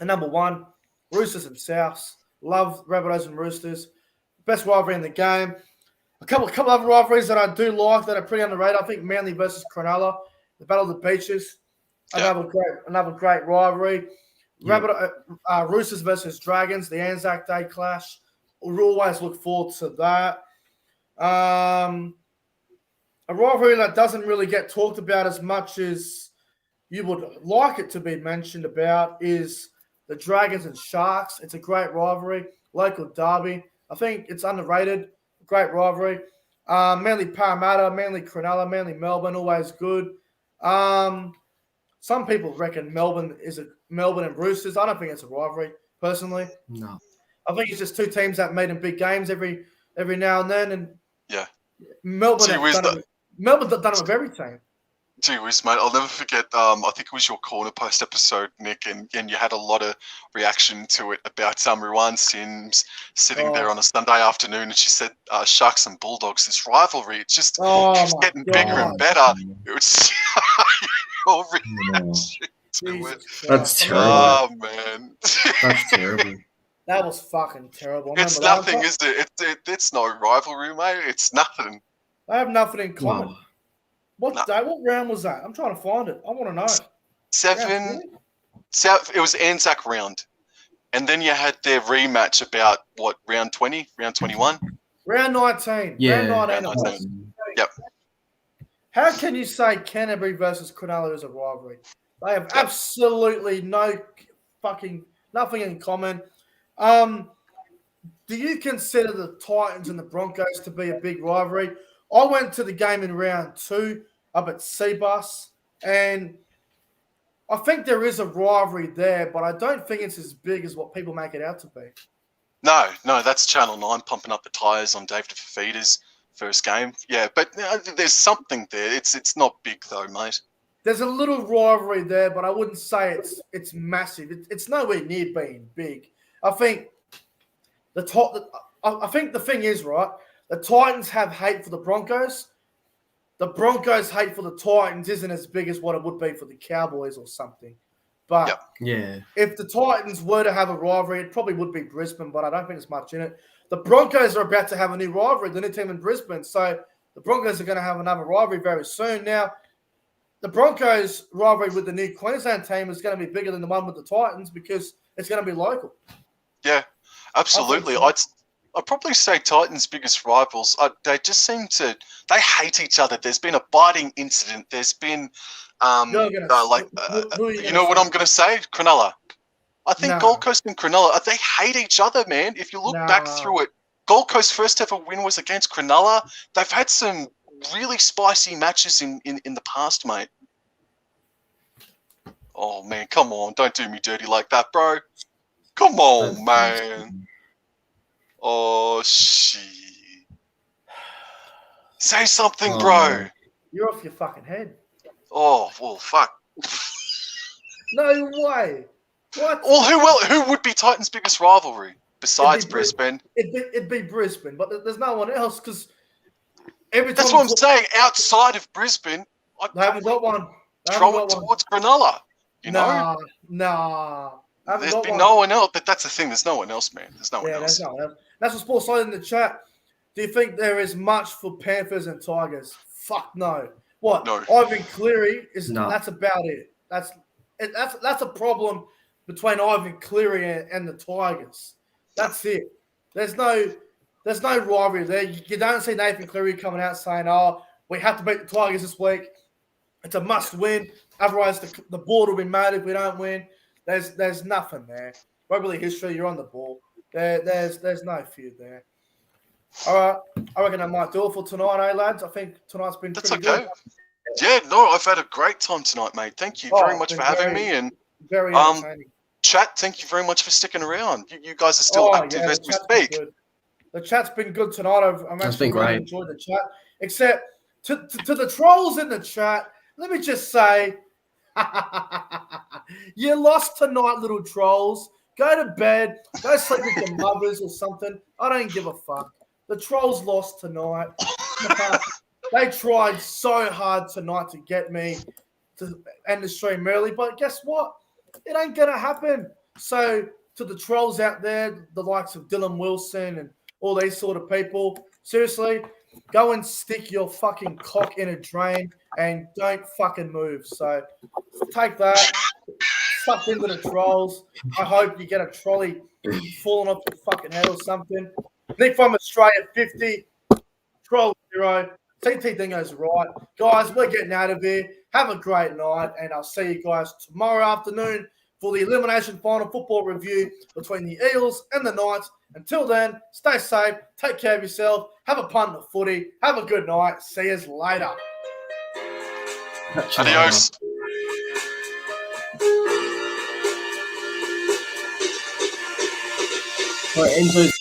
And number one, Roosters and Souths. Love Rabbitohs and Roosters. Best rivalry in the game. A couple other rivalries that I do like that are pretty underrated. I think Manly versus Cronulla, the Battle of the Beaches. Another great rivalry. Roosters versus Dragons, the Anzac Day clash. We always look forward to that. A rivalry that doesn't really get talked about as much as you would like it to be mentioned about is the Dragons and Sharks. It's a great rivalry, local derby. I think it's underrated. Great rivalry. Manly Parramatta, Manly Cronulla, Manly Melbourne, always good. Some people reckon Melbourne and Roosters. I don't think it's a rivalry, personally. No. I think it's just two teams that meet in big games every now and then. And Melbourne have done it with every team. Gee whiz, mate, I'll never forget, I think it was your Corner Post episode, Nick, and you had a lot of reaction to it about Ruan Sims sitting there on a Sunday afternoon, and she said, Sharks and Bulldogs, this rivalry, it's just keeps getting bigger and better. It was your reaction to it. That's terrible. Oh, man. That's terrible. That was fucking terrible. It's nothing, is it? It's no rivalry, mate. It's nothing. They have nothing in common. No. What round was that? I'm trying to find it. I want to know. It was Anzac round. And then you had their rematch about, round 20? Round 21? Round 19. Yeah. Round 19. Yep. How can you say Canterbury versus Cronulla is a rivalry? They have absolutely nothing in common. Do you consider the Titans and the Broncos to be a big rivalry? I went to the game in round 2 up at Seabus, and I think there is a rivalry there, but I don't think it's as big as what people make it out to be. No, that's Channel 9 pumping up the tyres on Dave DeFafita's first game. Yeah, but there's something there. It's not big though, mate. There's a little rivalry there, but I wouldn't say it's massive. It's nowhere near being big. I think the thing is, right, the Titans have hate for the Broncos, the Broncos' hate for the Titans isn't as big as what it would be for the Cowboys or something. But Yep. Yeah. if the Titans were to have a rivalry, it probably would be Brisbane, but I don't think there's much in it. The Broncos are about to have a new rivalry, the new team in Brisbane. So the Broncos are going to have another rivalry very soon. Now, the Broncos rivalry with the new Queensland team is going to be bigger than the one with the Titans because it's going to be local. Yeah, absolutely. I think I'd probably say Titans' biggest rivals. They just seem to they hate each other. There's been a biting incident. There's been you know what I'm going to say? Cronulla. I think No. Gold Coast and Cronulla, they hate each other, man. If you look back No. through it, Gold Coast's first ever win was against Cronulla. They've had some really spicy matches in the past, mate. Oh, man, come on. Don't do me dirty like that, bro. Come on, man. Oh, shit. Say something, bro. You're off your fucking head. Oh, well, fuck. No way. What? Well, who would be Titans' biggest rivalry besides It'd be Brisbane? It'd be Brisbane, but there's no one else because every time That's what I'm saying. Outside of Brisbane, they haven't got one. They haven't throw got it one. towards Cronulla. You know, Nah. They haven't there's got been one. no one else. But that's the thing. There's no one else, man. There's no one Yeah, else. that's not. That's what Sports Side in the chat. Do you think there is much for Panthers and Tigers? Fuck no. What? No. Ivan Cleary is. No. That's about it. That's a problem between Ivan Cleary and the Tigers. That's it. There's no rivalry there. You don't see Nathan Cleary coming out saying, "Oh, we have to beat the Tigers this week. It's a must win. Otherwise, the board will be mad if we don't win." There's nothing there. Rugby league history, you're on the ball. There's no feud there. All right, I reckon that might do it for tonight, lads? I think tonight's been That's pretty okay. good. Yeah, no, I've had a great time tonight, mate. Thank you very much it's for been having me. And Very entertaining. chat, thank you very much for sticking around. You guys are still active as we chat's been speak. good. The chat's been good tonight. I'm That's actually been really great. enjoyed the chat. Except to the trolls in the chat, let me just say, you lost tonight, little trolls. Go to bed. Go sleep with your mothers or something. I don't give a fuck. The trolls lost tonight. They tried so hard tonight to get me to end the stream early, but guess what? It ain't gonna happen. So to the trolls out there, the likes of Dylan Wilson and all these sort of people, seriously, go and stick your fucking cock in a drain and don't fucking move. So take that. Suck into the trolls. I hope you get a trolley falling off your fucking head or something. Nick from Australia, 50. Troll 0. CT Dingo's right. Guys, we're getting out of here. Have a great night, and I'll see you guys tomorrow afternoon for the elimination final football review between the Eels and the Knights. Until then, stay safe, take care of yourself, have a punt of footy, have a good night. See you later. Adios. Right, Enzo's